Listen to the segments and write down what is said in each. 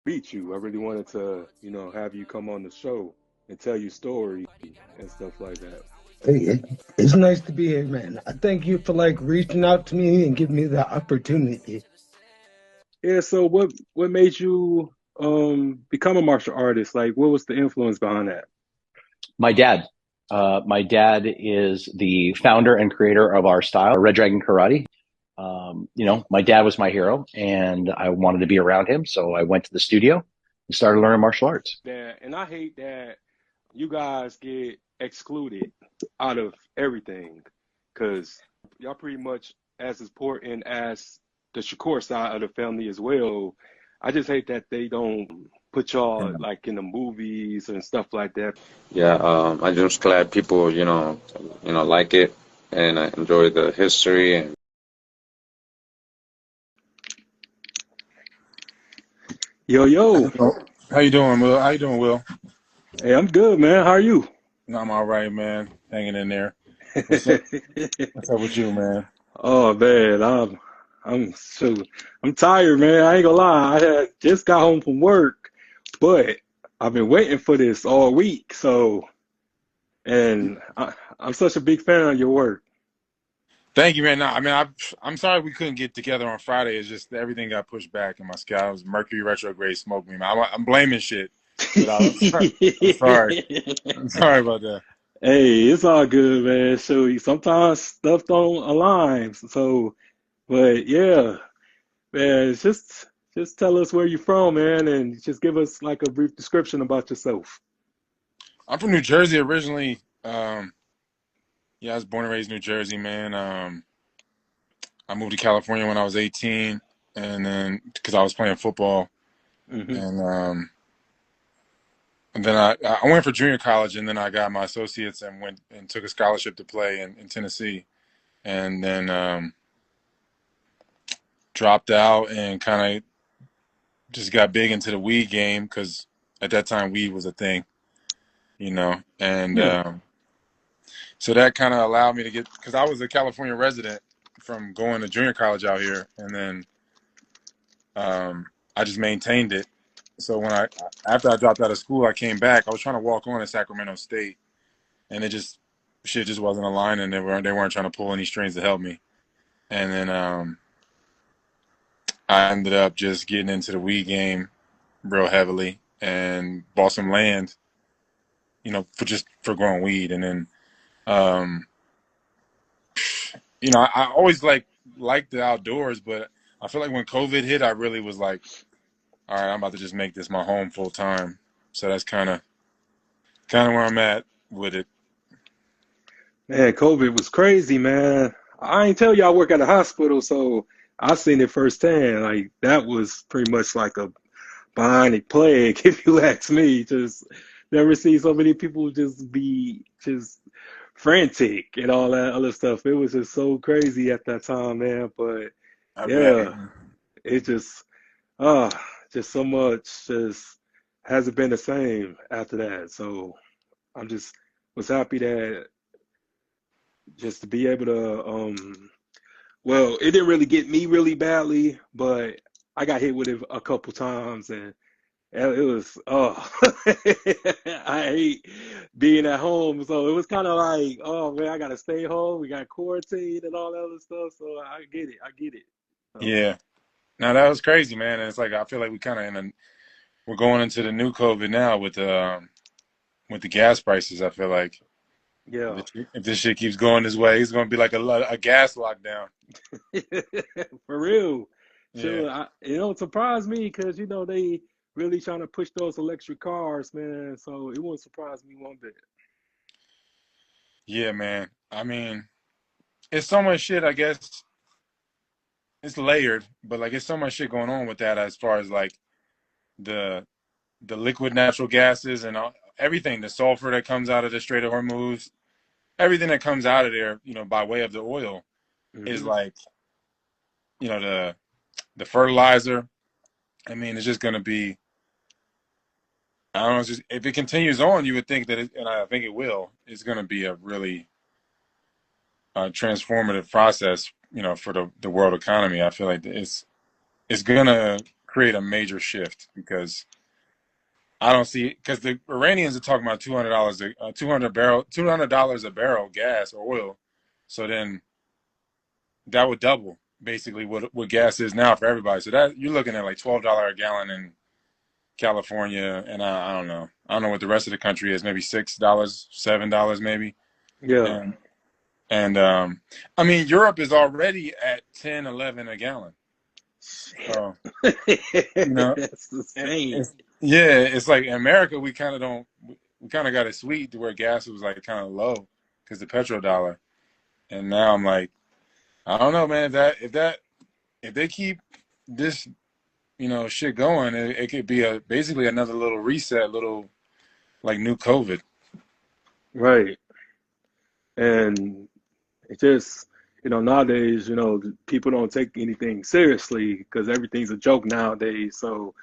meet you. I really wanted to, have you come on the show and tell your story and stuff like that. Hey, it's nice to be here, man. I thank you for reaching out to me and giving me the opportunity. Yeah, so what made you become a martial artist? Like what was the influence behind that? My dad. My dad is the founder and creator of our style, Red Dragon Karate. My dad was my hero, and I wanted to be around him, so I went to the studio and started learning martial arts. That and I hate that you guys get excluded out of everything because y'all pretty much as important as the Shakur side of the family as well. I just hate that they don't put y'all like in the movies and stuff like that. Yeah, I'm just glad people, like it and I enjoy the history and Yo, yo. How you doing, Will? How you doing, Will? Hey, I'm good, man. How are you? No, I'm all right, man. Hanging in there. What's up? What's up with you, man? Oh man, I'm tired, man. I ain't gonna lie. I had just got home from work, but I've been waiting for this all week. I'm such a big fan of your work. Thank you, man. No, I mean, I'm sorry we couldn't get together on Friday. It's just everything got pushed back in my sky. It was Mercury retrograde smoked me, man. I'm blaming shit, but I'm sorry. I'm sorry. I'm sorry about that. Hey, it's all good, man. So sometimes stuff don't align. So, but yeah, man, just tell us where you're from, man, and just give us like a brief description about yourself. I'm from New Jersey originally. Yeah, I was born and raised in New Jersey, man. I moved to California when I was 18, and then because I was playing football, Hmm. and then I went for junior college, and then I got my associates and went and took a scholarship to play in Tennessee, and then dropped out and kind of just got big into the weed game because at that time weed was a thing, and Yeah. so that kind of allowed me to get because I was a California resident from going to junior college out here, and then I just maintained it. So after I dropped out of school, I came back. I was trying to walk on at Sacramento State, and it just shit just wasn't aligning. They weren't trying to pull any strings to help me. And then I ended up just getting into the weed game real heavily and bought some land, for growing weed. And then um, I always liked the outdoors, but I feel like when COVID hit, I really was like, all right, I'm about to just make this my home full time. So that's kind of where I'm at with it. Man, COVID was crazy, man. I ain't tell you I work at a hospital, so I seen it firsthand. Like that was pretty much like a bionic plague, if you ask me. Just never seen so many people just be just frantic and all that other stuff. It was just so crazy at that time, man. But I bet. yeah, it ah, just so much just hasn't been the same after that. So I'm just was happy that just to be able to well, it didn't really get me really badly, but I got hit with it a couple times and it was I hate being at home. So it was kind of like, oh man, I gotta stay home. We got quarantine and all that other stuff. So I get it. I get it. So Yeah. Now that was crazy, man. And it's like I feel like we're going into the new COVID now with the gas prices. I feel like yeah. if this shit keeps going this way, it's going to be like a gas lockdown. For real. Yeah. Sure. It don't surprise me because they really trying to push those electric cars, man. So it won't surprise me one bit. Yeah, man. I mean, it's so much shit. I guess it's layered, but like it's so much shit going on with that as far as like the the liquid natural gases and everything, the sulfur that comes out of the Strait of Hormuz, everything that comes out of there, by way of the oil is Hmm. like, the fertilizer. I mean, it's just going to be, I don't know, it's just, if it continues on, you would think that, and I think it will, it's going to be a really transformative process, for the world economy. I feel like it's going to create a major shift because I don't see because the Iranians are talking about $200 $200 a barrel gas or oil. So then that would double basically what gas is now for everybody. So that you're looking at like $12 a gallon in California, and I don't know. I don't know what the rest of the country is. Maybe $6, $7 maybe. Yeah. And I mean Europe is already at 10, 11 a gallon. Shit. So you know, That's insane. yeah, it's like in America we kind of don't. We kind of got it sweet to where gas was like kind of low because the petrodollar. And now I'm like, I don't know, man. If they keep this, shit going, it could be basically another little reset, little like new COVID. Right. And it just, nowadays, people don't take anything seriously because everything's a joke nowadays. So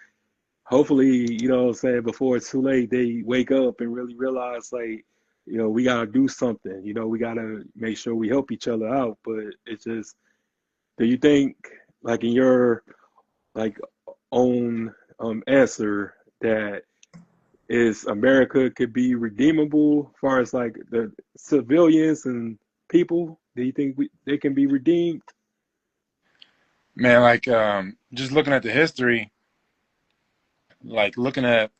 hopefully, what I'm saying, before it's too late, they wake up and really realize, like, we got to do something. We got to make sure we help each other out. But it's just, do you think, like, in your, like, own answer, that is America could be redeemable as far as, like, the civilians and people? Do you think they can be redeemed? Man, like just looking at the history, like looking at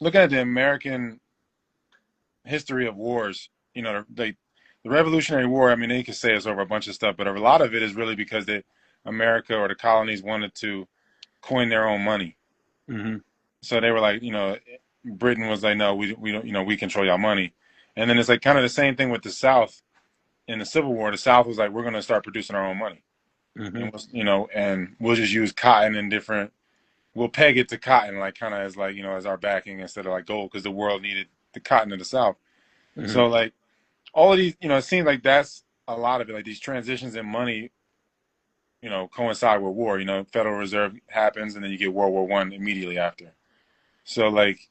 the American history of wars, the Revolutionary War. I mean, they could say it's over a bunch of stuff, but a lot of it is really because America or the colonies wanted to coin their own money. Hmm. So they were like, Britain was like, no, we don't, we control y'all money. And then it's like kind of the same thing with the South in the Civil War. The South was like, we're going to start producing our own money, Hmm. and and we'll just use cotton and different. We'll peg it to cotton, like kind of as like as our backing instead of like gold, because the world needed the cotton in the South. Hmm. So like all of these, it seems like that's a lot of it. Like these transitions in money, coincide with war. Federal Reserve happens, and then you get World War One immediately after. So like,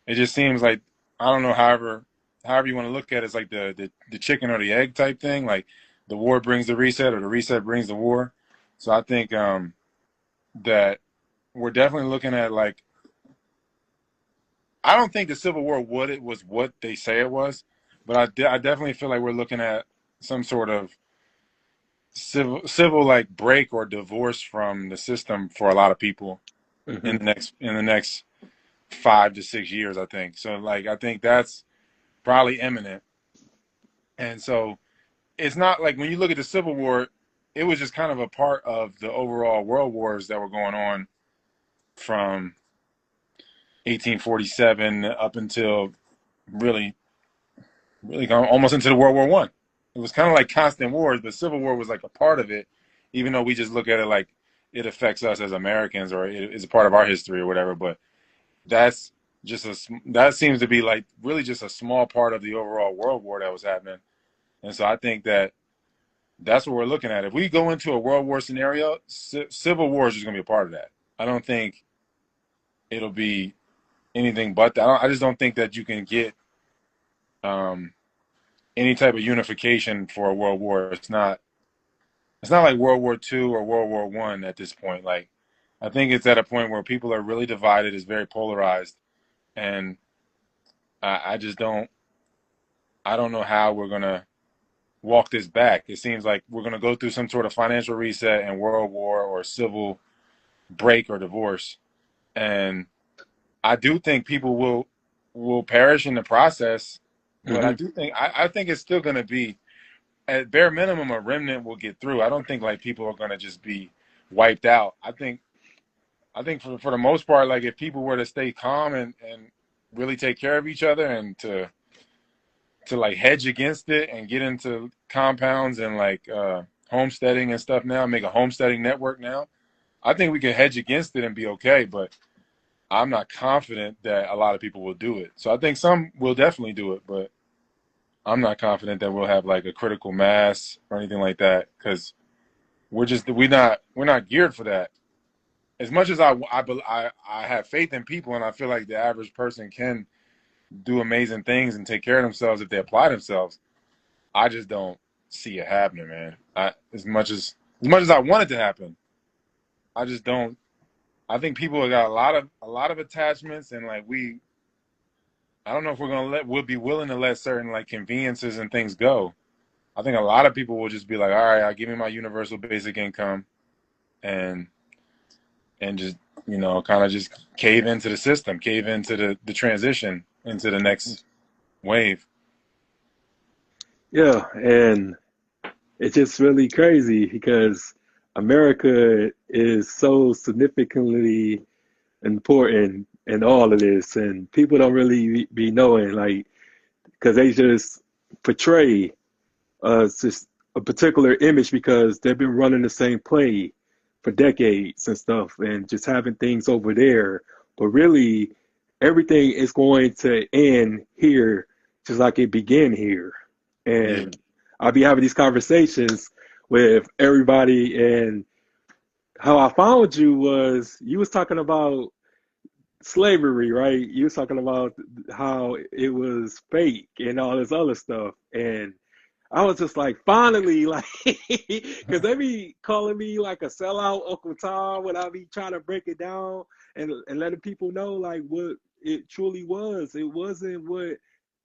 it just seems like I don't know. However you want to look at it, it's like the chicken or the egg type thing. Like the war brings the reset, or the reset brings the war. So I think that we're definitely looking at like I don't think the Civil War was what they say it was, but I definitely feel like we're looking at some sort of civil like break or divorce from the system for a lot of people Hmm. in the next 5 to 6 years. I think so. Like I think that's probably imminent, and so it's not like when you look at the Civil War, it was just kind of a part of the overall world wars that were going on from 1847 up until really really gone almost into the World War One. It was kind of like constant wars, but Civil War was like a part of it, even though we just look at it like it affects us as Americans or it is a part of our history or whatever. But that's that seems to be like really just a small part of the overall world war that was happening. And so I think that's what we're looking at. If we go into a world war scenario, civil war is just going to be a part of that. I don't think it'll be anything but that. I just don't think that you can get um, any type of unification for a world war. It's not like World War II or World War One at this point. Like I think it's at a point where people are really divided. It's very polarized, and I just don't. I don't know how we're gonna walk this back. It seems like we're gonna go through some sort of financial reset and world war or civil break or divorce, and I do think people will perish in the process. But I Hmm. do think I think it's still gonna be at bare minimum a remnant will get through. I don't think like people are gonna just be wiped out. I think for the most part, like if people were to stay calm and really take care of each other and to like hedge against it and get into compounds and like homesteading and stuff now, make a homesteading network now. I think we can hedge against it and be okay, but I'm not confident that a lot of people will do it. So I think some will definitely do it, but I'm not confident that we'll have like a critical mass or anything like that because we're not geared for that. As much as I have faith in people and I feel like the average person can do amazing things and take care of themselves if they apply themselves, I just don't see it happening, man. As much as I want it to happen, I just don't. I think people have got a lot of attachments, and like I don't know if we'll be willing to let certain like conveniences and things go. I think a lot of people will just be like, all right, I'll give me my universal basic income and just kind of just cave into the system, cave into the transition into the next wave. Yeah, and it's just really crazy because America is so significantly important in all of this, and people don't really be knowing, like, because they just portray just a particular image because they've been running the same play for decades and stuff, and just having things over there. But really, everything is going to end here, just like it began here. Yeah. And I'll be having these conversations with everybody, and how I found you was you was talking about slavery, right? You was talking about how it was fake and all this other stuff. And I was just like, finally, like, because they be calling me like a sellout Uncle Tom when I be trying to break it down and letting people know like what it truly was. It wasn't what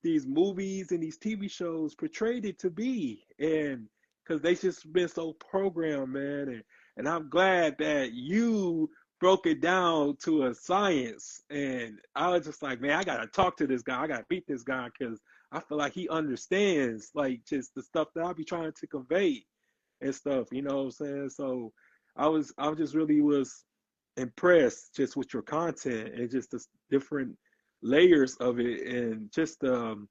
these movies and these TV shows portrayed it to be. And because they just been so programmed, man. And I'm glad that you broke it down to a science. And I was just like, man, I got to talk to this guy. I got to beat this guy because I feel like he understands like just the stuff that I be trying to convey and stuff, you know what I'm saying? So I just really was impressed just with your content and just the different layers of it and just the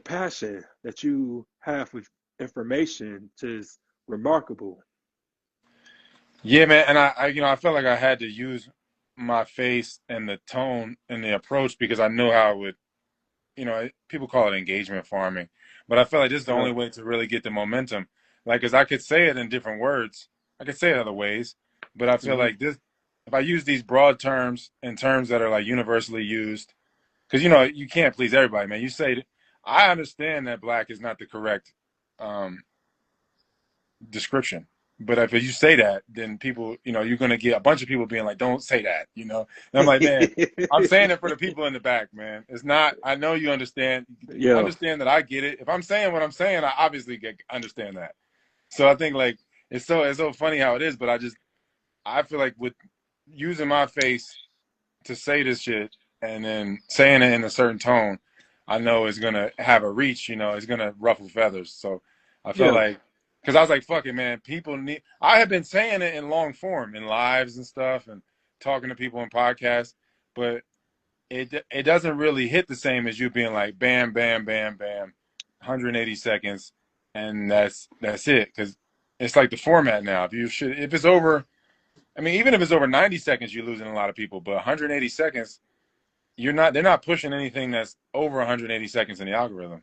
passion that you have with information just remarkable. Yeah, man, and I felt like I had to use my face and the tone and the approach because I knew how it would, people call it engagement farming, but I felt like this is the Yeah. only way to really get the momentum. Like, cause I could say it in different words, I could say it other ways, but I feel Hmm. like this, if I use these broad terms and terms that are like universally used, because you can't please everybody, man. You say, I understand that black is not the correct um, description. But if you say that, then people, you're gonna get a bunch of people being like, "Don't say that." And I'm like, man, I'm saying it for the people in the back, man. It's not. I know you understand. Yeah. Understand that I get it. If I'm saying what I'm saying, I obviously understand that. So I think like it's so funny how it is, but I feel like with using my face to say this shit and then saying it in a certain tone, I know it's gonna have a reach. It's gonna ruffle feathers. So I felt Yeah. like, because I was like, fuck it, man. People need. I have been saying it in long form, in lives and stuff, and talking to people in podcasts, but it doesn't really hit the same as you being like, bam, bam, bam, bam, 180 seconds, and that's it. Because it's like the format now. If it's over. I mean, even if it's over 90 seconds, you're losing a lot of people. But 180 seconds, they're not pushing anything that's over 180 seconds in the algorithm.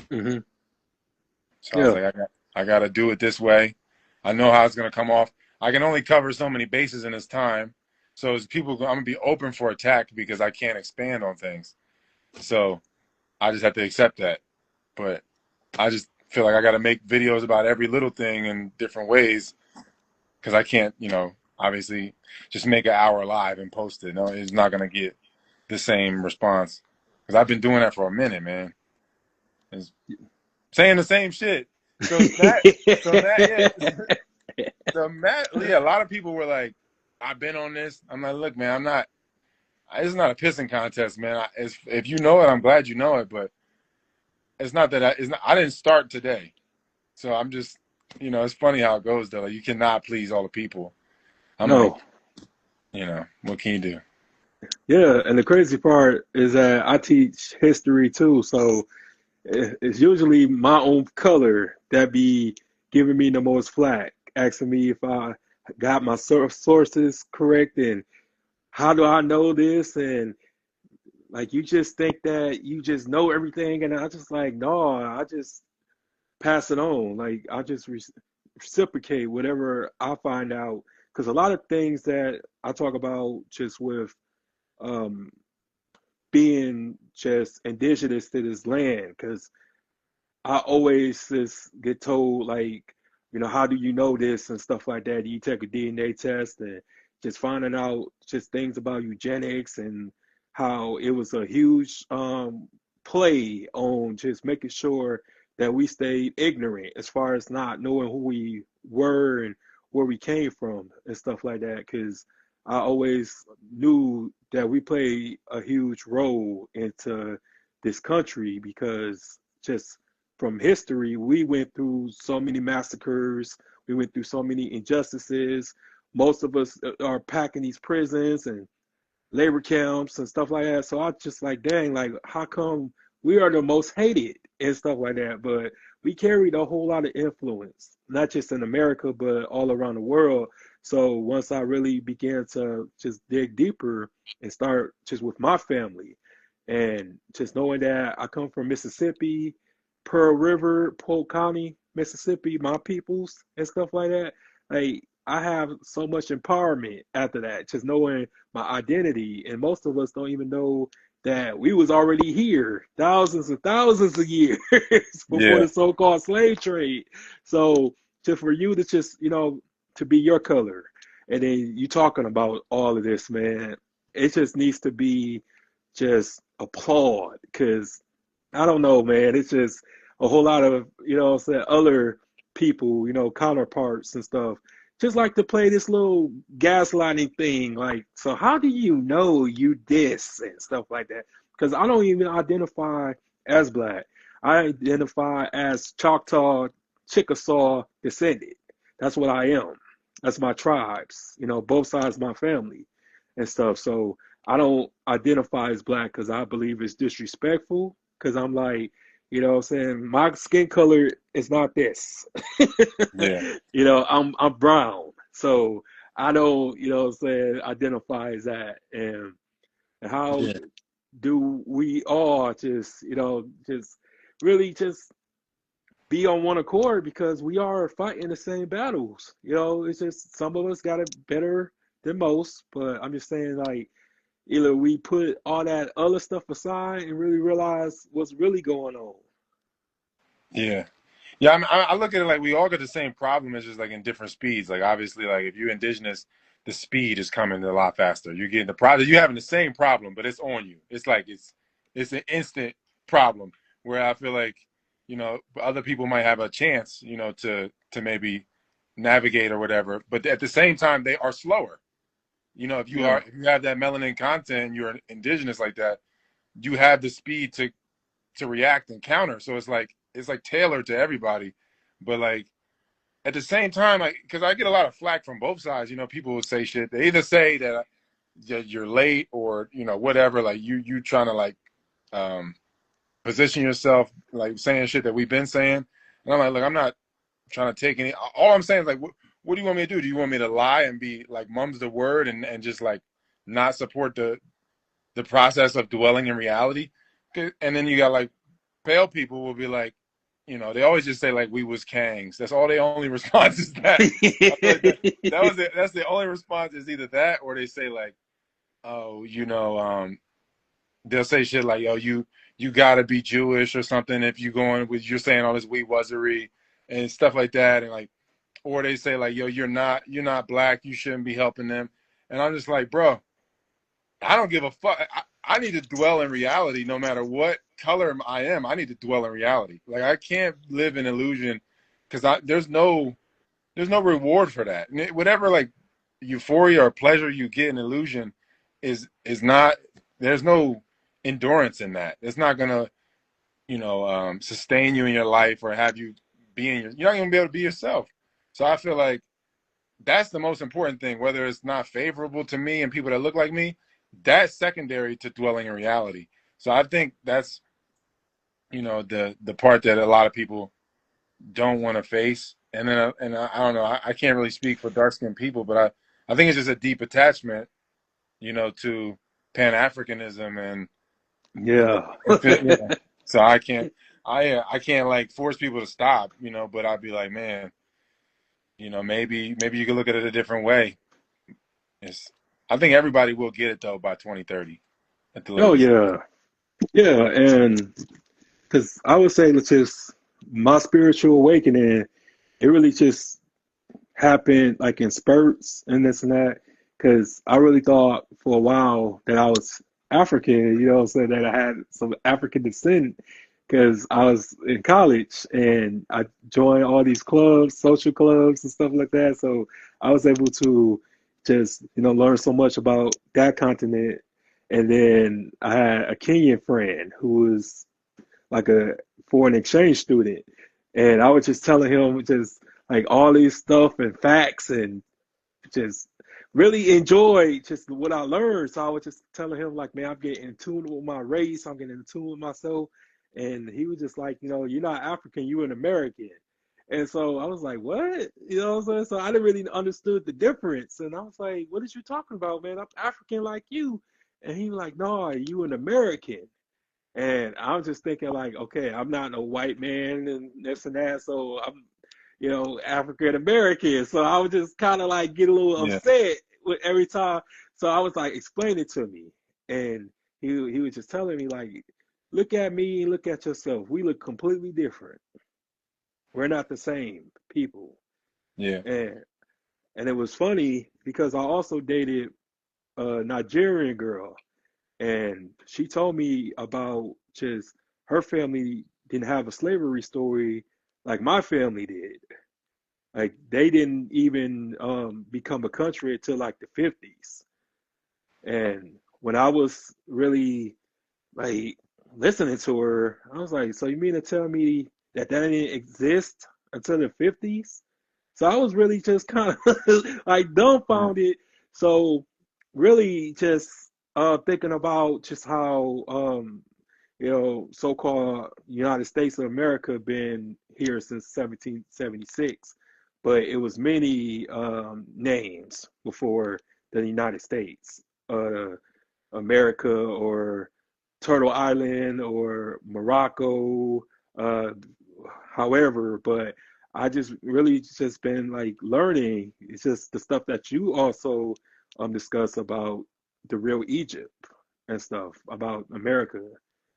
Hmm. So I was Yeah. like, I got to do it this way. I know how it's going to come off. I can only cover so many bases in this time. So as people, I'm going to be open for attack because I can't expand on things. So I just have to accept that. But I just feel like I got to make videos about every little thing in different ways because I can't, obviously just make an hour live and post it. No, it's not going to get the same response because I've been doing that for a minute, man. It's saying the same shit. Yeah. So Matt, yeah, a lot of people were like, "I've been on this." I'm like, "Look, man, I'm not. It's not a pissing contest, man. If you know it, I'm glad you know it, but it's not that it's not. I didn't start today, so I'm just, it's funny how it goes though. Like, you cannot please all the people. I'm like, No. what can you do? Yeah, and the crazy part is that I teach history too, so it's usually my own color that be giving me the most flack, asking me if I got my sources correct and how do I know this, and like you just think that you just know everything, and I just like no, I just pass it on, like I just reciprocate whatever I find out, because a lot of things that I talk about just with um being just indigenous to this land, because I always just get told like how do you know this and stuff like that? You take a DNA test and just finding out just things about eugenics and how it was a huge play on just making sure that we stayed ignorant as far as not knowing who we were and where we came from and stuff like that. Because I always knew that we played a huge role into this country because just from history, we went through so many massacres, we went through so many injustices. Most of us are packing these prisons and labor camps and stuff like that. So I just like, dang, like, how come we are the most hated and stuff like that? But we carried a whole lot of influence, not just in America, but all around the world. So once I really began to just dig deeper and start just with my family and just knowing that I come from Mississippi, Pearl River, Polk County, Mississippi, my peoples and stuff like that, like I have so much empowerment after that, just knowing my identity. And most of us don't even know that we was already here thousands and thousands of years before Yeah, the so-called slave trade. So just for you to just, to be your color and then you talking about all of this, man, it just needs to be just applaud because I don't know, man. It's just a whole lot of, what I'm saying, other people, counterparts and stuff, just like to play this little gaslighting thing. Like, so how do you know you this and stuff like that? Because I don't even identify as black. I identify as Choctaw, Chickasaw descendant. That's what I am. That's my tribes, both sides of my family and stuff. So I don't identify as black because I believe it's disrespectful. Because I'm like, what I'm saying, my skin color is not this. yeah, I'm brown. So I don't, what I'm saying, identify as that. And how yeah, do we all just, just really just be on one accord because we are fighting the same battles. It's just some of us got it better than most, but I'm just saying like either we put all that other stuff aside and really realize what's really going on. yeah. Yeah, I look at it like we all got the same problem. It's just like in different speeds. Like obviously, like if you're indigenous, the speed is coming a lot faster. You're getting the problem. You're having the same problem, but it's on you. It's like it's an instant problem. Where I feel like other people might have a chance, to maybe navigate or whatever. But at the same time, they are slower. Yeah. If you have that melanin content, and you're indigenous like that, you have the speed to react and counter. So it's like tailored to everybody. But like at the same time, like because I get a lot of flack from both sides. People will say shit. They either say that you're late or whatever. Like you trying to like um, position yourself like saying shit that we've been saying. And I'm like, look, I'm not trying to take any. All I'm saying is like, what do you want me to do? Do you want me to lie and be like mum's the word and just like not support the process of dwelling in reality? And then you got like pale people will be like, they always just say like we was Kangs. That's all. The only response is that. I feel like that was it. That's the only response is either that or they say like, oh, they'll say shit like, yo, you gotta be Jewish or something if you going with you're saying all this we wasery and stuff like that, and like, or they say like, yo, you're not black, you shouldn't be helping them, and I'm just like, bro, I don't give a fuck. I need to dwell in reality no matter what color I am. I need to dwell in reality. Like I can't live in illusion because there's no reward for that. Whatever like euphoria or pleasure you get in illusion is not. There's no endurance in that. It's not gonna sustain you in your life or have you you're not gonna be able to be yourself. So I feel like that's the most important thing. Whether it's not favorable to me and people that look like me, that's secondary to dwelling in reality. So I think that's the part that a lot of people don't want to face. And then I don't know. I can't really speak for dark skinned people, but I think it's just a deep attachment, to Pan Africanism and Yeah. yeah. So I can't like force people to stop, but I'd be like, man, maybe you could look at it a different way. It's I think everybody will get it though by 2030 at the Oh latest. yeah. Yeah. And because I would say, let's just my spiritual awakening it really just happened like in spurts and this and that. Because I really thought for a while that I was African, you know, so that I had some African descent. Because I was in college and I joined all these clubs, social clubs and stuff like that. So I was able to just, you know, learn so much about that continent. And then I had a Kenyan friend who was like a foreign exchange student. And I was just telling him just like all these stuff and facts and just really enjoyed just what I learned. So I was just telling him like, man, I'm getting in tune with my race. I'm getting in tune with myself. And he was just like, you know, you're not African, you're an American. And so I was like, what? You know what I'm saying? So I didn't really understood the difference. And I was like, what is you talking about, man? I'm African like you. And he was like, no, you an American. And I'm just thinking like, okay, I'm not no white man and this and that, so I'm, you know, African American. So I would just kind of like get a little Yeah. upset with every time. So I was like, explain it to me, and he was just telling me like, look at me, look at yourself. We look completely different. We're not the same people. Yeah. And it was funny because I also dated a Nigerian girl, and she told me about just her family didn't have a slavery story like my family did. Like they didn't even become a country until like the 50s. And when I was really like listening to her, I was like, so you mean to tell me that that didn't exist until the 50s? So I was really just kind of like Mhm. dumbfounded. So really just thinking about just how you know, so-called United States of America been here since 1776, but it was many names before the United States. America or Turtle Island or Morocco, uh, however, but I just really just been like learning. It's just the stuff that you also discuss about the real Egypt and stuff about America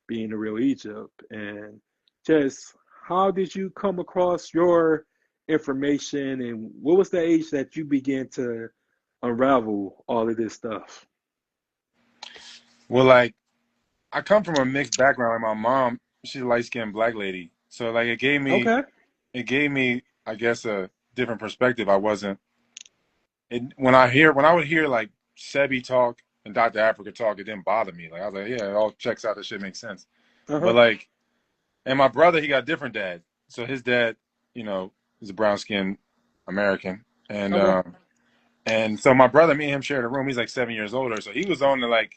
being the real Egypt and just how did you come across your information and what was the age that you began to unravel all of this stuff? Well, like I come from a mixed background. Like my mom, she's a light skinned black lady, so like Okay. it gave me, I guess, a different perspective. I wasn't when I would hear like Sebi talk and Dr. Africa talk, it didn't bother me. Like I was like, yeah, it all checks out. This shit makes sense. But Uh-huh. like, and my brother, he got a different dad. So his dad, you know, is a brown skinned American, Okay. and so my brother, me and him shared a room. He's like 7 years older, so he was on the like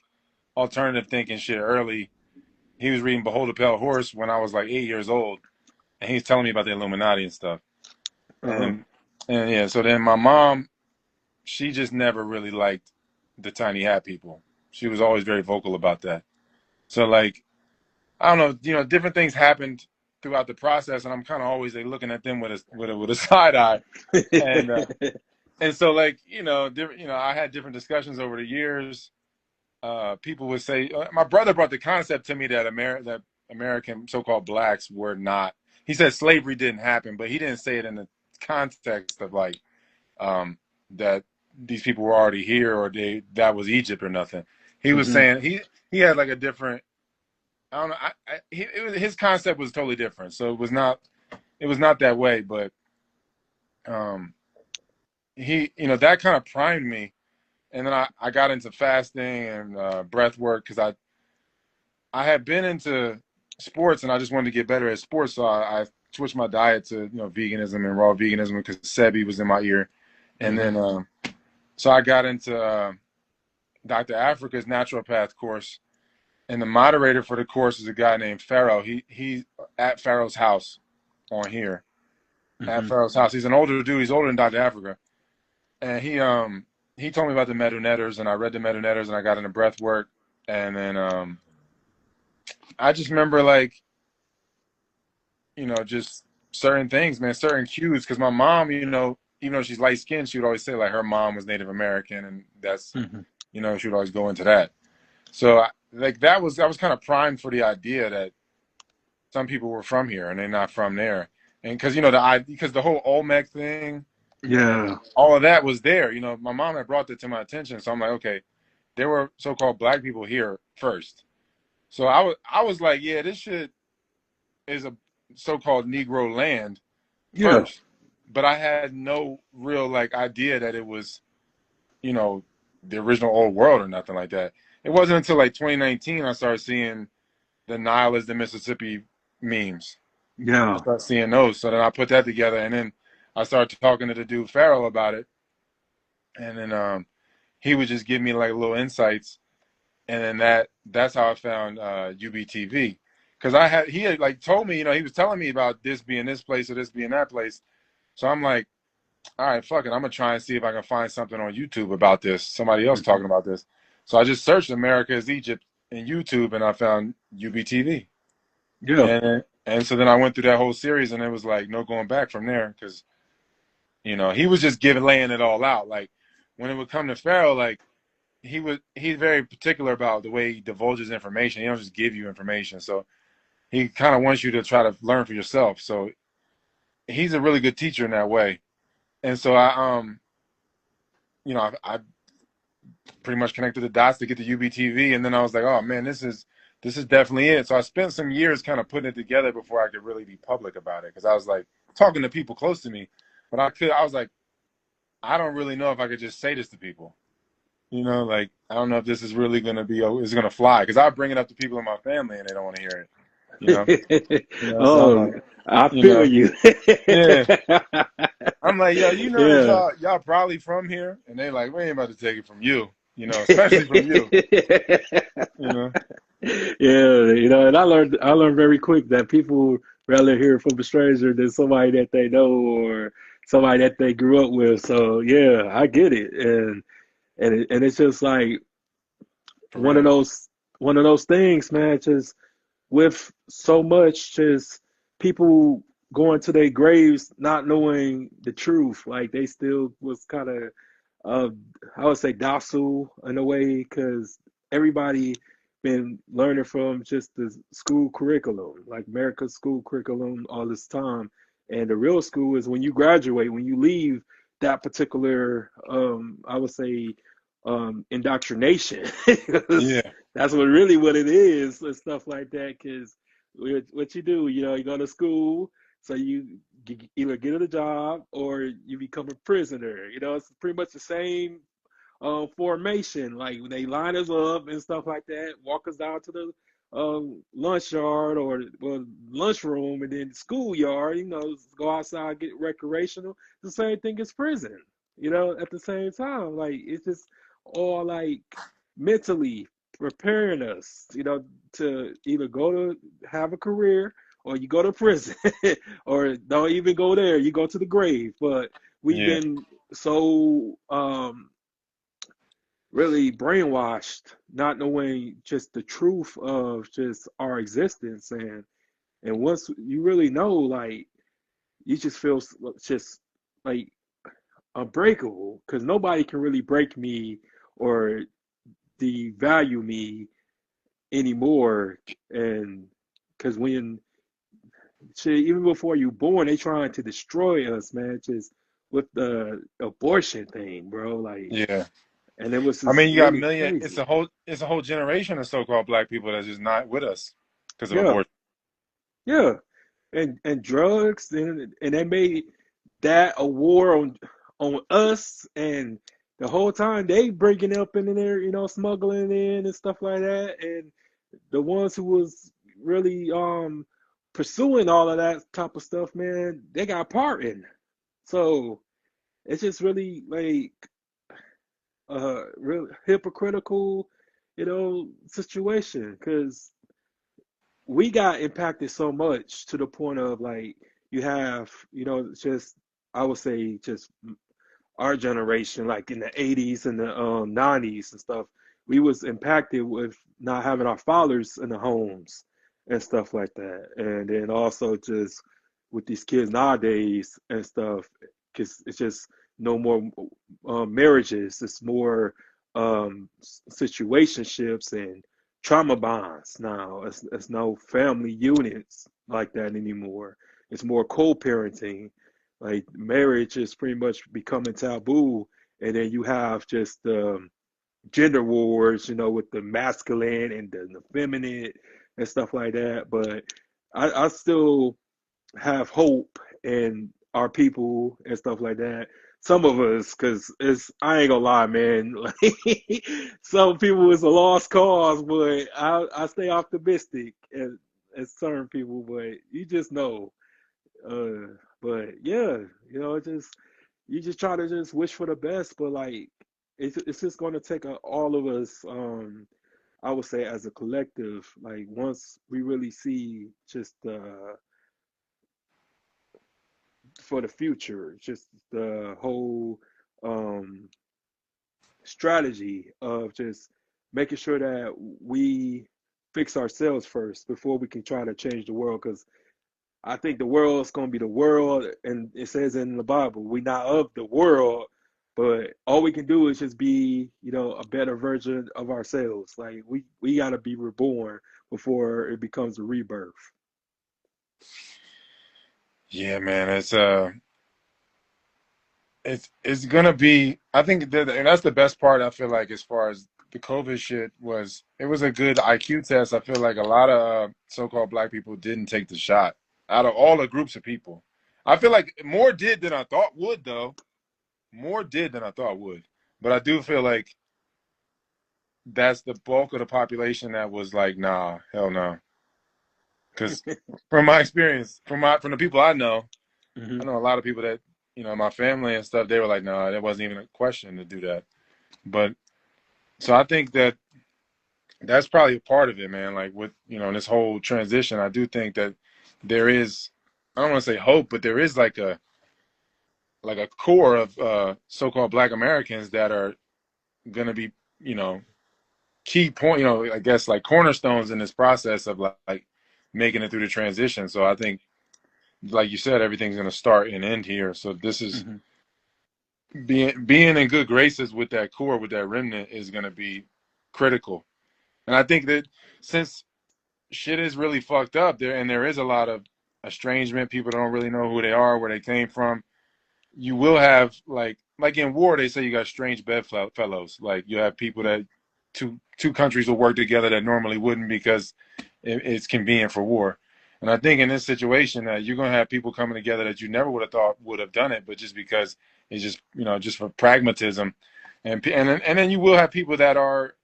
alternative thinking shit early. He was reading Behold a Pale Horse when I was like 8 years old, and he's telling me about the Illuminati and stuff. Uh-huh. And yeah, so then my mom, she just never really liked the tiny hat people. She was always very vocal about that. So like I don't know, different things happened throughout the process, and I'm kind of always like looking at them with a side eye, and so like different, I had different discussions over the years. People would say my brother brought the concept to me that American so-called blacks were not. He said slavery didn't happen, but he didn't say it in the context of like um, that these people were already here or that was Egypt or nothing. He was hmm saying he had like a different. I don't know. His concept was totally different, so it was not that way. But um, he that kind of primed me, and then I got into fasting and breath work because I had been into sports and I just wanted to get better at sports, so I switched my diet to veganism and raw veganism because Sebi was in my ear, and hmm then so I got into Dr. Africa's naturopath course, and the moderator for the course is a guy named Pharaoh. He at Pharaoh's house on here at hmm Pharaoh's house. He's an older dude. He's older than Dr. Africa, and he told me about the Medu Netters, and I read the Medu Netters, and I got into breath work, and then I just remember like just certain things, man, certain cues. Because my mom, even though she's light skinned, she would always say like her mom was Native American, and that's hmm she would always go into that. So like that was kind of primed for the idea that some people were from here and they're not from there. And because you know because the whole Olmec thing and Yeah. all of that was there. You know, my mom had brought that to my attention, so I'm like, okay, there were so-called black people here first. So I was like, yeah, this shit is a so-called Negro land Yeah. first, but I had no real like idea that it was, you know, the original old world or nothing like that. It wasn't until like 2019 I started seeing the Nile is the Mississippi memes. I Yeah. started seeing those, so then I put that together, and then I started talking to the dude Farrell about it, and then he would just give me like little insights, and then that's how I found UBTV, because he had like told me, you know, he was telling me about this being this place or this being that place, so I'm like, all right, fuck it, I'm gonna try and see if I can find something on YouTube about this, somebody else Mhm. talking about this, so I just searched America is Egypt in YouTube, and I found UBTV, Yeah. and so then I went through that whole series, and it was like no going back from there, because you know he was just laying it all out, like when it would come to Pharaoh, like he's very particular about the way he divulges information. He don't just give you information. So he kind of wants you to try to learn for yourself. So he's a really good teacher in that way. And so you know, I pretty much connected the dots to get the UBTV, and then I was like, oh man, this is definitely it. So I spent some years kind of putting it together before I could really be public about it, because I was like talking to people close to me, but I was like, I don't really know if I could just say this to people. You know, like I don't know if this is really gonna be is gonna fly, because I bring it up to people in my family and they don't want to hear it. You know, so I'm Oh, like, I you feel know, you. yeah. I'm like, yo, you know that Yeah. y'all probably from here, and they like, we ain't about to take it from you. You know, especially from you. You know, Yeah, you know, and I learned very quick that people rather hear from a stranger than somebody that they know or somebody that they grew up with. So yeah, I get it. And it's just like for one of real. those one of those things, man, just with so much just people going to their graves not knowing the truth. Like they still was kind of uh, I would say docile in a way because everybody been learning from just the school curriculum, like America's school curriculum all this time. And the real school is when you graduate, when you leave that particular, I would say, indoctrination. Yeah, That's what it is and stuff like that. Because what you do, you know, you go to school, so you either get a job or you become a prisoner. You know, it's pretty much the same formation. Like when they line us up and stuff like that, walk us down to the lunch yard or well, lunchroom, and then schoolyard. You know, go outside, get recreational. The same thing as prison. You know, at the same time, like it's just all like mentally preparing us. You know, to either go to have a career or you go to prison, or don't even go there. You go to the grave. But we've yeah, been so really brainwashed, not knowing just the truth of just our existence. And once you really know, like you just feel just like unbreakable because nobody can really break me or devalue me anymore. And because when shit, even before you born, they trying to destroy us, man. Just with the abortion thing, bro. Like, yeah. and it was I just mean, you got a really million. crazy. It's a whole generation of so-called black people that's just not with us because of Yeah, abortion. yeah. And drugs and they made that a war on us and the whole time they breaking up in there, you know, smuggling in and stuff like that. And the ones who was really pursuing all of that type of stuff, man, they got pardoned. So it's just really like real hypocritical, you know, situation because we got impacted so much to the point of like you have, you know, just I would say just our generation, like in the 80s and the 90s and stuff, we was impacted with not having our fathers in the homes and stuff like that. And then also just with these kids nowadays and stuff, because it's just no more marriages. It's more situationships and trauma bonds now. It's no family units like that anymore. it's more co-parenting. Like marriage is pretty much becoming taboo, and then you have just gender wars, with the masculine and the feminine and stuff like that. But I still have hope in our people and stuff like that. Some of us, because I ain't gonna lie, man. Like, some people it's a lost cause, but I stay optimistic and certain people, but you just know. But yeah, just you just try to just wish for the best, but like it's just gonna take all of us. I would say as a collective, like once we really see just for the future, just the whole um, strategy of just making sure that we fix ourselves first before we can try to change the world. Because I think the world is going to be the world, and it says in the Bible, we're not of the world, but all we can do is just be, a better version of ourselves. Like we got to be reborn before it becomes a rebirth. Yeah, man. It's gonna be. I think and that's the best part. I feel like as far as the COVID shit was, it was a good IQ test. I feel like a lot of so-called black people didn't take the shot out of all the groups of people. I feel like more did than I thought would, though. More did than I thought would. But I do feel like that's the bulk of the population that was like, nah, hell no. Because from my experience, from the people I Hmm. know a lot of people that my family and stuff. They were like, nah, there wasn't even a question to do that. But so I think that's probably a part of it, man. Like with this whole transition, I do think that there is, I don't want to say hope, but there is like a core of so-called Black Americans that are gonna be you know key point, I guess like cornerstones in this process of like making it through the transition. So I think, like you said, everything's gonna start and end here. So this is Hmm. being in good graces with that core, with that remnant, is gonna be critical. And I think that since shit is really fucked up there, and there is a lot of estrangement. People don't really know who they are, where they came from. You will have like in war, they say you got strange bedfellows. Like you have people that two countries will work together that normally wouldn't because it's convenient for war. And I think in this situation that you're gonna have people coming together that you never would have thought would have done it, but just because it's just just for pragmatism, and then you will have people that are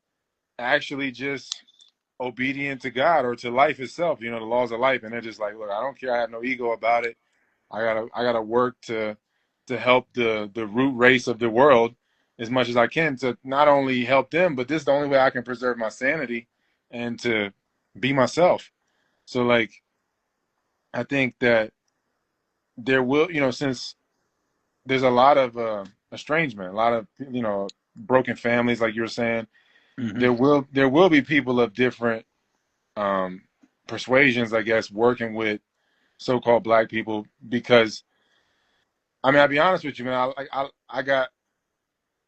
actually just obedient to God or to life itself, the laws of life, and they're just like, look, I don't care, I have no ego about it. I gotta work to help the root race of the world as much as I can to not only help them, but this is the only way I can preserve my sanity and to be myself. So like I think that there will, since there's a lot of estrangement, a lot of broken families, like you were saying, Hmm. there will be people of different um, persuasions, I guess, working with so-called black people because I mean, I'll be honest with you, man.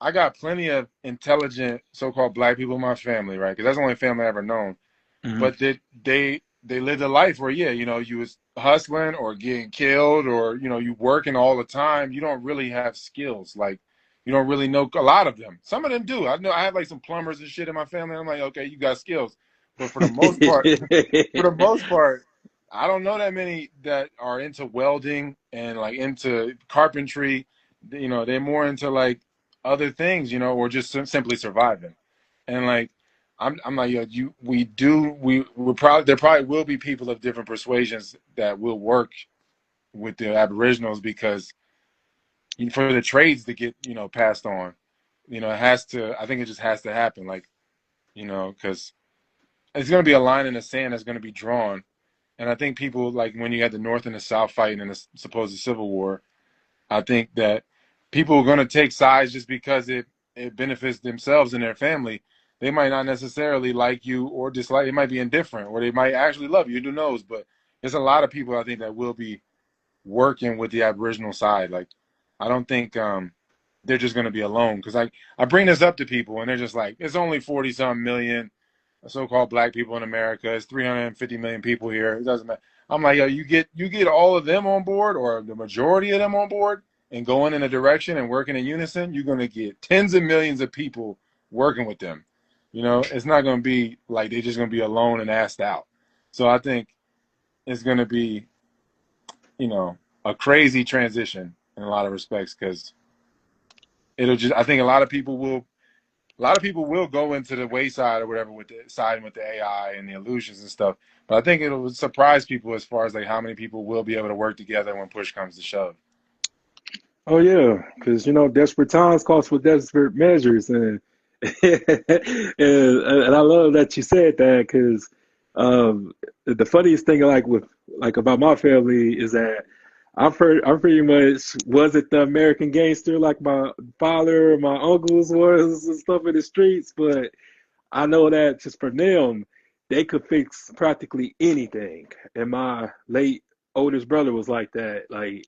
I got plenty of intelligent so-called black people in my family, right? Because that's the only family I ever known. Hmm. But they lived a life where, yeah, you was hustling or getting killed or you working all the time. You don't really have skills, like you don't really know a lot of them. Some of them do. I know I have like some plumbers and shit in my family. I'm like, okay, you got skills, but for the most part, for the most part, I don't know that many that are into welding and like into carpentry. They're more into like other things, or just simply surviving. And like, I'm like, yo, we probably there probably will be people of different persuasions that will work with the Aboriginals because for the trades to get passed on, it has to. I think it just has to happen, like because it's going to be a line in the sand that's going to be drawn. And I think people like when you had the North and the South fighting in the supposed Civil War, I think that people are going to take sides just because it benefits themselves and their family. They might not necessarily like you or dislike. They might be indifferent, or they might actually love you. Who knows? But there's a lot of people I think that will be working with the Aboriginal side. Like, I don't think they're just going to be alone because I bring this up to people and they're just like, it's only 40 some million so-called black people in America. It's 350 million people here. It doesn't matter. I'm like, yo, you get all of them on board, or the majority of them on board, and going in a direction and working in unison, you're gonna get tens of millions of people working with them. It's not gonna be like they're just gonna be alone and asked out. So I think it's gonna be, a crazy transition in a lot of respects because it'll just. I think a lot of people will go into the wayside or whatever with the siding with the AI and the illusions and stuff. But I think it'll surprise people as far as like how many people will be able to work together when push comes to shove. Oh yeah, because desperate times calls for desperate measures, and and I love that you said that because the funniest thing like about my family is that I'm pretty much wasn't the American gangster like my father or my uncles was and stuff in the streets, but I know that just for them, they could fix practically anything. And my late oldest brother was like that. Like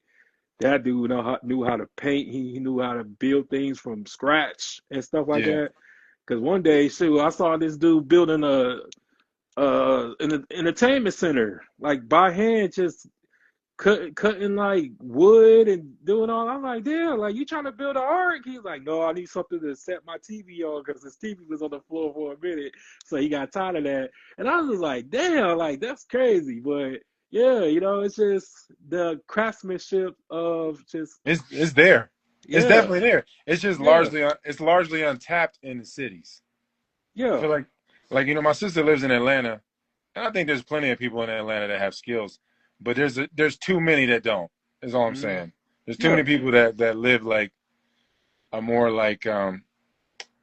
that dude knew how to paint. He knew how to build things from scratch and stuff like Yeah, that. Because one day, shoot, I saw this dude building an entertainment center like by hand, just cutting like wood and doing all. I'm like, damn, like you trying to build an ark? He's like, no, I need something to set my TV on because his TV was on the floor for a minute, so he got tired of that. And I was just like, damn, like that's crazy. But yeah, it's just the craftsmanship of just it's there. It's yeah, definitely there. It's just yeah, largely untapped in the cities. I yeah. feel like my sister lives in Atlanta, and I think there's plenty of people in Atlanta that have skills, but there's too many that don't. Is all I'm Mm, saying. There's too yeah. many people that live like a more like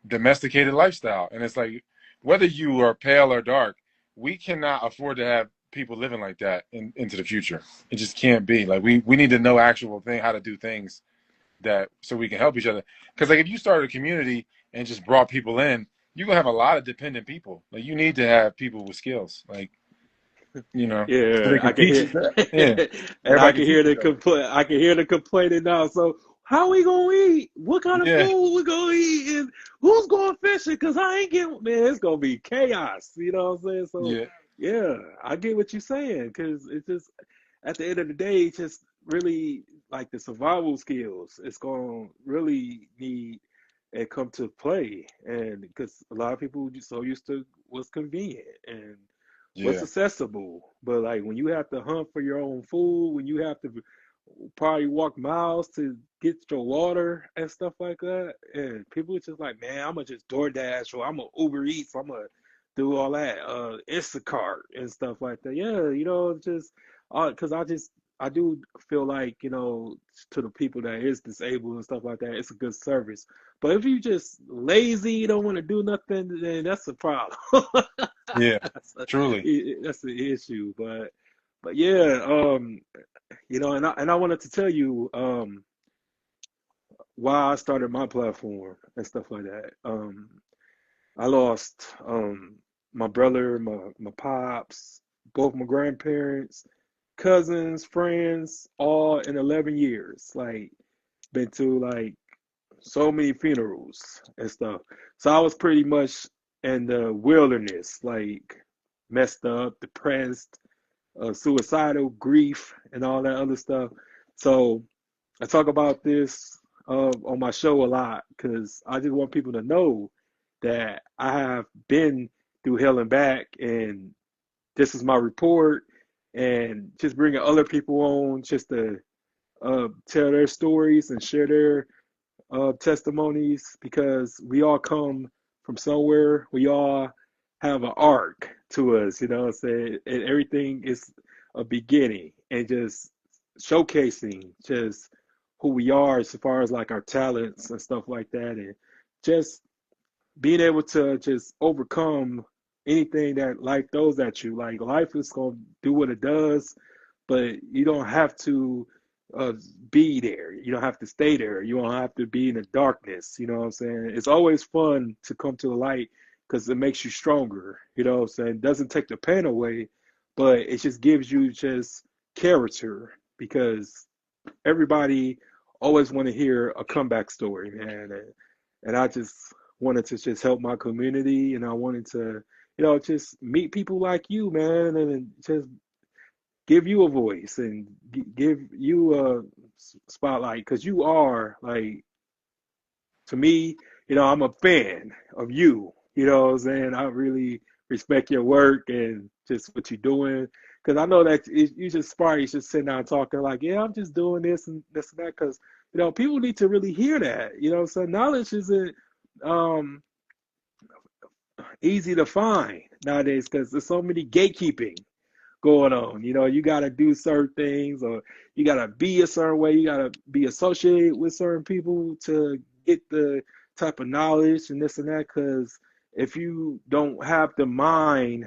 domesticated lifestyle. And it's like, whether you are pale or dark, we cannot afford to have people living like that into the future. It just can't be. Like we need to know actual thing how to do things that so we can help each other. Because like if you started a community and just brought people in, you're gonna have a lot of dependent people. Like you need to have people with skills. Like, so Yeah, they I can can teach hear, each other. Yeah. and I Everybody can can hear teach the each other. complaint. I can hear the complaining now. So how we gonna eat? What kind of Yeah. food we gonna eat? And who's going fishing? Cause I ain't getting. Man, it's gonna be chaos. You know what I'm saying? So Yeah. yeah, I get what you're saying. Cause it's just at the end of the day, it's just really like the survival skills. It's gonna really need and come to play, and because a lot of people just so used to what's convenient and what's Yeah. accessible. But like when you have to hunt for your own food, when you have to probably walk miles to get your water and stuff like that, and people are just like, man, I'm gonna just DoorDash or I'm gonna Uber Eats, I'm gonna do all that, Instacart and stuff like that. Yeah, just because I do feel like to the people that is disabled and stuff like that, it's a good service. But if you just lazy, you don't want to do nothing, then that's a problem. Yeah. that's a, Truly. that's the issue. But yeah, and I wanted to tell you why I started my platform and stuff like that. I lost my brother, my pops, both my grandparents, cousins, friends, all in 11 years. Like been to like so many funerals and stuff. So I was pretty much in the wilderness, like messed up, depressed, suicidal, grief, and all that other stuff. So I talk about this on my show a lot because I just want people to know that I have been through hell and back, and this is my report, and just bringing other people on just to tell their stories and share their testimonies because we all come from somewhere. We all have an arc to us, what I'm saying? And everything is a beginning and just showcasing just who we are as far as like our talents and stuff like that. And just being able to just overcome anything that life throws at you. Like life is going to do what it does, but you don't have to uh, be there. You don't have to stay there. You don't have to be in the darkness. You know what I'm saying? It's always fun to come to the light because it makes you stronger. You know what I'm saying? It doesn't take the pain away, but it just gives you just character because everybody always want to hear a comeback story, man. And I just wanted to just help my community, and I wanted to, just meet people like you, man, and just give you a voice and give you a spotlight because you are like to me, I'm a fan of you. You know what I'm saying? I really respect your work and just what you're doing. Because I know that you just smart. You just sitting down talking like, yeah, I'm just doing this and this and that. Because, people need to really hear that. So knowledge isn't um, easy to find nowadays because there's so many gatekeeping going on. You got to do certain things or you got to be a certain way. You got to be associated with certain people to get the type of knowledge and this and that. Because if you don't have the mind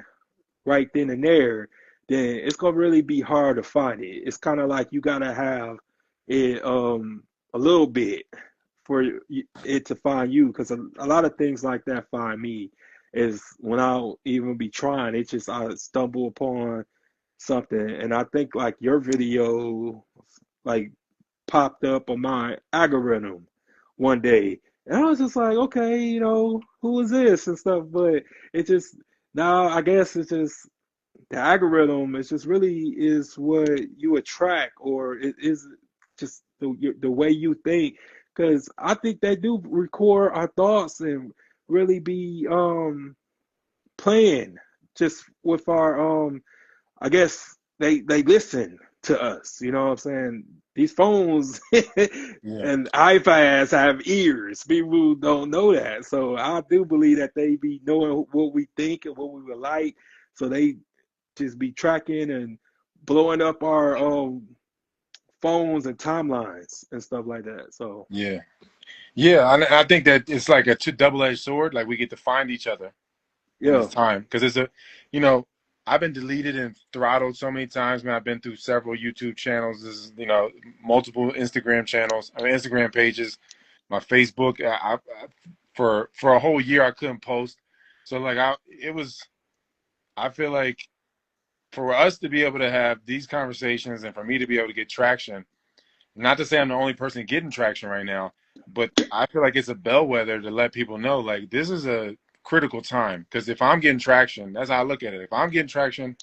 right then and there, then it's going to really be hard to find it. It's kind of like you got to have it a little bit for it to find you because a lot of things like that find me is when I'll even be trying, it just I stumble upon something and I think like your video like popped up on my algorithm one day and I was just like, okay, who is this and stuff, but it just now I guess it's just the algorithm is just really is what you attract or it is just the way you think because I think they do record our thoughts and really be playing just with our I guess they listen to us. You know what I'm saying? These phones Yeah. and iPads have ears. People don't know that, so I do believe that they be knowing what we think and what we would like. So they just be tracking and blowing up our phones and timelines and stuff like that. So Yeah. Yeah. I think that it's like a double-edged sword. Like we get to find each other when it's yeah. time. Because you know, I've been deleted and throttled so many times, man. I've been through several YouTube channels. This is, multiple Instagram channels, Instagram pages, my Facebook. For a whole year, I couldn't post. So like, I feel like for us to be able to have these conversations and for me to be able to get traction, not to say I'm the only person getting traction right now, but I feel like it's a bellwether to let people know like this is a critical time. Because if I'm getting traction, that's how I look at it. If I'm getting traction,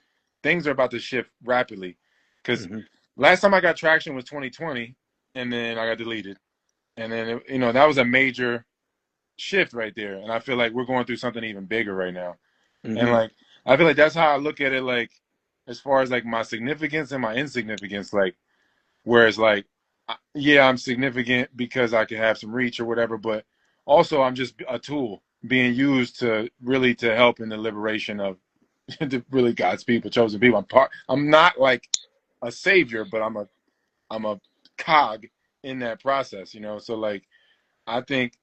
things are about to shift rapidly. Because Hmm. last time I got traction was 2020, and then I got deleted, and then that was a major shift right there. And I feel like we're going through something even bigger right now. And Hmm. like I feel like that's how I look at it. Like as far as like my significance and my insignificance, like. Whereas, like, yeah, I'm significant because I can have some reach or whatever, but also I'm just a tool being used to really to help in the liberation of really God's people, chosen people. I'm not like a savior, but I'm a cog in that process. So like, I think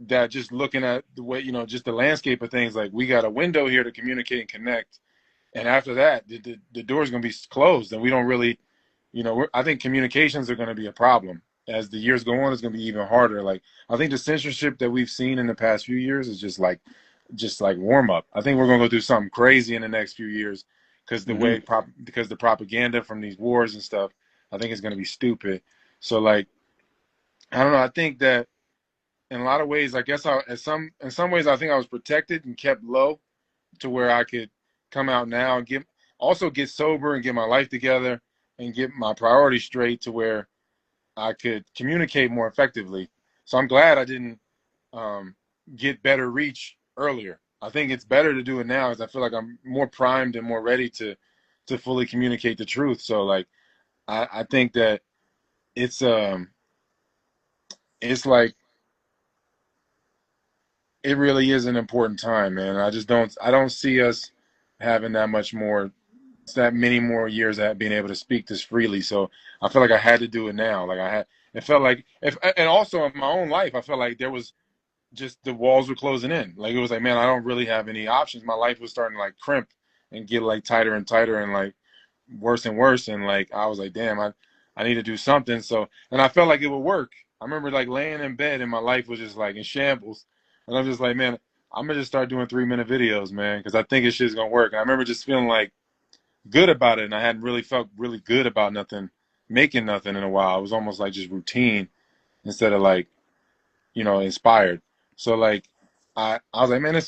that just looking at the way, just the landscape of things, like we got a window here to communicate and connect, and after that, the door is going to be closed, and we don't really I think communications are going to be a problem as the years go on. It's going to be even harder. Like I think the censorship that we've seen in the past few years is just like warm up. I think we're going to go through something crazy in the next few years because Hmm. because the propaganda from these wars and stuff, I think is going to be stupid. So like I don't know. I think that in a lot of ways, I guess in some ways I think I was protected and kept low to where I could come out now and get sober and get my life together and get my priorities straight to where I could communicate more effectively. So I'm glad I didn't um, get better reach earlier. I think it's better to do it now because I feel like I'm more primed and more ready to fully communicate the truth. So like I think that it's it's like it really is an important time, man. I don't see us having that many more years at being able to speak this freely. So I feel like I had to do it now. Like it felt like and also in my own life, I felt like there was just the walls were closing in. Like it was like, man, I don't really have any options. My life was starting to like crimp and get like tighter and tighter and like worse and worse. And like I was like, damn, I need to do something. So and I felt like it would work. I remember like laying in bed and my life was just like in shambles. And I'm just like, man, I'm gonna just start doing 3-minute videos, man, because I think it's just gonna work. And I remember just feeling like good about it, and I hadn't really felt really good about making nothing in a while. It was almost like just routine instead of like inspired. So like I was like, man,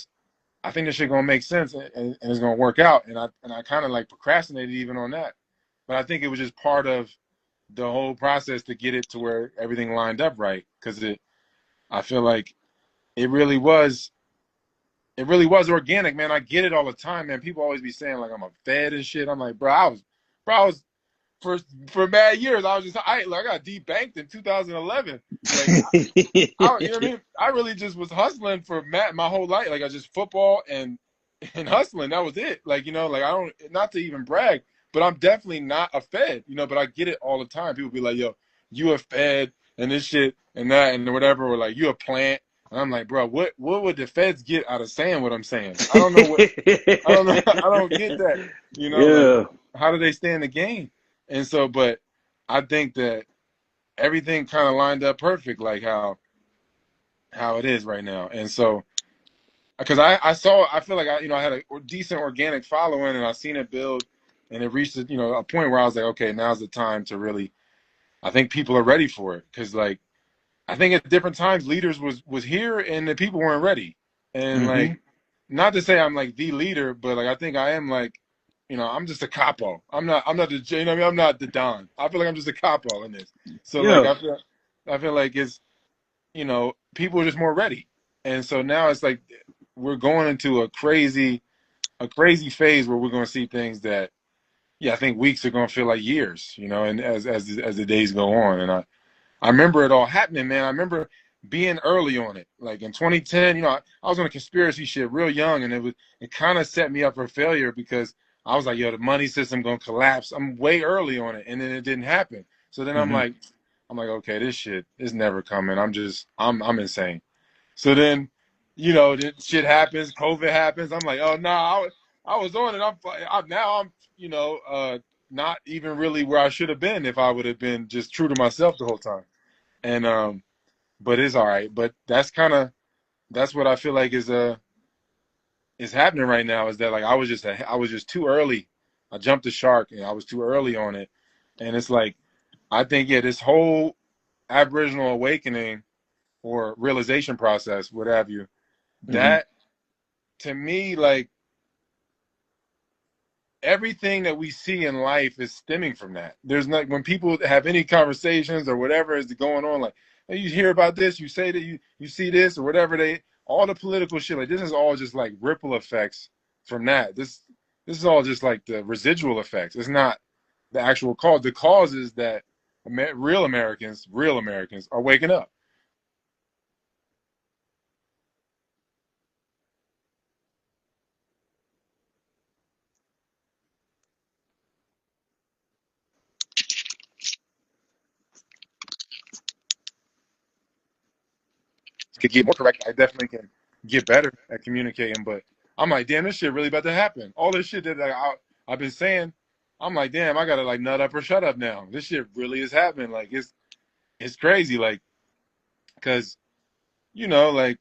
I think this shit gonna make sense and it's gonna work out. And I kind of like procrastinated even on that. but I think it was just part of the whole process to get it to where everything lined up right. Because I feel like it really was, it really was organic, man. I get it all the time, man. People always be saying like I'm a fed and shit. I'm like, bro, I was for for bad years. I was just, I got debanked in 2011. Like, you know what I mean? I really just was hustling for my whole life. Like, I just football and hustling. That was it. Like, like I don't, not to even brag, but I'm definitely not a fed, but I get it all the time. People be like, yo, you a fed and this shit and that and whatever, or like you a plant. And I'm like, bro, what would the feds get out of saying what I'm saying? I don't know what, I don't know. I don't get that. Like, Yeah. how do they stay in the game? And so, but I think that everything kind of lined up perfect, like how it is right now. And so, because I feel like I had a decent organic following, and I seen it build, and it reached a point where I was like, okay, now's the time to really. I think people are ready for it, because like I think at different times leaders was here and the people weren't ready, and Hmm. like not to say I'm like the leader, but like I think I am like. I'm just a capo. I'm not the, what I mean, I'm not the Don. I feel like I'm just a capo in this. So like Yeah. I feel like it's people are just more ready. And so now it's like we're going into a crazy phase where we're going to see things that, yeah, I think weeks are going to feel like years, and as the days go on. And I remember it all happening, man. I remember being early on it. Like in 2010, I was on a conspiracy shit real young, and it kind of set me up for failure, because I was like, yo, the money system going to collapse. I'm way early on it, and then it didn't happen. So then Hmm. I'm like, okay, this shit is never coming. I'm insane. So then, the shit happens, COVID happens. I'm like, oh no, I was on it. Now I'm, not even really where I should have been if I would have been just true to myself the whole time. And but it's all right. But that's what I feel like is happening right now, is that like I was just too early. I jumped the shark and I was too early on it. And it's like I think, yeah, this whole Aboriginal awakening or realization process, what have you, Hmm. that to me, like everything that we see in life is stemming from that. There's not, when people have any conversations or whatever is going on, like, hey, you hear about this, you say that you see this or whatever, all the political shit, like this is all just like ripple effects from that. This is all just like the residual effects. It's not the actual cause. The cause is that real Americans are waking up. Could get more correct. I definitely can get better at communicating, but I'm like, damn, this shit really about to happen. All this shit that I've been saying, I'm like, damn, I gotta like nut up or shut up now. This shit really is happening. Like it's crazy. Like, because like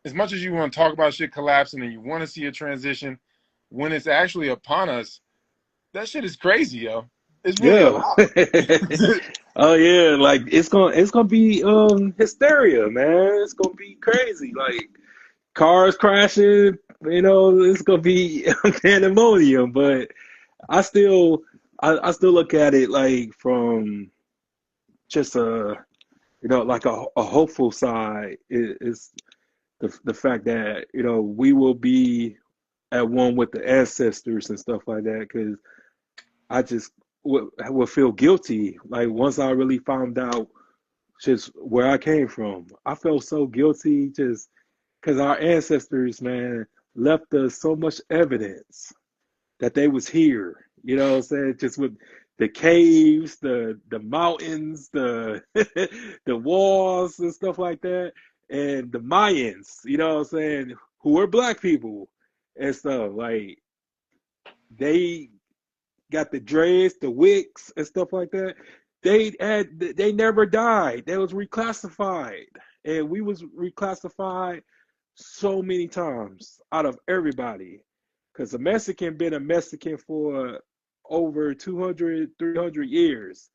as much as you want to talk about shit collapsing and you want to see a transition, when it's actually upon us, that shit is crazy, yo. It's really a Yeah. lot. Oh yeah, like it's gonna be hysteria, man. It's gonna be crazy. Like cars crashing, it's gonna be pandemonium. But I still I still look at it like from just like a hopeful side is the fact that we will be at one with the ancestors and stuff like that. Because I just would feel guilty. Like once I really found out just where I came from, I felt so guilty just because our ancestors, man, left us so much evidence that they was here. You know what I'm saying? Just with the caves, the mountains, the the walls and stuff like that, and the Mayans. You know what I'm saying? Who were black people and stuff like they got the dreads, the wigs, and stuff like that. They never died. They was reclassified, and we was reclassified so many times out of everybody, because a Mexican been a Mexican for over 200, 300 years,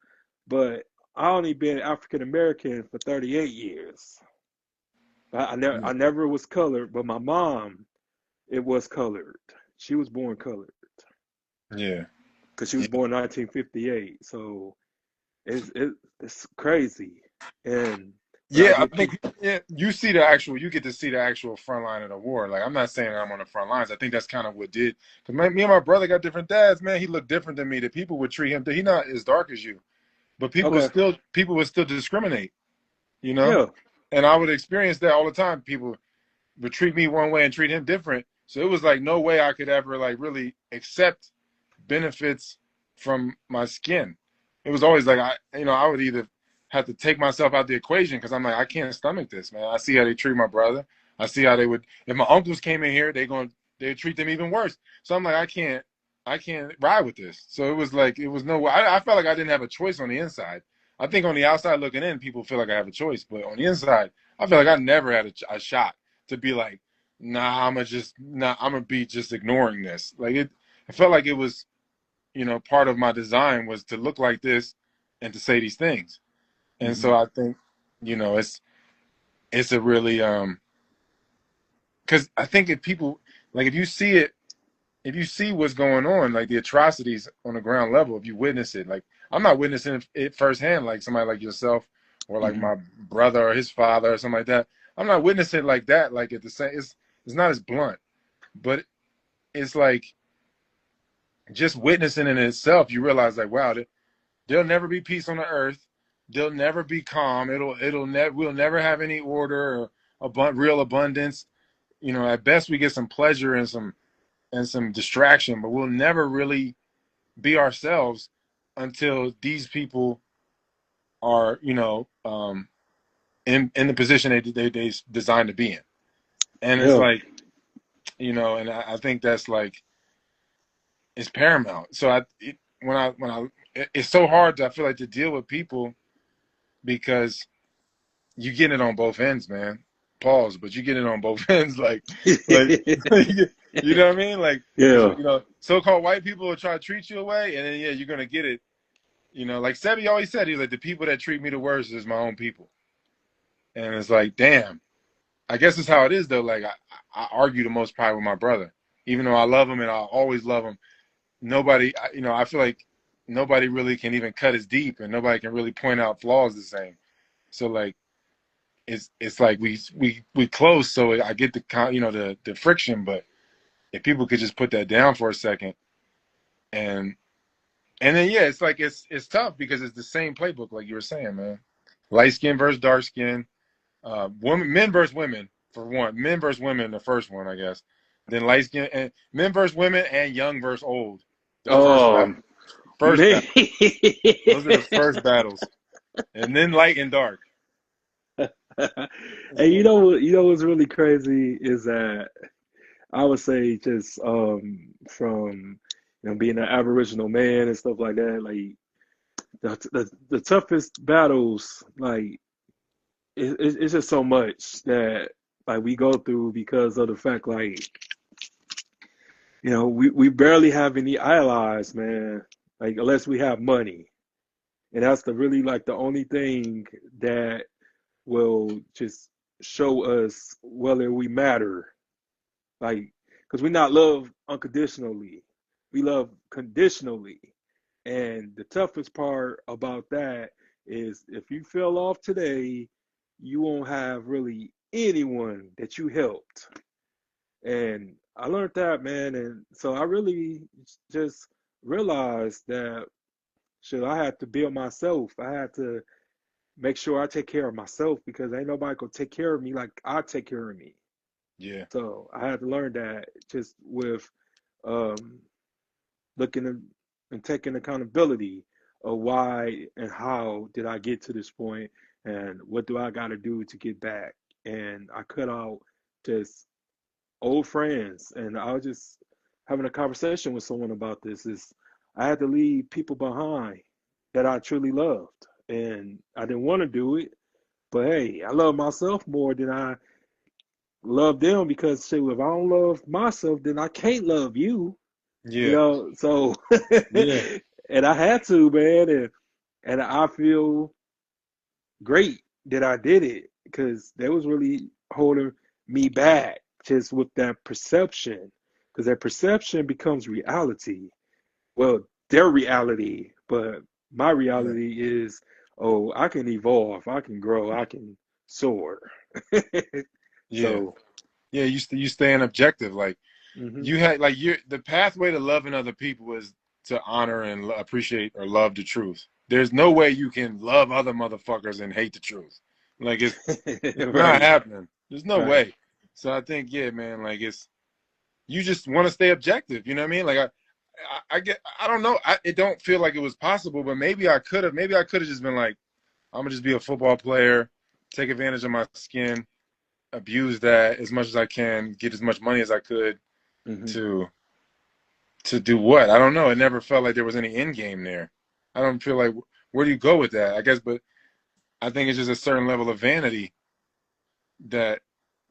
but I only been African American for 38 years. I never was colored, but my mom, it was colored. She was born colored. Yeah. because she was born 1958. So it's crazy. And but I Yeah, I get think people. yeah, you get to see the actual front line of the war. Like I'm not saying I'm on the front lines. I think that's kind of what did because me and my brother got different dads. Man, he looked different than me. The people would treat him. He not as dark as you, but Okay, people would still discriminate. You know, yeah, and I would experience that all the time. People would treat me one way and treat him different. So it was like no way I could ever like really accept benefits from my skin. It was always like I would either have to take myself out the equation because I'm like I can't stomach this, man. I see how they treat my brother. I see how they would if my uncles came in here, they'd treat them even worse. So I'm like I can't ride with this. So it was like it was no way. I felt like I didn't have a choice on the inside. I think on the outside looking in, people feel like I have a choice, but on the inside, I feel like I never had a shot to be like, nah, I'm gonna be just ignoring this. Like it, I felt like it was part of my design was to look like this and to say these things. And hmm so I think, it's a really because I think if people like if you see what's going on, like the atrocities on the ground level, if you witness it, like I'm not witnessing it firsthand, like somebody like yourself or like hmm my brother or his father or something like that. I'm not witnessing it like that. Like at the same, it's not as blunt, but it's like just witnessing in itself. You realize like, wow, there'll never be peace on the earth. There'll never be calm. We'll never have any order or real abundance. At best we get some pleasure and some distraction, but we'll never really be ourselves until these people are, in the position they designed to be in. And it's yeah, like, and I think that's like it's paramount. So it's so hard I feel like to deal with people because you get it on both ends, man. Pause, but you get it on both ends, like you know what I mean? Like, because yeah, so-called white people will try to treat you away, and then yeah, you're gonna get it. Like Sebi always said, he's like the people that treat me the worst is my own people, and it's like, damn. I guess it's how it is though. Like I argue the most probably with my brother, even though I love him and I always love him. I feel like nobody really can even cut as deep, and nobody can really point out flaws the same. So like it's like we close, so I get the friction, but if people could just put that down for a second, and then yeah, it's like it's tough because it's the same playbook, like you were saying, man. Light skin versus dark skin, men versus women for one, men versus women, the first one, I guess. Then light skin and men versus women and young versus old, the first oh battle, first man. battle. Those are the first battles, and then light and dark. It's And like, you know what's really crazy is that I would say just from being an Aboriginal man and stuff like that, like the toughest battles, like it's just so much that like we go through because of the fact like we barely have any allies, man. Like unless we have money, and that's the really like the only thing that will just show us whether we matter. Like, because we not love unconditionally, we love conditionally. And the toughest part about that is if you fell off today, you won't have really anyone that you helped. And I learned that, man. And so I really just realized that shit, I had to build myself. I had to make sure I take care of myself because ain't nobody gonna take care of me like I take care of me. yeah, So I had to learn that just with um, looking and taking accountability of why and how did I get to this point and what do I got to do to get back. And I cut out just old friends. And I was just having a conversation with someone about this is I had to leave people behind that I truly loved. And I didn't want to do it, but hey, I love myself more than I love them because shit, if I don't love myself, then I can't love you. yeah, So yeah, and I had to, man, and I feel great that I did it because that was really holding me back just with that perception because that perception becomes reality. Well, their reality, but my Yeah. reality is, oh, I can evolve, I can grow, I can soar. Yeah. So, Yeah. You staying objective. Like hmm you had like you the pathway to loving other people is to honor and appreciate or love the truth. There's no way you can love other motherfuckers and hate the truth. Like it's not right, happening. There's no right. way. So I think, yeah, man, like it's you just want to stay objective. You know what I mean? Like I get, I don't know. It don't feel like it was possible, but maybe I could have. Maybe I could have just been like, I'm gonna just be a football player, take advantage of my skin, abuse that as much as I can, get as much money as I could hmm to do what? I don't know. It never felt like there was any end game there. I don't feel like where do you go with that? I guess, but I think it's just a certain level of vanity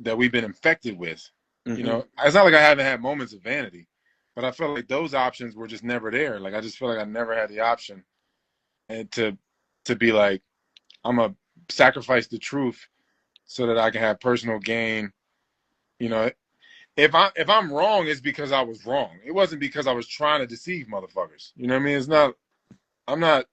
that we've been infected with. You hmm know, it's not like I haven't had moments of vanity, but I felt like those options were just never there. Like I just feel like I never had the option and to be like I'm gonna sacrifice the truth so that I can have personal gain. You know, if I'm wrong, it's because I was wrong. It wasn't because I was trying to deceive motherfuckers. You know what I mean? It's not. I'm not.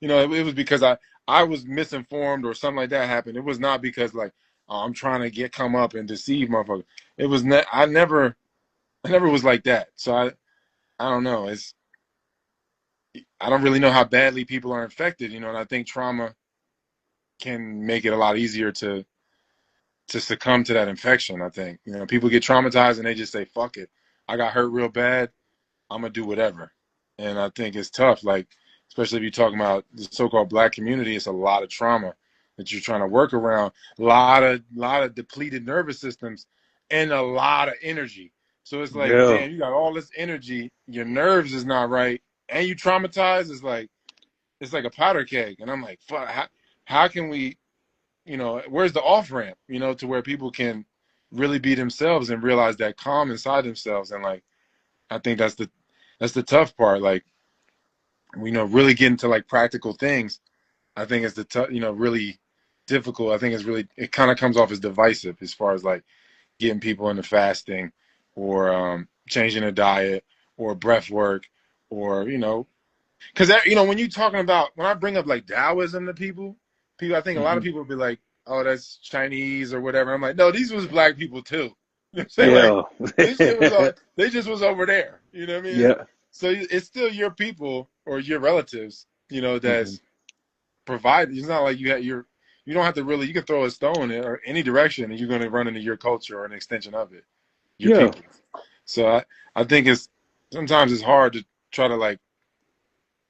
You know, it was because I was misinformed or something like that happened. It was not because like I'm trying to come up and deceive motherfuckers. It was I never was like that. So I don't know. I don't really know how badly people are infected. You know, and I think trauma can make it a lot easier to succumb to that infection. I think you know people get traumatized and they just say fuck it. I got hurt real bad. I'm gonna do whatever. And I think it's tough. Like especially if you're talking about the so-called black community, it's a lot of trauma that you're trying to work around. A lot of depleted nervous systems and a lot of energy. So it's like, Yeah, damn, you got all this energy, your nerves is not right, and you traumatized. It's like a powder keg. And I'm like, fuck, how can we, you know, where's the off ramp, you know, to where people can really be themselves and realize that calm inside themselves. And like, I think that's the tough part. Like, you know, really getting to like practical things. I think it's the tough, you know, really difficult. I think it's really, it kind of comes off as divisive as far as like getting people into fasting or changing a diet or breath work or, you know, because you know when you talking about when I bring up like Taoism to people I think a lot of hmm people will be like, "Oh, that's Chinese or whatever." I'm like, "No, these was black people too." You know what I'm saying? Like yeah, this shit was all they just was over there. You know what I mean? yeah. So it's still your people or your relatives, you know, hmm that's provided. It's not like you don't have to really you can throw a stone in or any direction and you're going to run into your culture or an extension of it, your Yeah, people. So I think it's sometimes it's hard to try to like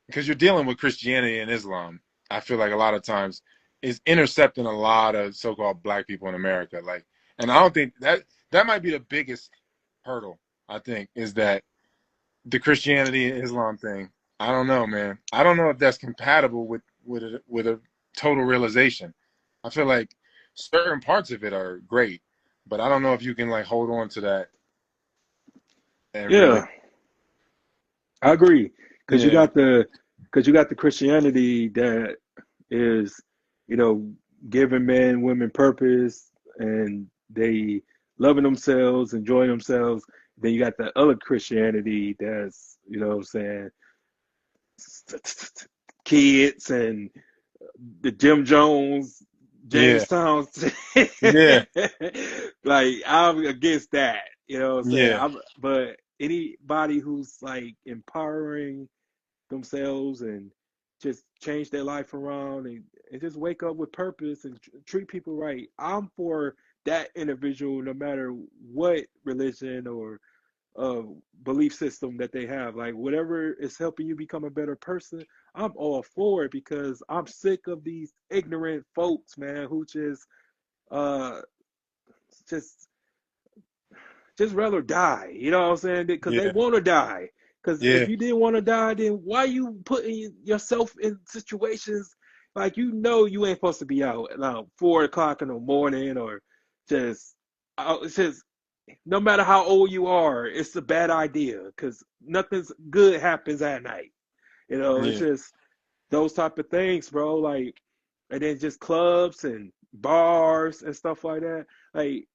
because you're dealing with Christianity and Islam. I feel like a lot of times is intercepting a lot of so-called black people in America. Like, and I don't think that might be the biggest hurdle. I think is that the Christianity and Islam thing. I don't know, man. I don't know if that's compatible with a total realization. I feel like certain parts of it are great, but I don't know if you can like hold on to that and really, yeah. I agree because yeah, you got the Christianity that is, you know, giving men, women purpose, and they loving themselves, enjoying themselves. Then you got the other Christianity that's, you know what I'm saying, kids and the Jim Jones, yeah, Jamestown. yeah, Like I'm against that, you know what I'm saying? yeah, But anybody who's like empowering themselves and just change their life around and just wake up with purpose and treat people right. I'm for that individual no matter what religion or uh, belief system that they have. Like whatever is helping you become a better person, I'm all for it because I'm sick of these ignorant folks, man, who uh just just rather die. You know what I'm saying? Because they yeah, want to die. Because if yeah, you didn't want to die, then why you putting yourself in situations like you know you ain't supposed to be out at like 4 o'clock in the morning or just out? It's just no matter how old you are, it's a bad idea because nothing's good happens at night. You know, it's yeah. just those type of things, bro. Like, and then just clubs and bars and stuff like that. Like,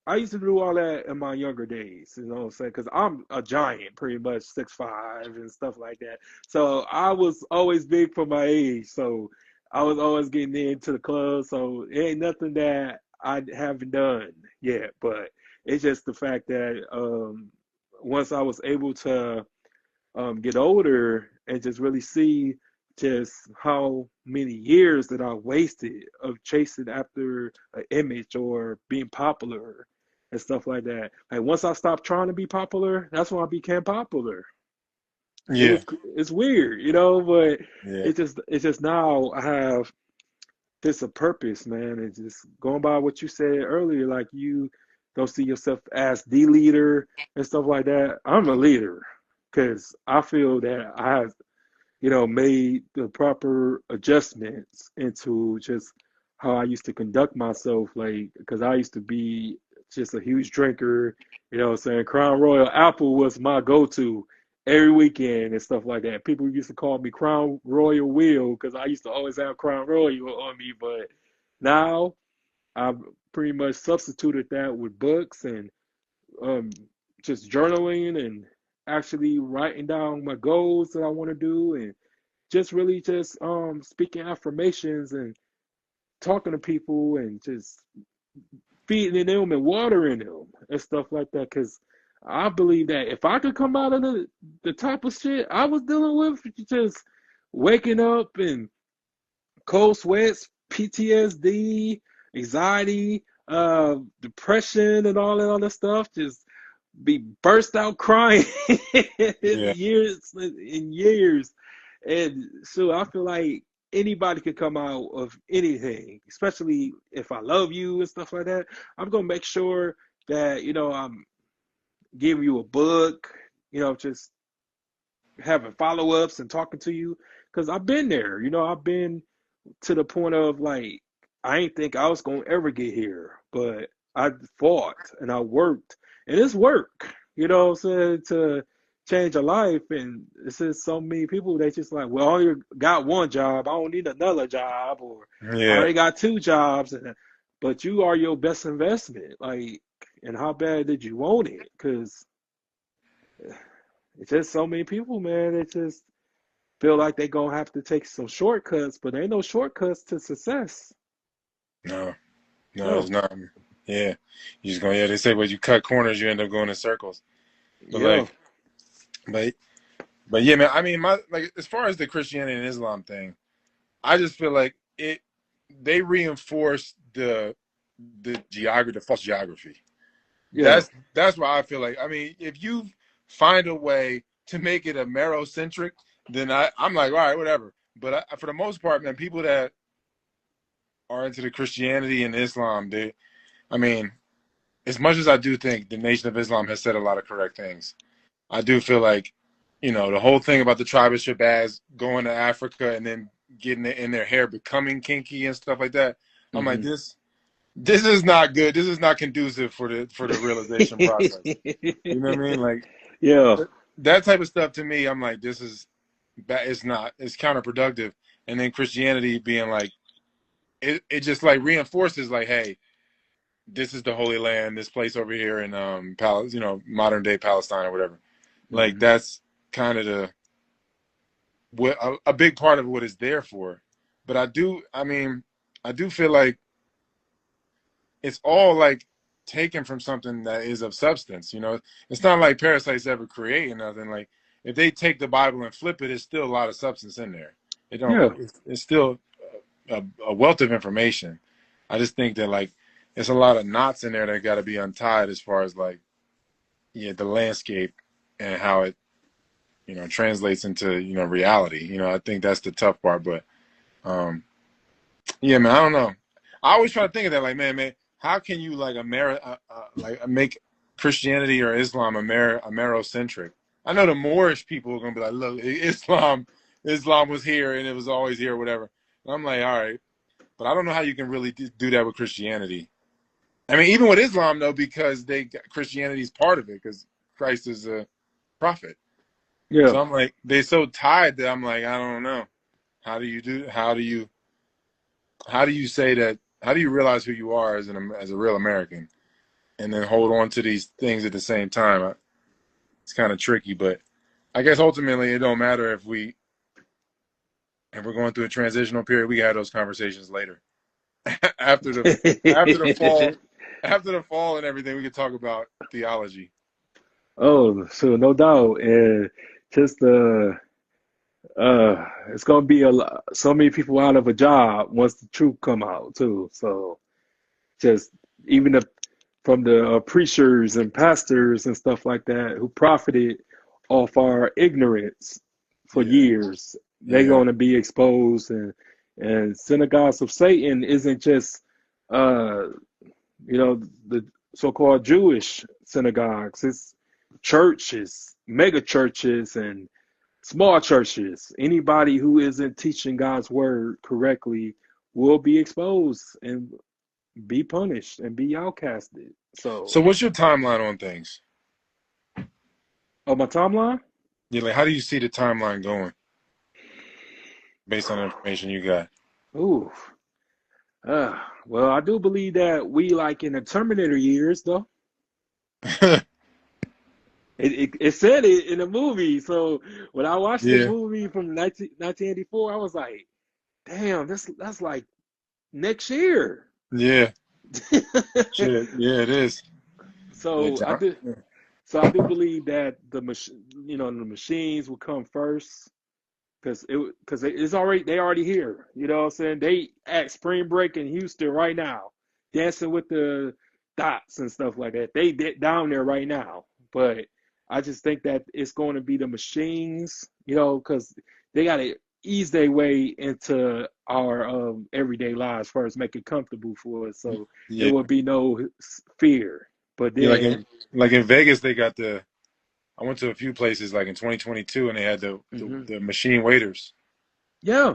I used to do all that in my younger days, you know what I'm saying? Because I'm a giant, pretty much 6'5" and stuff like that. So I was always big for my age. So I was always getting into the club. So it ain't nothing that I haven't done yet. But it's just the fact that once I was able to get older and just really see just how many years that I wasted of chasing after an image or being popular and stuff like that. Like once I stopped trying to be popular, that's when I became popular. It Yeah, was it's weird, you know, but yeah, it's just now I have this a purpose, man. It's just going by what you said earlier, like you don't see yourself as the leader and stuff like that. I'm a leader because I feel that I have made the proper adjustments into just how I used to conduct myself. Like, because I used to be just a huge drinker, what I'm saying? Crown Royal Apple was my go to every weekend and stuff like that. People used to call me Crown Royal Will because I used to always have Crown Royal on me. But now I've pretty much substituted that with books and um, just journaling and actually writing down my goals that I want to do and just really just speaking affirmations and talking to people and just feeding them and watering them and stuff like that. Because I believe that if I could come out of the type of shit I was dealing with, just waking up and cold sweats, PTSD, anxiety, depression, and all that other stuff, just be burst out crying yeah. years and years. And so I feel like anybody could come out of anything, especially if I love you and stuff like that. I'm gonna make sure that, I'm giving you a book, just having follow-ups and talking to you. Because I've been there, I've been to the point of like I ain't think I was gonna ever get here, but I fought and I worked, and it's work, what I'm saying, to change a life. And it's just so many people they just like, well, I only got one job, I don't need another job, or I Yeah. already got two jobs, but you are your best investment. Like, and how bad did you want it? Because it's just so many people, man. It just feel like they gonna have to take some shortcuts, but there ain't no shortcuts to success. No, no, it's No. not. Yeah, you just going. Yeah, they say, when you cut corners, you end up going in circles. But Yeah. like, but but yeah, man. I mean, my like as far as the Christianity and Islam thing, I just feel like they reinforce the geography, the false geography. Yeah. That's why I feel like. I mean, if you find a way to make it Amerocentric, then I'm like, all right, whatever. But for the most part, man, people that are into the Christianity and Islam, I mean, as much as I do think the Nation of Islam has said a lot of correct things, I do feel like, the whole thing about the tribe of Shabazz going to Africa and then getting it in their hair becoming kinky and stuff like that. I'm like, Hmm. this is not good. This is not conducive for the realization process. You know what I mean? Like Yeah. that type of stuff to me, I'm like, this is bad. It's not. It's counterproductive. And then Christianity being like, it just like reinforces like, hey, this is the Holy Land, this place over here in modern day Palestine or whatever. Like Hmm. that's kind of a big part of what it's there for. But I do feel like it's all like taken from something that is of substance. It's not like parasites ever creating nothing. Like if they take the Bible and flip it, it's still a lot of substance in there. It don't. Yeah. It's still a wealth of information. I just think that like there's a lot of knots in there that got to be untied as far as like the landscape and how it translates into reality. I think that's the tough part. But um, yeah, man, I don't know. I always try to think of that like, man, how can you like make Christianity or Islam Amerocentric? I know the Moorish people are gonna be like, look, Islam was here and it was always here, or whatever. And I'm like, all right, but I don't know how you can really do that with Christianity. I mean, even with Islam though, because Christianity is part of it, because Christ is a prophet. Yeah. So I'm like, they're so tied that I'm like, I don't know. How do you say that? How do you realize who you are as a real American? and then hold on to these things at the same time. It's kind of tricky, but I guess ultimately it don't matter if we're going through a transitional period. We got those conversations later after the fall, after the fall and everything. We could talk about theology. Oh, so no doubt, and just it's gonna be so many people out of a job once the truth come out too. So just even from the preachers and pastors and stuff like that who profited off our ignorance for Yeah, years, they're yeah, going to be exposed. And synagogues of Satan isn't just uh, the so-called Jewish synagogues. It's churches, mega churches, and small churches. Anybody who isn't teaching God's word correctly will be exposed and be punished and be outcasted. So, So what's your timeline on things? on my timeline, Yeah, like how do you see the timeline going based on the information you got? ooh, uh, well, I do believe that we like in the Terminator years, though. It said it in the movie. So when I watched the Yeah, movie from 1984, I was like, damn, that's like next year. yeah, shit, yeah, it is. Yeah, So I John. do. So I do believe that the machines will come first because it's already they already here. You know what I'm saying? They at spring break in Houston right now, dancing with the dots and stuff like that. They down there right now. But I just think that it's going to be the machines, because they got to ease their way into our everyday lives first, make it comfortable for us, so it Yeah, will be no fear. But yeah, then, like in Vegas, they got the. I went to a few places like in 2022, and they had mhm. the machine waiters. Yeah,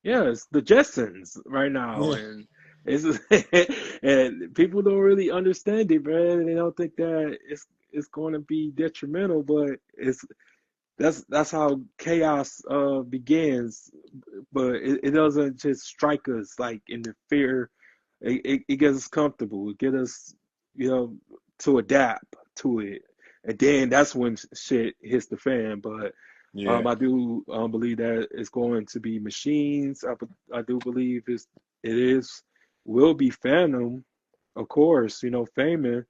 yeah, it's the Jetsons right now, Yeah, and it's and people don't really understand it, man. They don't think that it's going to be detrimental, but that's how chaos begins. But it doesn't just strike us like in the fear. It gets us comfortable. It gets us, to adapt to it, and then that's when shit hits the fan. But yeah, I do believe that it's going to be machines. I do believe it is will be Phantom, of course. Famine.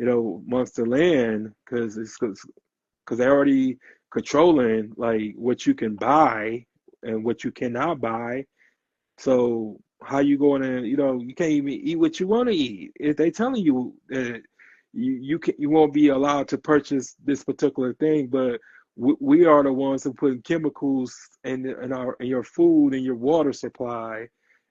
Amongst the land because they're already controlling like what you can buy and what you cannot buy. So how you going to, you can't even eat what you want to eat if they telling you that you won't be allowed to purchase this particular thing, but we are the ones who put chemicals in your food and your water supply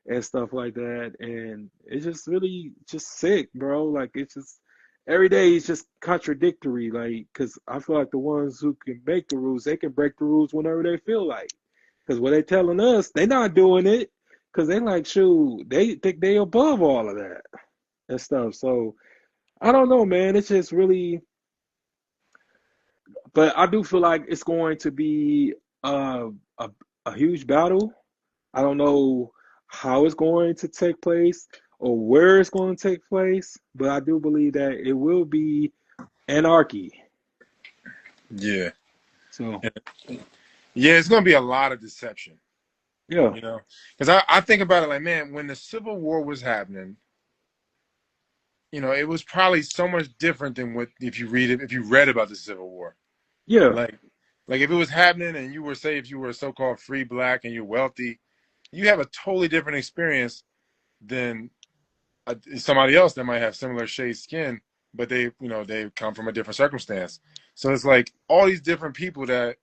and stuff like that, and it's just really just sick, bro. Like it's just every day is just contradictory, like because I feel like the ones who can make the rules, they can break the rules whenever they feel like. Because what they telling us, they not doing it because they like, shoot, they think they above all of that and stuff. So I don't know, man. It's just really, but I do feel like it's going to be a a huge battle. I don't know how it's going to take place or where it's going to take place, but I do believe that it will be anarchy. yeah, So yeah. It's gonna be a lot of deception, yeah, you know, because I think about it like, man, when the Civil War was happening, it was probably so much different than what if you read about the Civil War, yeah, like if it was happening and you were say if you were a so-called free black and you're wealthy, you have a totally different experience than somebody else that might have similar shade skin, but they come from a different circumstance. So it's like all these different people that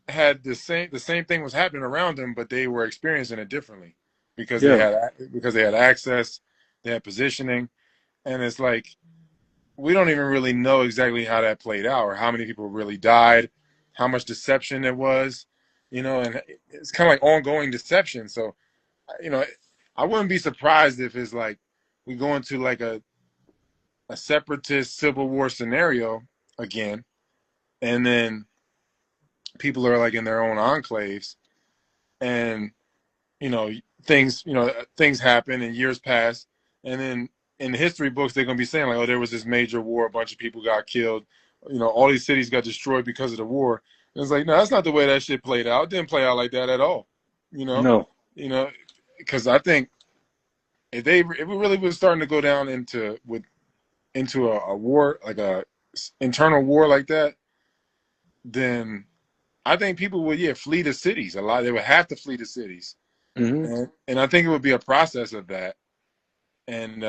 had the same thing was happening around them, but they were experiencing it differently because yeah, they had access, they had positioning, and it's like we don't even really know exactly how that played out or how many people really died, how much deception there was, and it's kind of like ongoing deception. So, you know, I wouldn't be surprised if it's like we go into like a separatist civil war scenario again, and then people are like in their own enclaves, and you know things happen and years pass, and then in the history books, they're going to be saying like, oh, there was this major war, a bunch of people got killed, all these cities got destroyed because of the war. And it's like, no, that's not the way that shit played out. It didn't play out like that at all. You know, No. you know, because I think if we really was starting to go down into a war, like a internal war like that, then I think people would flee the cities. A lot, they would have to flee the cities, Hmm. and I think it would be a process of that. And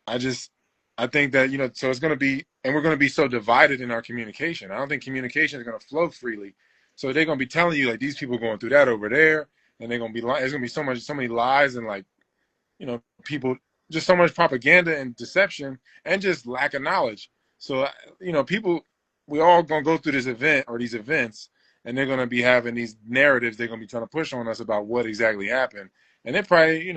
I just I think that so it's going to be, and we're going to be so divided in our communication. I don't think communication is going to flow freely. So they're going to be telling you like these people going through that over there, and they're going to be there's going to be so many lies and like people, just so much propaganda and deception and just lack of knowledge. So people, we all gonna go through this event or these events, and they're gonna be having these narratives they're gonna be trying to push on us about what exactly happened. And they're probably,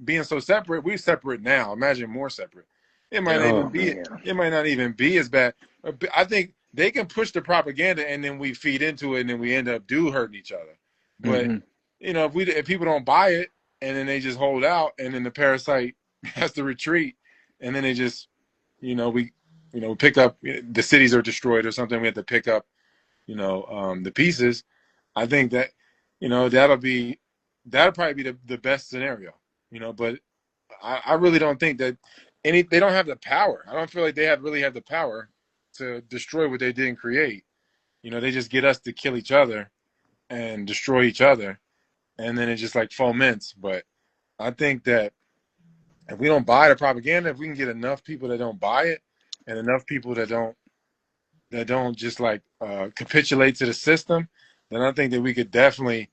being so separate, we're separate now. Imagine more separate. It might not even Oh be man. it might not even be as bad. I think they can push the propaganda and then we feed into it and then we end up hurting each other. But Hmm. if people don't buy it and then they just hold out and then the parasite has to retreat and then they just we pick up, the cities are destroyed or something, we have to pick up the pieces. I think that that'll probably be the best scenario, but I really don't think that they don't have the power. I don't feel like they really have the power to destroy what they didn't create. They just get us to kill each other and destroy each other, and then it just like foments. But I think that if we don't buy the propaganda, if we can get enough people that don't buy it, and enough people that don't just like capitulate to the system, then I think that we could definitely.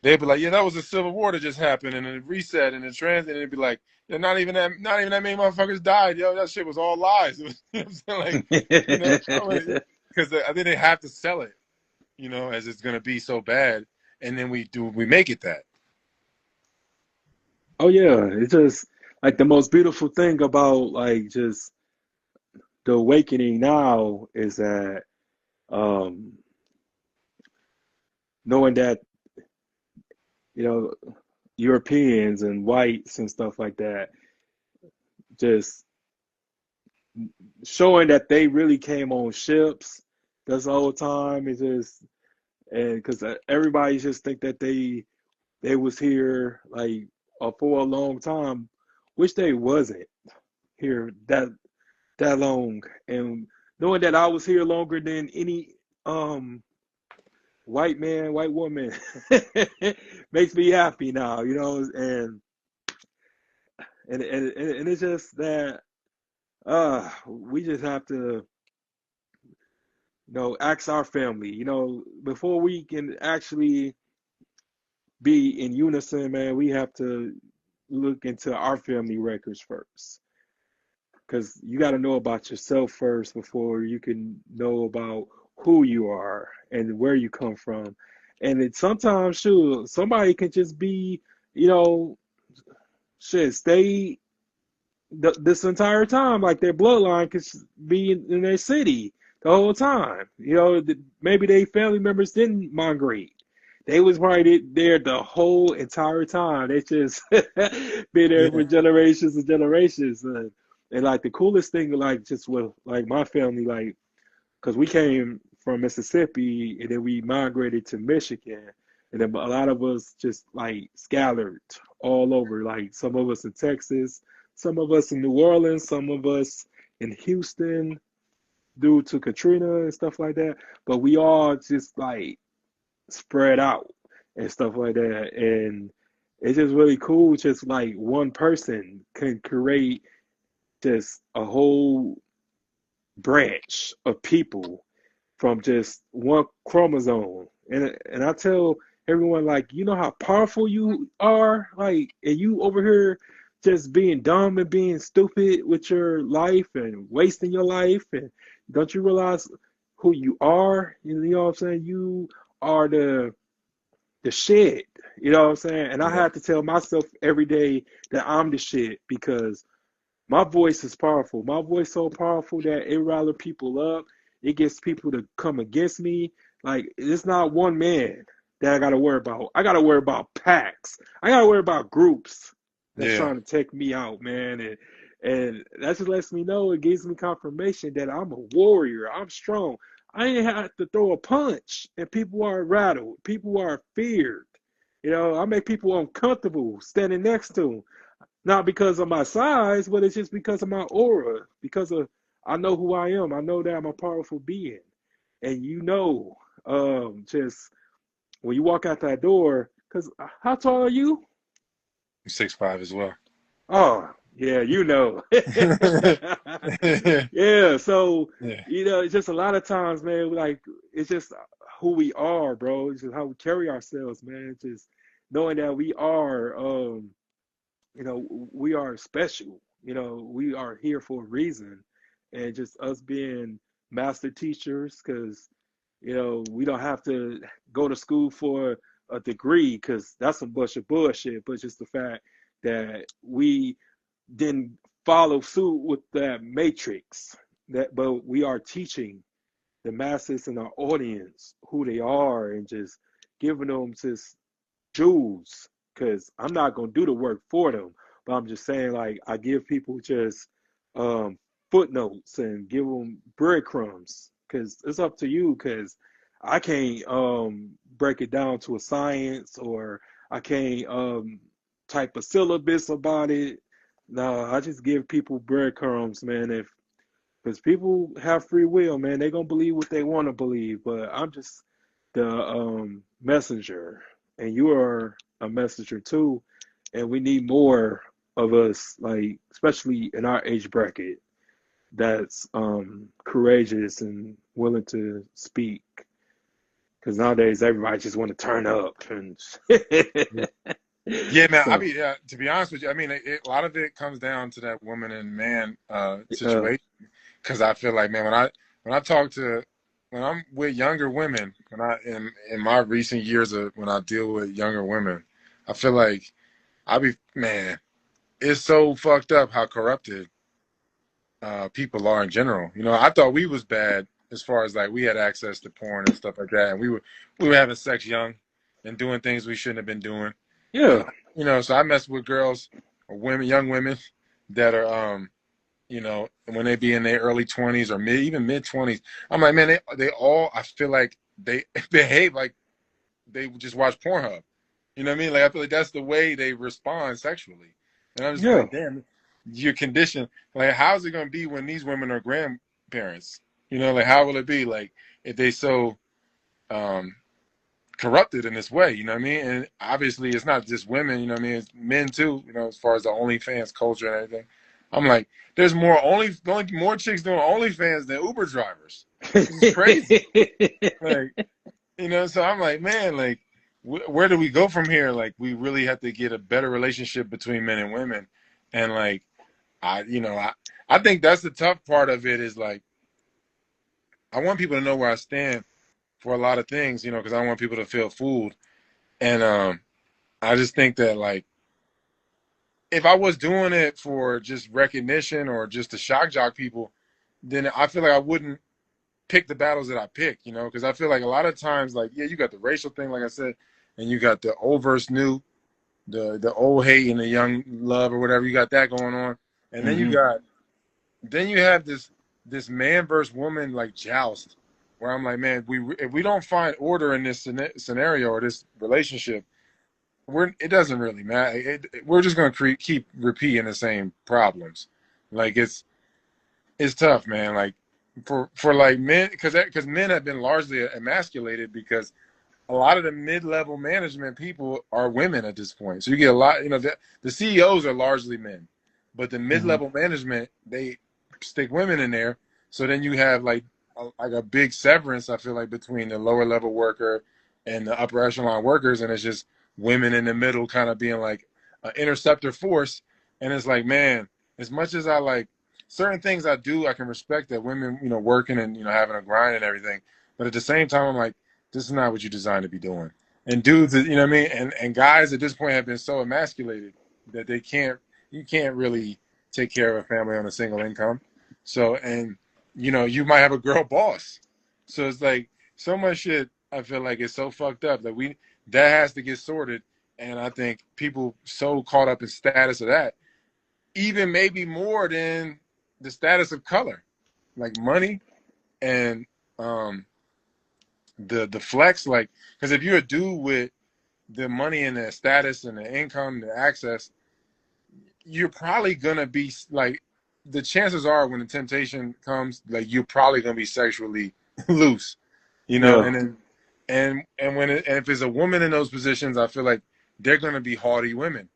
They'd be like, yeah, that was a civil war that just happened, and it reset, and it trans, and it'd be like, yeah, not even that many motherfuckers died, yo. That shit was all lies. It was, what I'm saying? Like, because I think they have to sell it, as it's gonna be so bad, and then we make it that. Oh yeah, it's just like the most beautiful thing about like just the awakening now is that um knowing that you know Europeans and whites and stuff like that, just showing that they really came on ships this whole time. Is just, and because everybody just think that they was here like for a long time, which they wasn't here that long. And knowing that I was here longer than any um white man, white woman makes me happy now, and it's just that we just have to ask our family, before we can actually be in unison, man, we have to look into our family records first. Because you got to know about yourself first before you can know about who you are and where you come from. And it sometimes, sure, somebody can just be, you know, shit, stay this entire time, like their bloodline could be in their city the whole time. Maybe their family members didn't migrate. They was probably there the whole entire time. They just been there for Yeah, generations and generations. And like the coolest thing, like just with like my family, like because we came from Mississippi and then we migrated to Michigan, and then a lot of us just like scattered all over. Like some of us in Texas, some of us in New Orleans, some of us in Houston due to Katrina and stuff like that. But we all just like spread out and stuff like that. And it's just really cool. Just like one person can create just a whole branch of people from just one chromosome. And I tell everyone, like, you know how powerful you are, like, and you over here just being dumb and being stupid with your life and wasting your life, and don't you realize who you are? You know what I'm saying? You are the shit. You know what I'm saying? And I yeah, have to tell myself every day that I'm the shit because my voice is powerful. My voice is so powerful that it riles people up. It gets people to come against me. Like it's not one man that I gotta worry about. I gotta worry about packs. I gotta worry about groups. that's Yeah. trying to take me out, man. And that just lets me know, it gives me confirmation that I'm a warrior. I'm strong. I ain't have to throw a punch, and people are rattled. People are feared. I make people uncomfortable standing next to them. Not because of my size, but it's just because of my aura. Because of I know who I am. I know that I'm a powerful being. And just when you walk out that door, because how tall are you? I'm 6'5" as well. Oh, yeah, Yeah, so, Yeah. it's just a lot of times, man, like, it's just who we are, bro. It's just how we carry ourselves, man. It's just knowing that we are special. We are here for a reason. And just us being master teachers, because, we don't have to go to school for a degree, because that's a bunch of bullshit, but just the fact that we didn't follow suit with that matrix, but we are teaching the masses and our audience who they are, and just giving them just jewels, because I'm not going to do the work for them, but I'm just saying, like, I give people just um, footnotes and give them breadcrumbs, because it's up to you, because I can't break it down to a science, or I can't type a syllabus about it. No, I just give people breadcrumbs, man. Because people have free will, man, they're going to believe what they want to believe, but I'm just the messenger, and you are a messenger too, and we need more of us, like, especially in our age bracket, that's courageous and willing to speak, because nowadays everybody just want to turn up and Yeah, man. I so mean, to be honest with you, I mean, a lot of it comes down to that woman and man uh, situation. Because I feel like, man, when I talk to when I'm with younger women, when I in my recent years of when I deal with younger women, I feel like man, it's so fucked up how corrupted people are in general. I thought we was bad as far as like we had access to porn and stuff like that, and we were having sex young and doing things we shouldn't have been doing. And yeah, so I mess with girls or women, young women that are when they be in their early 20s or even mid 20s. I'm like, man, they all, I feel like they behave like they just watch Pornhub. You know what I mean? Like, I feel like that's the way they respond sexually. And I'm just yeah, like, damn, you're conditioned. Like, how's it going to be when these women are grandparents? Like, how will it be? Like, if they so um, corrupted in this way, you know what I mean? And obviously, it's not just women, you know what I mean? It's men too, as far as the OnlyFans culture and everything. I'm like, there's more chicks doing OnlyFans than Uber drivers. This is crazy. Like, so I'm like, man, like, where do we go from here? Like, we really have to get a better relationship between men and women. And like, I think that's the tough part of it is like, I want people to know where I stand for a lot of things, because I don't want people to feel fooled. And I just think that like if I was doing it for just recognition or just to shock jock people, then I feel like I wouldn't pick the battles that I pick, because I feel like a lot of times, like, yeah, you got the racial thing, like I said, and you got the old versus new, the old hate and the young love or whatever. You got that going on, and then hmm you have this man versus woman like joust, where I'm like, man, if we don't find order in this scenario or this relationship, it doesn't really matter. We're just gonna keep repeating the same problems. Like it's tough, man. Like for like men, because men have been largely emasculated because a lot of the mid-level management people are women at this point. So you get a lot. The CEOs are largely men, but the hmm mid-level management they stick women in there. So then you have like a big severance. I feel like between the lower level worker and the upper echelon workers, and it's just women in the middle, kind of being like an interceptor force. And it's like, man, as much as I like certain things I do, I can respect that women, working and having a grind and everything. But at the same time, I'm like, this is not what you designed to be doing. And dudes, you know what I mean? And guys at this point have been so emasculated that you can't really take care of a family on a single income. So, and you might have a girl boss. So it's like so much shit I feel like it's so fucked up that that has to get sorted And I think people so caught up in status of that, even maybe more than the status of color, like money and um, the flex. Like, because if you're a dude with the money and the status and the income, the access, you're probably gonna be like, the chances are when the temptation comes, like you're probably gonna be sexually loose, you know. Yeah. And then and if it's a woman in those positions, I feel like they're gonna be haughty women.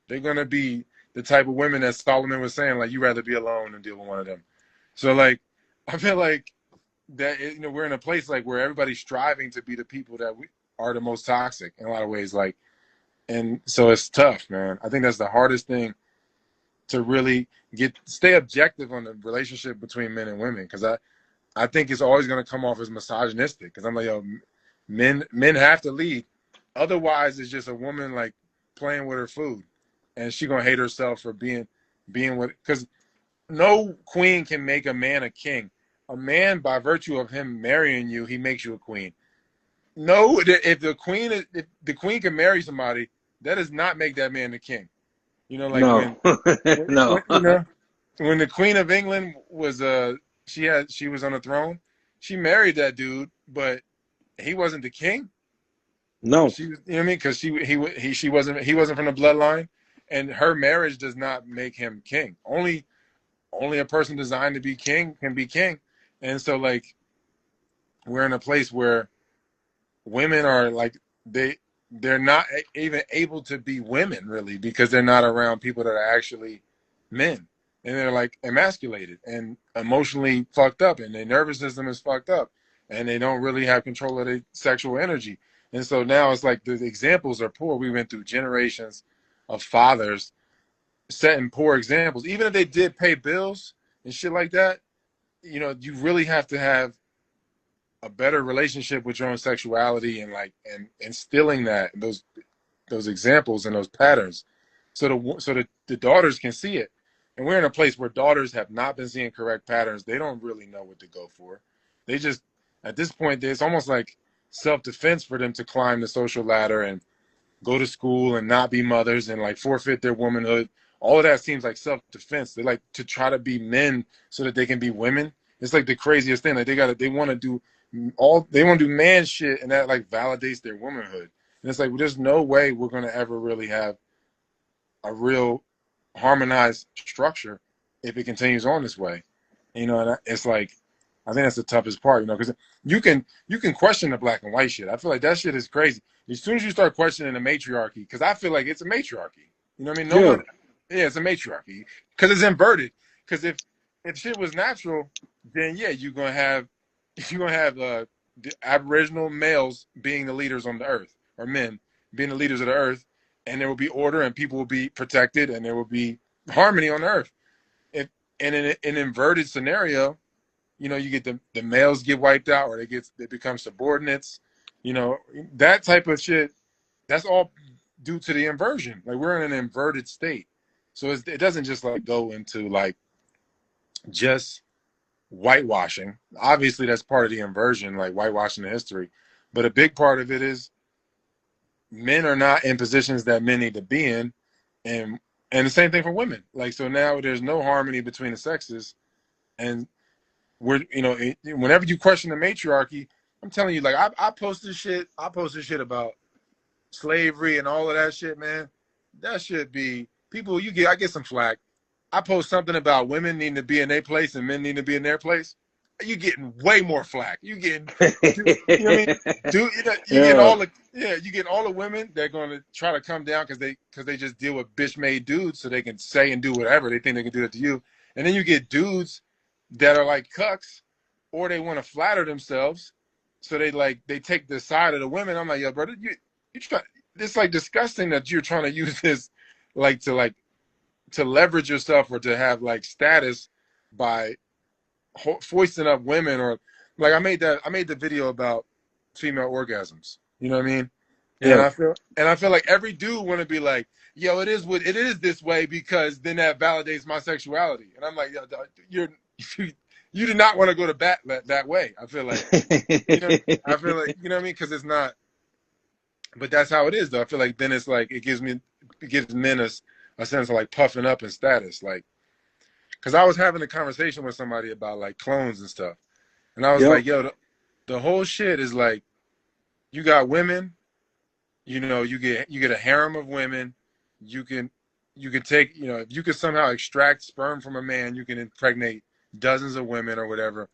They're gonna be the type of women that Solomon was saying, like, you rather be alone than deal with one of them. So like, I feel like that, you know, we're in a place like where everybody's striving to be the people that we are the most toxic in a lot of ways. Like, and so it's tough, man. I think that's the hardest thing to really stay objective on the relationship between men and women, because I think it's always going to come off as misogynistic, because I'm like, yo, men have to lead, otherwise it's just a woman like playing with her food, and she gonna hate herself for being with, because no queen can make a man a king. A man, by virtue of him marrying you, he makes you a queen. No, if the queen can marry somebody, that does not make that man the king. You know, like No. No. you know, when the Queen of England was she was on the throne, she married that dude, but he wasn't the king. No. She was, you know what I mean? Because he wasn't from the bloodline, and her marriage does not make him king. Only a person designed to be king can be king. And so like, we're in a place where women are like, they're not even able to be women really, because they're not around people that are actually men, and they're like emasculated and emotionally fucked up, and their nervous system is fucked up, and they don't really have control of their sexual energy. And so now it's like the examples are poor. We went through generations of fathers setting poor examples, even if they did pay bills and shit like that. You know, you really have to have a better relationship with your own sexuality, and like, and instilling that, those examples and those patterns, so the daughters can see it. And we're in a place where daughters have not been seeing correct patterns. They don't really know what to go for. They just, at this point, it's almost like self-defense for them to climb the social ladder and go to school and not be mothers and like forfeit their womanhood. All of that seems like self-defense. They like to try to be men so that they can be women. It's like the craziest thing. Like they want to do man shit, and that like validates their womanhood. And it's like, well, there's no way we're gonna ever really have a real harmonized structure if it continues on this way. You know, and it's like, I think that's the toughest part, you know, because you can question the black and white shit. I feel like that shit is crazy. As soon as you start questioning the matriarchy, because I feel like it's a matriarchy. You know what I mean? No Yeah. one, yeah, it's a matriarchy because it's inverted. Because if shit was natural, then yeah, you're gonna have the Aboriginal males being the leaders on the earth, or men being the leaders of the earth, and there will be order, and people will be protected, and there will be harmony on the earth. If in an inverted scenario, you know, you get the males get wiped out, or they become subordinates. You know, that type of shit. That's all due to the inversion. Like, we're in an inverted state, so it doesn't just like go into like just whitewashing. Obviously, that's part of the inversion, like whitewashing the history. But a big part of it is men are not in positions that men need to be in, and the same thing for women. Like, so now there's no harmony between the sexes, and whenever you question the matriarchy, I'm telling you, like, I posted shit. I posted shit about slavery and all of that shit, man. That should be people. I get some flack. I post something about women needing to be in their place and men needing to be in their place. You getting way more flack. You know what I mean? Dude, you getting Yeah. you getting all the women. They're going to try to come down because they just deal with bitch made dudes, so they can say and do whatever they think they can do that to you. And then you get dudes that are like cucks, or they want to flatter themselves, so they take the side of the women. I'm like, yo, brother, you try. It's like disgusting that you're trying to use this to leverage yourself, or to have like status by foisting up women. Or like, I made the video about female orgasms. You know what I mean? And Yeah. I feel like every dude want to be like, yo, it is this way, because then that validates my sexuality. And I'm like, yo, you're you do not want to go to bat that way. I feel like, you know, I feel like, you know what I mean? Because it's not. But that's how it is, though. I feel like then it's like it gives men a sense of like puffing up in status, like because I was having a conversation with somebody about like clones and stuff, and I was Yep. like, yo, the whole shit is like you got women, you get a harem of women, you can you can take, if you could somehow extract sperm from a man, you can impregnate dozens of women or whatever.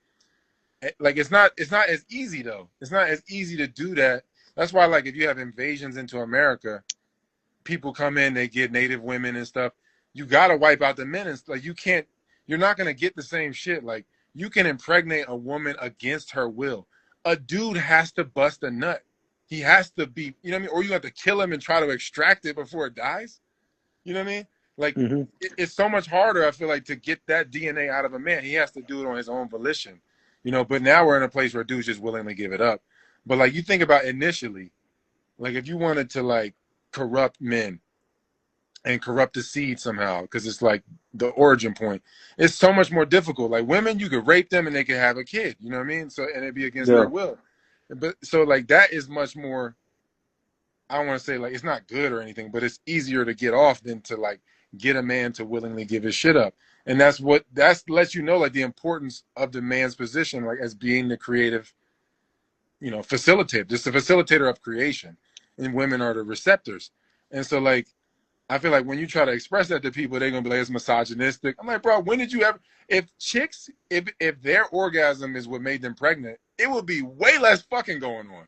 Like it's not as easy though. It's not as easy to do that. That's why like if you have invasions into America, people come in, they get native women and stuff. You gotta wipe out the men and like you can't. You're not gonna get the same shit. Like you can impregnate a woman against her will. A dude has to bust a nut. He has to be, you know what I mean, or you have to kill him and try to extract it before it dies. You know what I mean? Like Hmm. it's so much harder. I feel like to get that DNA out of a man, he has to do it on his own volition. But now we're in a place where dudes just willingly give it up. But like you think about initially, like if you wanted to like corrupt men and corrupt the seed somehow because it's like the origin point. It's so much more difficult. Like women, you could rape them and they could have a kid. You know what I mean? So and it'd be against their Yeah. will. But so like that is much more. I don't want to say like it's not good or anything, but it's easier to get off than to like get a man to willingly give his shit up. And that's lets you know like the importance of the man's position, like as being the creative, facilitator, just the facilitator of creation, and women are the receptors. And so like I feel like when you try to express that to people, they're gonna be like, it's misogynistic. I'm like, bro, when did you ever? If chicks, if their orgasm is what made them pregnant, it would be way less fucking going on.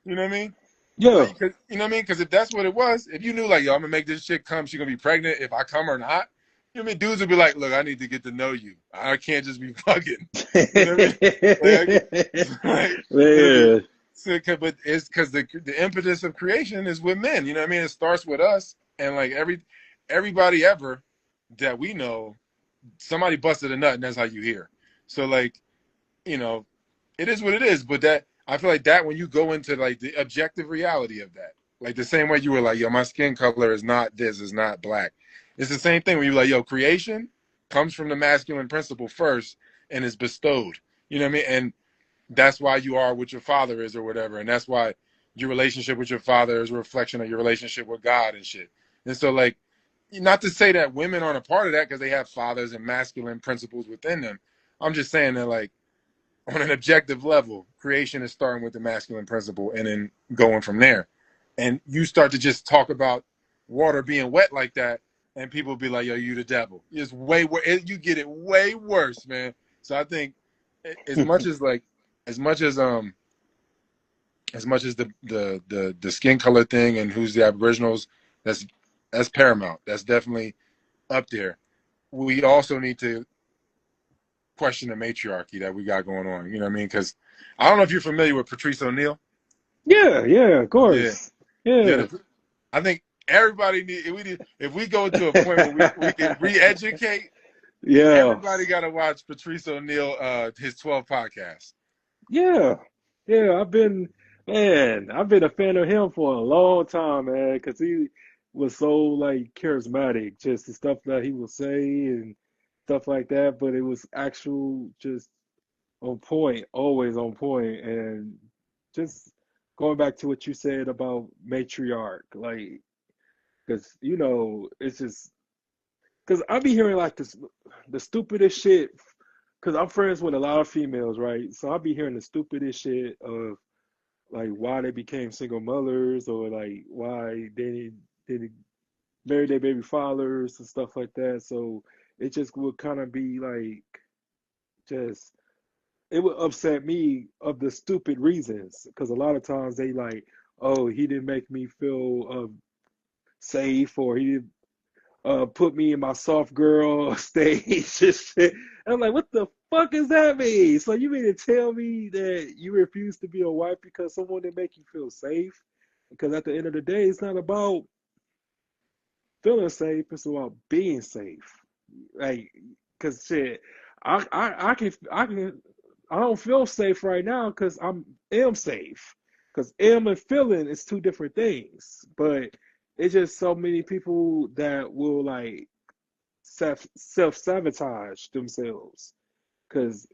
You know what I mean? Yeah. Like, you know what I mean? Because if that's what it was, if you knew like, yo, I'm gonna make this chick come, she's gonna be pregnant if I come or not. You know what I mean? Dudes would be like, look, I need to get to know you. I can't just be fucking. You know what I mean? Like, it'll be. Man. So, but it's because the impetus of creation is with men. You know what I mean? It starts with us, and like everybody ever that we know, somebody busted a nut, and that's how you hear. So like, you know, it is what it is. But that I feel like that when you go into like the objective reality of that, like the same way you were like, yo, my skin color is not this, is not black. It's the same thing when you're like, yo, creation comes from the masculine principle first and is bestowed. You know what I mean? And that's why you are what your father is or whatever. And that's why your relationship with your father is a reflection of your relationship with God and shit. And so like, not to say that women aren't a part of that because they have fathers and masculine principles within them. I'm just saying that like on an objective level, creation is starting with the masculine principle and then going from there. And you start to just talk about water being wet like that, and people be like, "Yo, you the devil." It's way worse. You get it way worse, man. So I think as much as like, as much as the skin color thing and who's the Aboriginals, that's that's paramount. That's definitely up there. We also need to question the matriarchy that we got going on. You know what I mean? Because I don't know if you're familiar with Patrice O'Neill. Yeah, yeah, of Yeah, course. yeah. Yeah. I think everybody if we go to a point where we can re-educate, Yeah. everybody got to watch Patrice O'Neill his 12 podcast. Yeah. Yeah. I've been a fan of him for a long time, man, because he was so like charismatic, just the stuff that he would say and stuff like that, but it was actual just on point, always on point. And just going back to what you said about matriarch, like, because, it's just, because I be hearing like this, the stupidest shit, because I'm friends with a lot of females, right? So I be hearing the stupidest shit of like why they became single mothers or like why they didn't marry their baby fathers and stuff like that. So it just would kind of be like, just it would upset me of the stupid reasons because a lot of times they like, oh, he didn't make me feel safe, or he didn't put me in my soft girl stage and shit. And I'm like, what the fuck does that mean? So you mean to tell me that you refuse to be a wife because someone didn't make you feel safe? Because at the end of the day, it's not about feeling safe, it's about being safe. Like, cause shit, I don't feel safe right now because am safe. Because am and feeling is two different things. But it's just so many people that will like self sabotage themselves. Because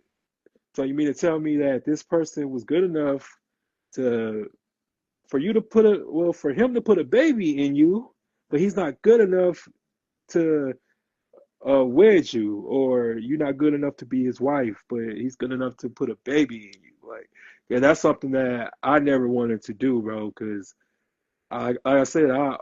so you mean to tell me that this person was good enough to for you to put a well for him to put a baby in you, but he's not good enough to wed you, or you're not good enough to be his wife, but he's good enough to put a baby in you. Like, yeah, that's something that I never wanted to do, bro. Because like I said, I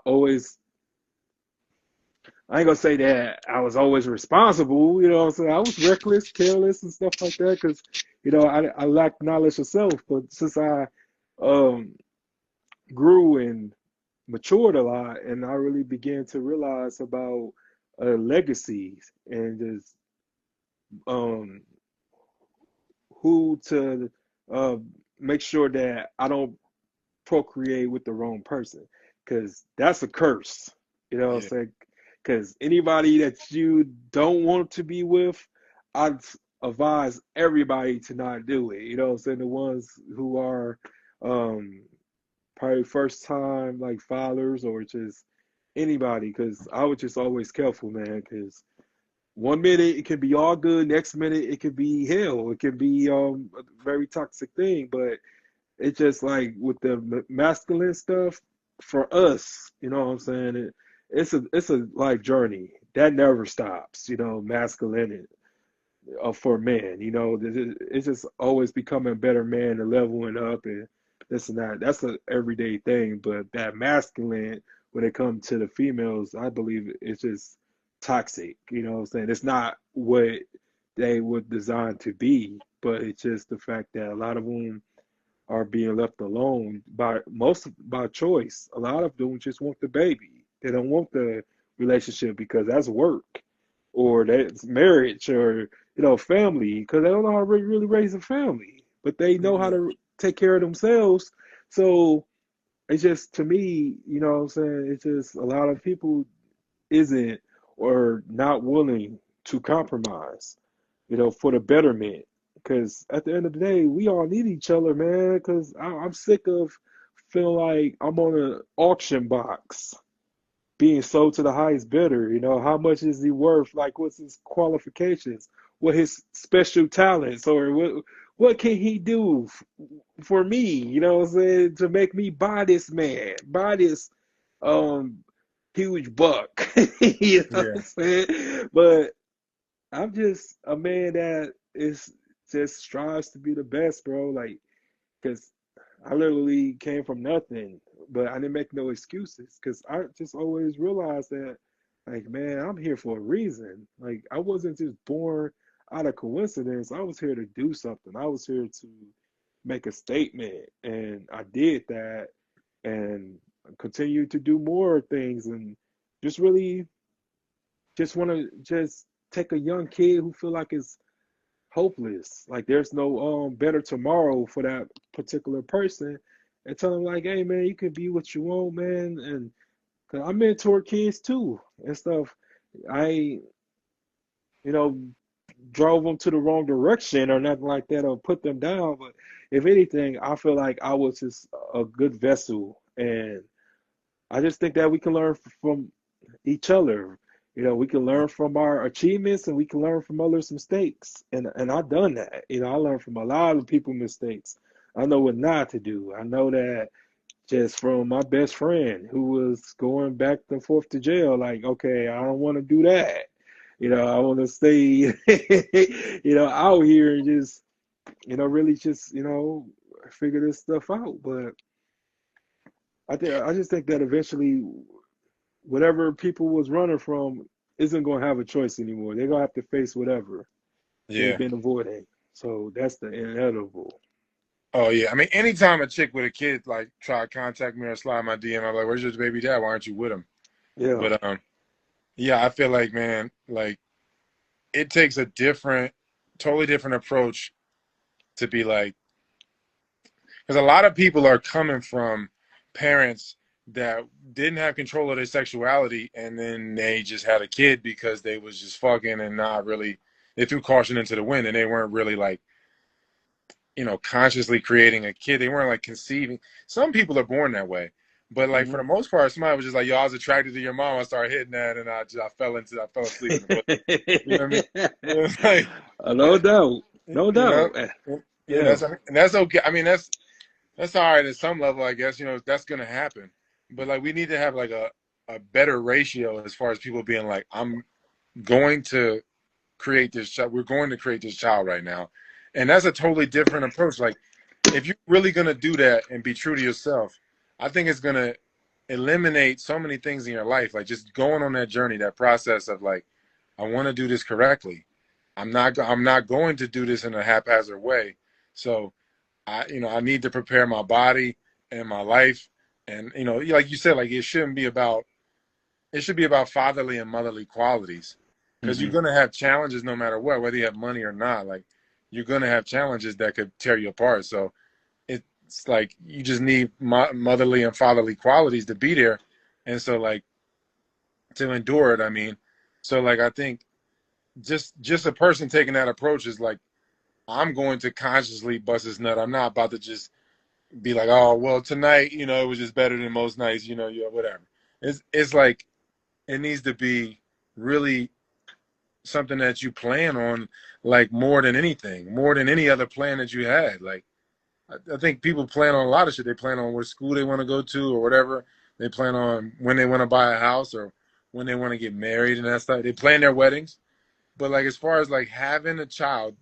ain't gonna say that I was always responsible. You know what I'm saying? I was reckless, careless, and stuff like that. Because I lacked knowledge of self. But since I um grew and matured a lot, and I really began to realize about legacies and just um who to uh, make sure that I don't procreate with the wrong person, because that's a curse. You know what I'm Yeah. saying? Because anybody that you don't want to be with, I'd advise everybody to not do it. You know what I'm saying? The ones who are um, probably first time like fathers or just anybody, because I was just always careful, man, because one minute it can be all good, next minute it could be hell. It can be a very toxic thing. But it's just like with the masculine stuff for us, you know what I'm saying? It's a life journey that never stops. Masculinity for men. It's just always becoming a better man and leveling up and this and that. That's an everyday thing. But that masculine, when it comes to the females, I believe it's just toxic. You know what I'm saying? It's not what they were designed to be, but it's just the fact that a lot of them are being left alone by choice. A lot of them just want the baby. They don't want the relationship because that's work, or that's marriage, or family, because they don't know how to really raise a family, but they know how Yeah. to take care of themselves. So it's just, to me, what I'm saying, it's just a lot of people isn't or not willing to compromise, for the betterment. Because at the end of the day, we all need each other, man. Because I'm sick of feeling like I'm on an auction box being sold to the highest bidder. How much is he worth? Like, what's his qualifications? What his special talents, or what can he do for me? You know what I'm saying? To make me buy this man, buy this um huge buck. You know what Yeah. I'm saying? But I'm just a man that is just strives to be the best, bro. Like, because I literally came from nothing, but I didn't make no excuses because I just always realized that, like, man, I'm here for a reason. Like, I wasn't just born out of coincidence. I was here to do something. I was here to make a statement, and I did that, and continue to do more things, and just really just want to just take a young kid who feel like it's hopeless, like there's no better tomorrow for that particular person, and tell them like, hey man, you can be what you want, man. And 'cause I mentor kids too and stuff. I you know drove them to the wrong direction or nothing like that, or put them down. But if anything, I feel like I was just a good vessel, and I just think that we can learn from each other. We can learn from our achievements, and we can learn from others' mistakes. And I've done that. I learned from a lot of people's mistakes. I know what not to do. I know that just from my best friend who was going back and forth to jail. Like, okay, I don't want to do that. I want to stay, out here and just, really just, figure this stuff out. But I just think that eventually whatever people was running from isn't going to have a choice anymore. They're going to have to face whatever they've Yeah. been avoiding. So that's the inevitable. Oh yeah. I mean, anytime a chick with a kid like try to contact me or slide my DM, I'm like, "Where's your baby dad? Why aren't you with him?" Yeah. But yeah, I feel like, man, like it takes a totally different approach to be like, because a lot of people are coming from parents that didn't have control of their sexuality, and then they just had a kid because they was just fucking and not really. They threw caution into the wind, and they weren't really like, consciously creating a kid. They weren't like conceiving. Some people are born that way, but like for Hmm. the most part, somebody was just like, "Yo, I was attracted to your mom. I started hitting that, and I fell asleep in the pussy." You know what I mean? It's like, No doubt. No you know, doubt. and Yeah. that's okay. I mean, That's all right at some level, I guess. That's gonna happen. But like we need to have like a better ratio as far as people being like, I'm going to create this child. We're going to create this child right now, and that's a totally different approach. Like if you're really gonna do that and be true to yourself, I think it's gonna eliminate so many things in your life. Like just going on that journey, that process of like, I want to do this correctly. I'm not going to do this in a haphazard way. So I need to prepare my body and my life, and like you said, like it should be about fatherly and motherly qualities, because you're Hmm. gonna have challenges no matter what, whether you have money or not. Like you're gonna have challenges that could tear you apart. So it's like you just need motherly and fatherly qualities to be there, and so like to endure it. I mean, so like I think just a person taking that approach is like, I'm going to consciously bust his nut. I'm not about to just be like, oh well, tonight, it was just better than most nights, whatever. It's like it needs to be really something that you plan on, like more than anything, more than any other plan that you had. Like I think people plan on a lot of shit. They plan on what school they want to go to or whatever. They plan on when they want to buy a house or when they want to get married and that stuff. They plan their weddings. But like as far as like having a child,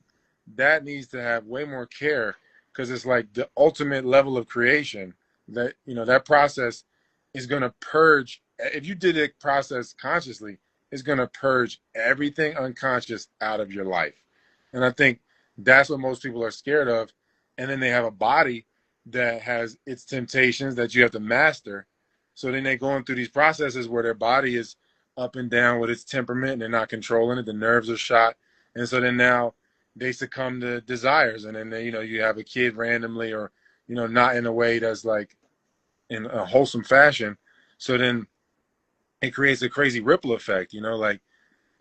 that needs to have way more care, because it's like the ultimate level of creation. That that process is going to purge. If you did a process consciously, it's going to purge everything unconscious out of your life. And I think that's what most people are scared of. And then they have a body that has its temptations that you have to master. So then they're going through these processes where their body is up and down with its temperament and they're not controlling it. The nerves are shot. And so then now they succumb to desires. And then, you have a kid randomly, or, not in a way that's like in a wholesome fashion. So then it creates a crazy ripple effect, like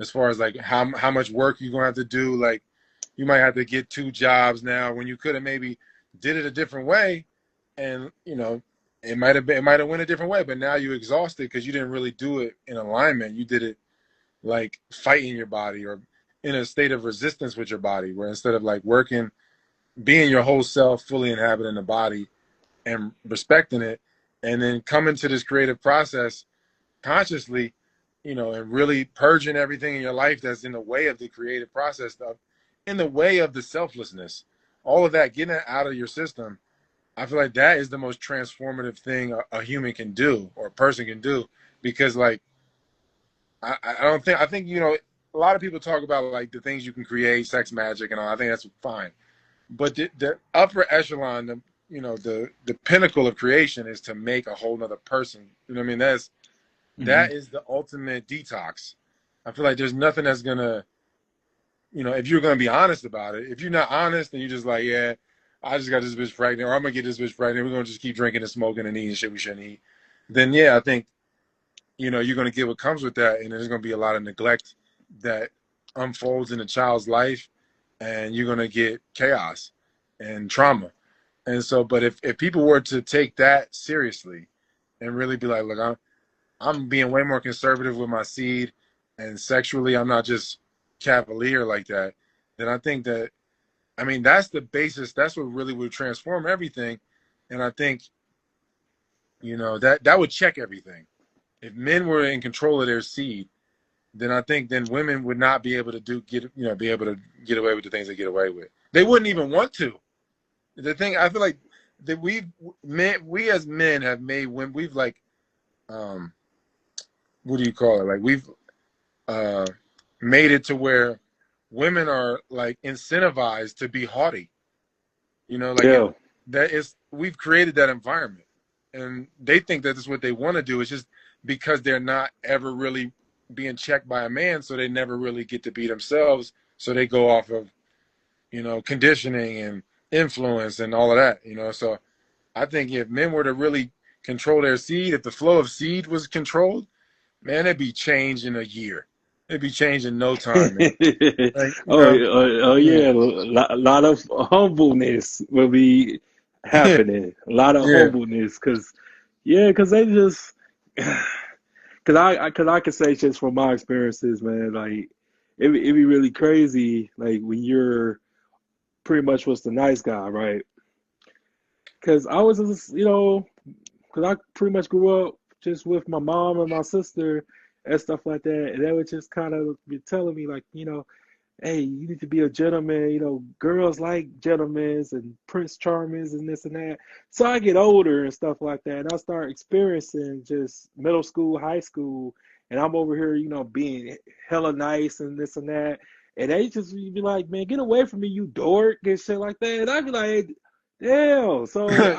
as far as like how much work you're going to have to do. Like you might have to get two jobs now when you could have maybe did it a different way. And, it might have went a different way, but now you're exhausted because you didn't really do it in alignment. You did it like fighting your body or in a state of resistance with your body, where instead of like working, being your whole self, fully inhabiting the body and respecting it, and then coming to this creative process consciously, and really purging everything in your life that's in the way of the creative process stuff, in the way of the selflessness, all of that, getting it out of your system. I feel like that is the most transformative thing a human can do, or a person can do, because like I don't think, I think, a lot of people talk about like the things you can create, sex magic and all. I think that's fine. But the upper echelon, the pinnacle of creation is to make a whole nother person. You know what I mean? That Hmm. is the ultimate detox. I feel like there's nothing that's gonna, if you're gonna be honest about it. If you're not honest and you're just like, yeah, I just got this bitch pregnant, or I'm gonna get this bitch pregnant, we're gonna just keep drinking and smoking and eating shit we shouldn't eat, then yeah, I think, you're gonna get what comes with that, and there's gonna be a lot of neglect that unfolds in a child's life, and you're gonna get chaos and trauma. And so, but if people were to take that seriously and really be like, look, I'm being way more conservative with my seed, and sexually, I'm not just cavalier like that, then I think that, I mean, that's the basis. That's what really would transform everything. And I think, that would check everything. If men were in control of their seed, then I think then women would not be able to be able to get away with the things they get away with. They wouldn't even want to. The thing, I feel like that we as men have made, when we've like, um, what do you call it? Like we've uh, made it to where women are like incentivized to be haughty. Like Yeah. that is, we've created that environment, and they think that is what they want to do. It's just because they're not ever really being checked by a man, so they never really get to be themselves. So they go off of conditioning and influence and all of that. So I think if men were to really control their seed, if the flow of seed was controlled, man, it'd be changed in a year. It'd be changed in no time, man. Like, Oh yeah, yeah, lot of humbleness will be happening. A lot of yeah, humbleness, cause yeah, cause they just, cause I can say just from my experiences, man, like it be really crazy, like when you're pretty much was the nice guy, right? because I was just, because I pretty much grew up just with my mom and my sister and stuff like that, and they would just kind of be telling me like, hey, you need to be a gentleman. Girls like gentlemen and Prince Charmings and this and that. So I get older and stuff like that, and I start experiencing just middle school, high school, and I'm over here, being hella nice and this and that. And they just be like, man, get away from me, you dork, and shit like that. And I'd be like, damn. So Yeah,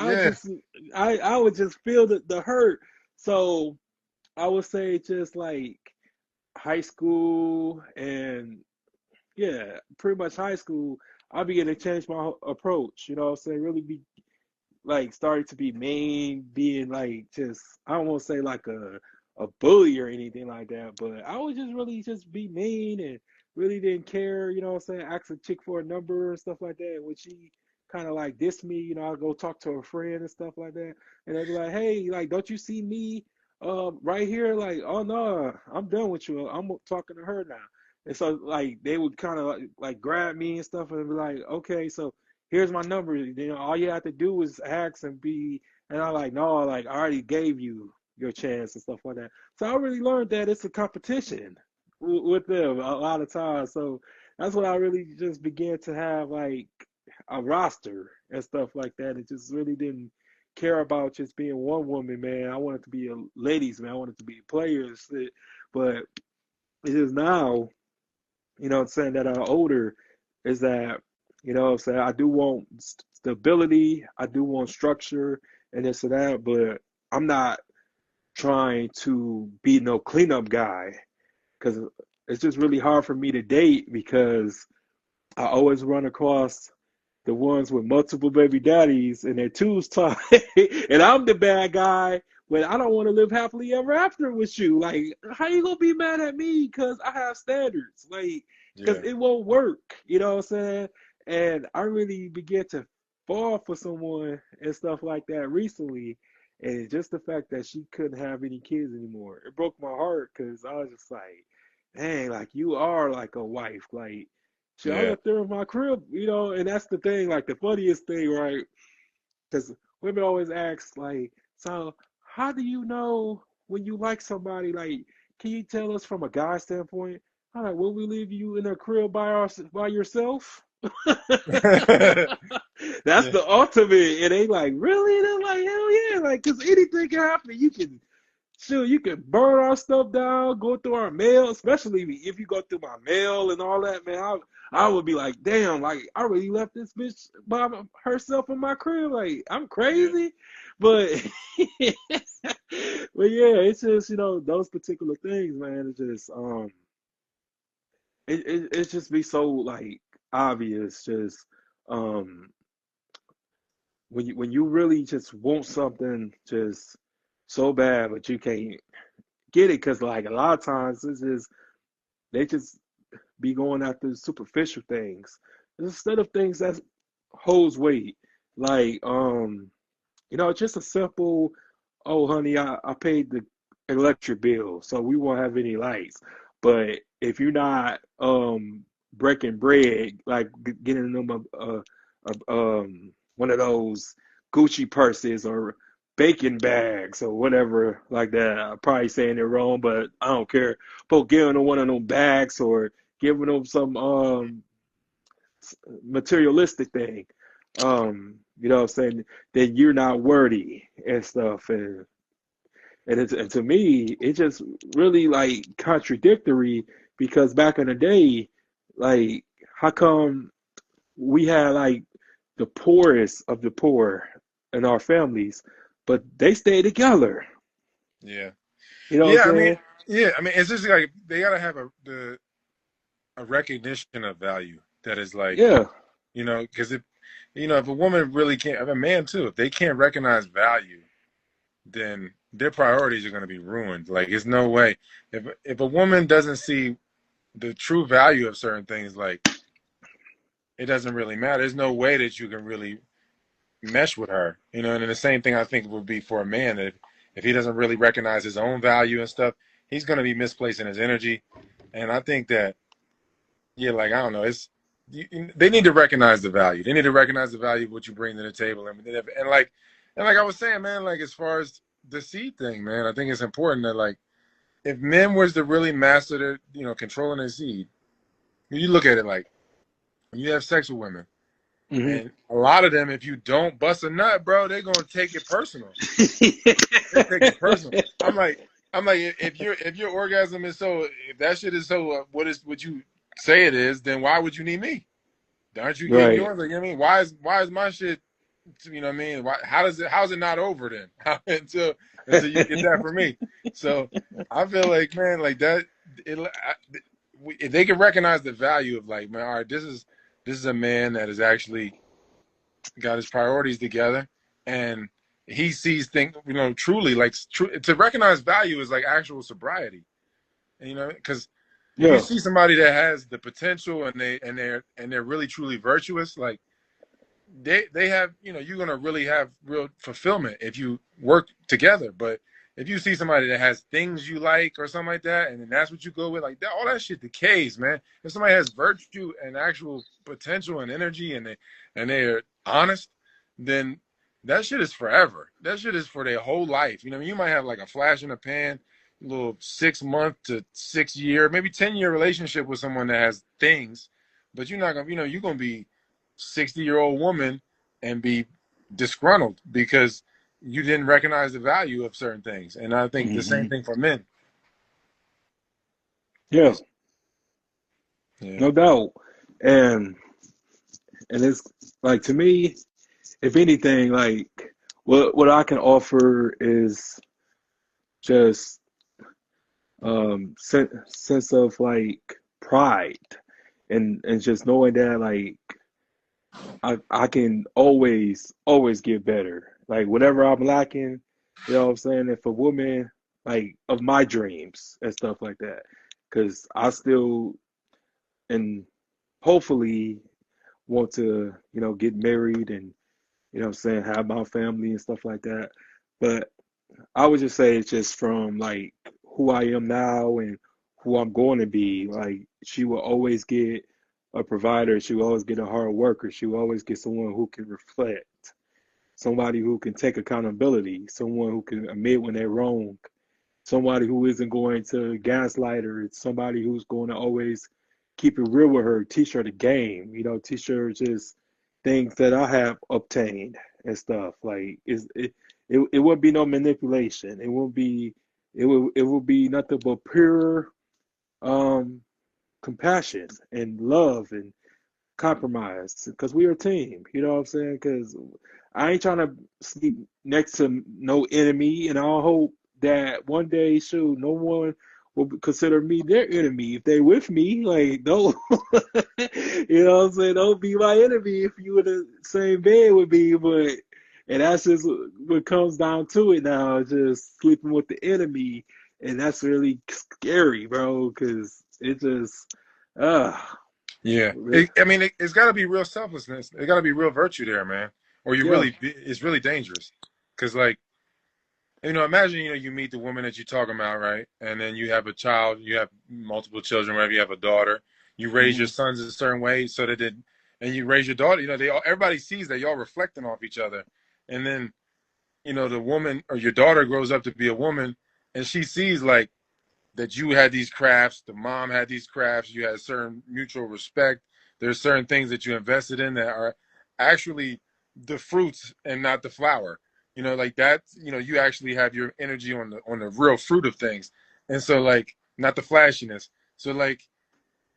I would just feel the hurt. So I would say just like high school and yeah, pretty much high school, I began to change my approach. You know what I'm saying? Really be like started to be mean, being like just I don't want to say like a bully or anything like that, but I would just really just be mean and really didn't care. You know what I'm saying? Ask a chick for a number and stuff like that. When she kind of like diss me, I'll go talk to a friend and stuff like that, and they'd be like, "Hey, like, don't you see me right here?" Like, "Oh no, I'm done with you. I'm talking to her now." And so like they would kind of like grab me and stuff and be like, "Okay, so here's my number. All you have to do is ask and be." And I'm like, no, like I already gave you your chance and stuff like that. So I really learned that it's a competition with them a lot of times. So that's when I really just began to have like a roster and stuff like that. It just really didn't care about just being one woman, man. I wanted to be a ladies, man. I wanted to be players. But it is now, I'm saying, that I'm older, is that, I'm saying, I do want stability, I do want structure and this and that, but I'm not trying to be no cleanup guy because it's just really hard for me to date because I always run across the ones with multiple baby daddies and their tubes tied, and I'm the bad guy when I don't want to live happily ever after with you. Like, how you gonna be mad at me because I have standards? Like, because yeah, it won't work. You know what I'm saying? And I really began to fall for someone and stuff like that recently. And just the fact that she couldn't have any kids anymore, it broke my heart because I was just like, dang, like you are like a wife. Like, shit, I yeah, left her in my crib, and that's the thing, like the funniest thing, right? Because women always ask, like, so how do you know when you like somebody? Like, can you tell us from a guy standpoint? I'm like, will we leave you in a crib by yourself? That's yeah, the ultimate. And they like, really? They're like, hell yeah. Like, because anything can happen. You can burn our stuff down, go through our mail, especially if you go through my mail and all that, man. I would be like, damn, like I really left this bitch by herself in my crib. Like I'm yeah, crazy, but but yeah, it's just those particular things, man. It's just it just be so like obvious, just um when you really just want something just so bad, but you can't get it because like a lot of times this is they just be going after superficial things instead of things that holds weight. Like just a simple, oh honey, I paid the electric bill, so we won't have any lights. But if you're not breaking bread, like getting them one of those Gucci purses or bacon bags or whatever like that. I'm probably saying it wrong, but I don't care. But giving them one of them bags or giving them some materialistic thing, you know what I'm saying, then you're not worthy and stuff. And to me, it just really like contradictory because back in the day, like how come we had like the poorest of the poor in our families, but they stay together. yeah, You know what I'm yeah. I mean, saying? yeah. I mean, it's just like they gotta have a recognition of value that is like, Yeah, because if a woman really can't, if a man too, if they can't recognize value, then their priorities are going to be ruined. Like, there's no way if a woman doesn't see the true value of certain things, like it doesn't really matter. There's no way that you can really mesh with her, And then the same thing I think would be for a man. If he doesn't really recognize his own value and stuff, he's going to be misplacing his energy. And I think that, yeah, like I don't know, they need to recognize the value. They need to recognize the value of what you bring to the table, and like I was saying, man, like as far as the seed thing, man, I think it's important that like if men was to really master their, controlling their seed, you look at it like when you have sex with women, Hmm. and a lot of them, if you don't bust a nut, bro, they're gonna take it personal. They take it personal. I'm like, if your orgasm is so, if that shit is so, what you say it is, then why would you need me? Aren't you getting Right. yours? Like, you know what I mean? Why is my shit? You know what I mean? How's it not over then? Until you get that from me. So I feel like, man, like that. If they can recognize the value of like, man, all right, this is a man that has actually got his priorities together, and he sees things, truly like to recognize value is like actual sobriety. And, because if you Yeah. see somebody that has the potential and they're really truly virtuous, like they have, you're gonna really have real fulfillment if you work together. But if you see somebody that has things you like or something like that, and then that's what you go with, like that, all that shit decays, man. If somebody has virtue and actual potential and energy, and they're honest, then that shit is forever. That shit is for their whole life. You might have like a flash in the pan, little 6 month to 6 year, maybe 10 year relationship with someone that has things, but you're not gonna, you're gonna be 60-year-old woman and be disgruntled because you didn't recognize the value of certain things. And I think the same Hmm. thing for men. Yeah. Yeah. No doubt. And it's like to me, if anything, like what I can offer is just sense of like pride and just knowing that like I can always get better. Like whatever I'm lacking, you know what I'm saying? If a woman like of my dreams and stuff like that, because I still and hopefully want to, get married and you know what I'm saying, have my family and stuff like that. But I would just say it's just from like who I am now and who I'm going to be. Like she will always get a provider. She will always get a hard worker. She will always get someone who can reflect, somebody who can take accountability, someone who can admit when they're wrong, somebody who isn't going to gaslight her. It's somebody who's going to always keep it real with her, teach her the game, teach her just things that I have obtained and stuff. Like it would be no manipulation. It will be nothing but pure um compassion and love and compromise because we are a team. You know what I'm saying? Because I ain't trying to sleep next to no enemy, and I hope that one day, shoot, no one will consider me their enemy if they with me. Like, don't, you know what I'm saying? Don't be my enemy if you in the same bed with me. But and that's just what comes down to it now, just sleeping with the enemy, and that's really scary, bro, because it just, uh, Yeah. I mean, it's got to be real selflessness. It got to be real virtue there, man. Or yeah. it's really dangerous. Because, like, imagine, you meet the woman that you're talking about, right? And then you have a child, you have multiple children, wherever you have a daughter. You raise your Hmm. sons a certain way so that and you raise your daughter, everybody sees that y'all reflecting off each other. And then, the woman or your daughter grows up to be a woman and she sees like that you had these crafts, the mom had these crafts, you had certain mutual respect. There's certain things that you invested in that are actually the fruits and not the flower. Like that, you actually have your energy on the real fruit of things. And so like not the flashiness. So like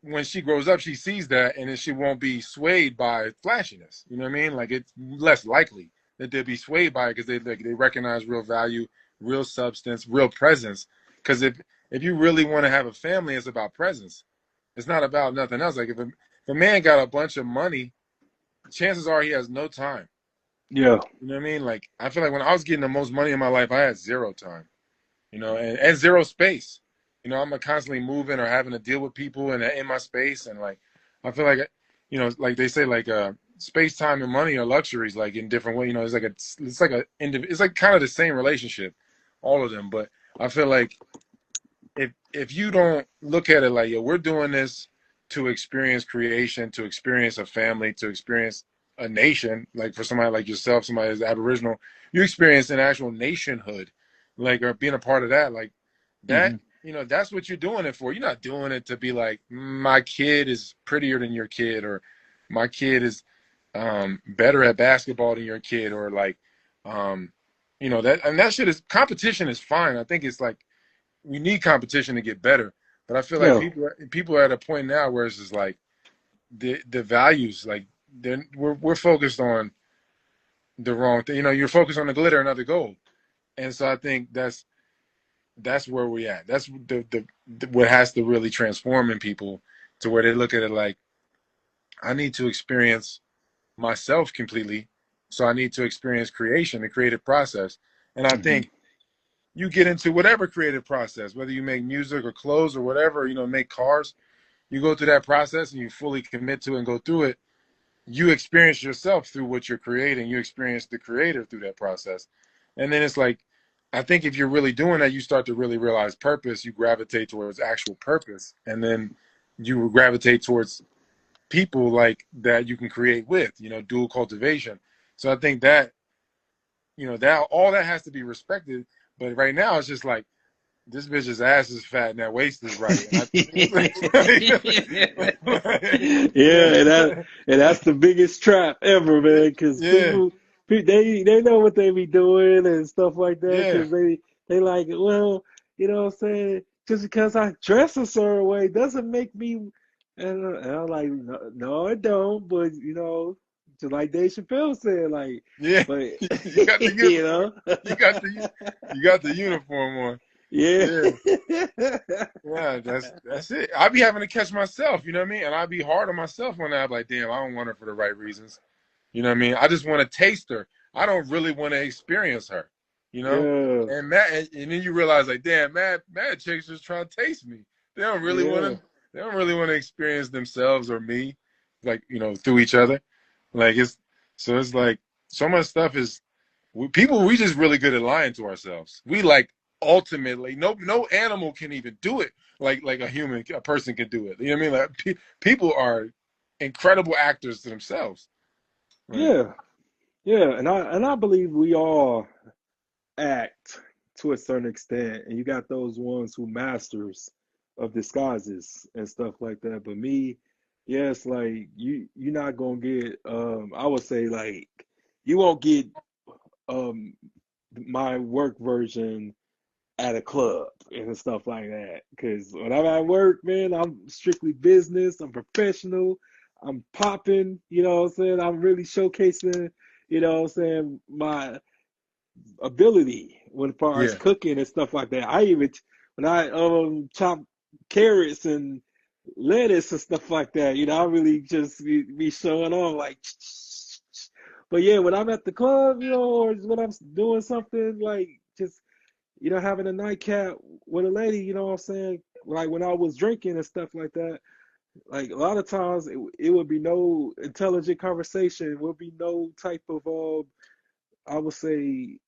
when she grows up, she sees that and then she won't be swayed by flashiness. You know what I mean? Like it's less likely that they'll be swayed by it because they recognize real value, real substance, real presence. Because if you really want to have a family, it's about presence. It's not about nothing else. Like if a man got a bunch of money, chances are he has no time. Yeah. You know what I mean? Like I feel like when I was getting the most money in my life, I had zero time. And zero space. I'm constantly moving or having to deal with people in my space, and like I feel like like they say like space, time, and money are luxuries, like in different ways. It's like kind of the same relationship, all of them. But I feel like if you don't look at it like, yo, we're doing this to experience creation, to experience a family, to experience a nation. Like for somebody like yourself, somebody who's Aboriginal, you experience an actual nationhood, like, or being a part of that. Like that, Hmm. that's what you're doing it for. You're not doing it to be like, my kid is prettier than your kid, or my kid is better at basketball than your kid, or like, um, that, and that shit is, competition is fine. I think it's like, we need competition to get better. But I feel like Yeah, people are at a point now where it's just like the values, like, we're focused on the wrong thing. You're focused on the glitter and not the gold. And so I think that's where we at. That's the what has to really transform in people, to where they look at it like, I need to experience myself completely. So I need to experience creation, the creative process. And I hmm, think you get into whatever creative process, whether you make music or clothes or whatever, make cars, you go through that process and you fully commit to it and go through it. You experience yourself through what you're creating. You experience the creator through that process. And then it's like, I think if you're really doing that, you start to really realize purpose. You gravitate towards actual purpose. And then you gravitate towards people like that you can create with, dual cultivation. So I think that, that all that has to be respected. But right now it's just like, this bitch's ass is fat and that waist is right. And yeah, and that's the biggest trap ever, man. Because yeah, they know what they be doing and stuff like that. yeah, Because they like, well, you know what I'm saying. Just because I dress a certain way doesn't make me. And I'm like, no, no, it don't. But just like Dave Chappelle said, like, yeah. but You got the you uniform. know, You got the uniform on. yeah, Yeah. Yeah, that's it. I be having to catch myself, you know what I mean? And I be hard on myself when I'm like, damn, I don't want her for the right reasons. You know what I mean? I just want to taste her. I don't really want to experience her, you know? yeah, And then you realize, like, damn, mad chicks just trying to taste me. They don't really want yeah, to they don't really want to experience themselves or me, like, through each other. Like, it's like, so much stuff is, we just really good at lying to ourselves. We like, ultimately, no animal can even do it like a person can do it. You know what I mean? Like, people are incredible actors to themselves. Like, yeah. Yeah, and I believe we all act to a certain extent, and you got those ones who masters of disguises and stuff like that. But me, yes, like you're not gonna get I would say like you won't get um my work version at a club and stuff like that. Because when I'm at work, man, I'm strictly business. I'm professional. I'm popping. You know what I'm saying? I'm really showcasing. You know what I'm saying? My ability when far as yeah, cooking and stuff like that. I even when I chop carrots and lettuce and stuff like that. I really just be showing off like. But yeah, when I'm at the club, or when I'm doing something like just having a nightcap with a lady, you know what I'm saying? Like when I was drinking and stuff like that, like a lot of times it would be no intelligent conversation, would be no type of I would say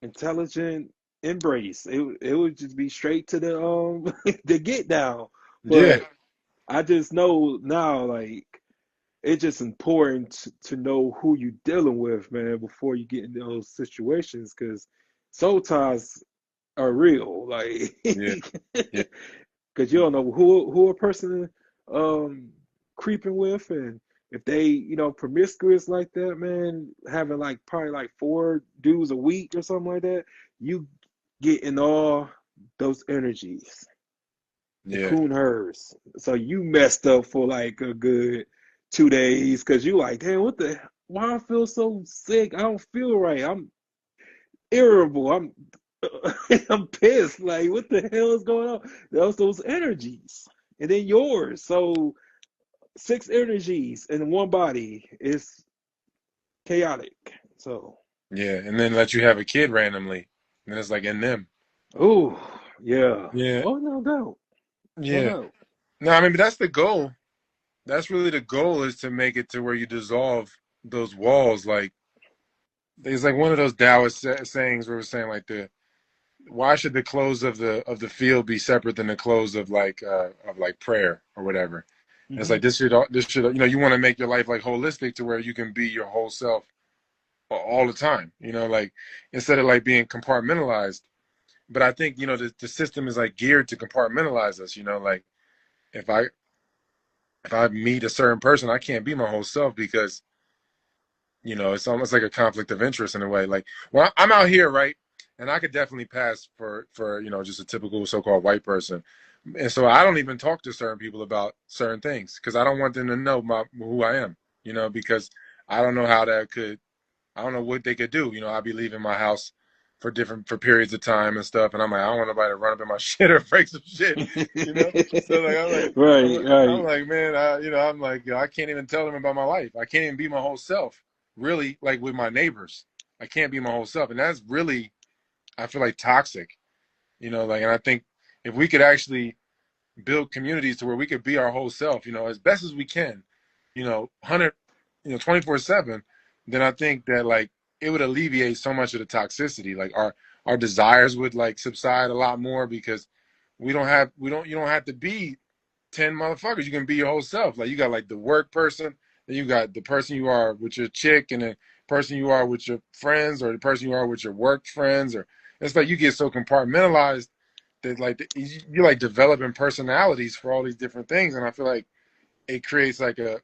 intelligent embrace. It would just be straight to the the get down. yeah, But I just know now, like it's just important to know who you dealing with, man, before you get in those situations, because soul ties are real. Like, yeah, yeah, because you don't know who a person um creeping with, and if they promiscuous like that, man, having like probably like 4 dudes a week or something like that, you get in all those energies, the yeah, coon herds. So you messed up for like a good 2 days because you like, damn, why I feel so sick? I don't feel right. I'm irritable. I'm pissed. Like, what the hell is going on? Those energies, and then yours. So 6 energies in one body is chaotic. So, yeah. And then let you have a kid randomly, and then it's like in them. oh yeah. Yeah, Oh, no doubt. No yeah. doubt. No, I mean, but that's the goal. That's really the goal, is to make it to where you dissolve those walls. Like, it's like one of those Taoist sayings where we're saying, like, why should the close of the field be separate than the close of like prayer or whatever? And it's like this should you want to make your life like holistic to where you can be your whole self all the time. Like instead of like being compartmentalized. But I think the system is like geared to compartmentalize us. Like if I if I meet a certain person, I can't be my whole self because it's almost like a conflict of interest in a way. Like, well, I'm out here, right? And I could definitely pass for just a typical so-called white person. And so I don't even talk to certain people about certain things because I don't want them to know who I am, because I don't know I don't know what they could do. I'll be leaving my house for periods of time and stuff, and I'm like, I don't want nobody to run up in my shit or break some shit, So like, Right, I'm right. like, man, I'm like, I can't even tell them about my life. I can't even be my whole self, really, like with my neighbors. I can't be my whole self, and that's really, I feel like toxic, like, and I think if we could actually build communities to where we could be our whole self, as best as we can, 100, 24/7, then I think that like it would alleviate so much of the toxicity. Like our desires would like subside a lot more because you don't have to be 10 motherfuckers. You can be your whole self. Like you got like the work person, then you got the person you are with your chick, and the person you are with your friends, or the person you are with your work friends, or it's like you get so compartmentalized that like you're like developing personalities for all these different things, and I feel like it creates like a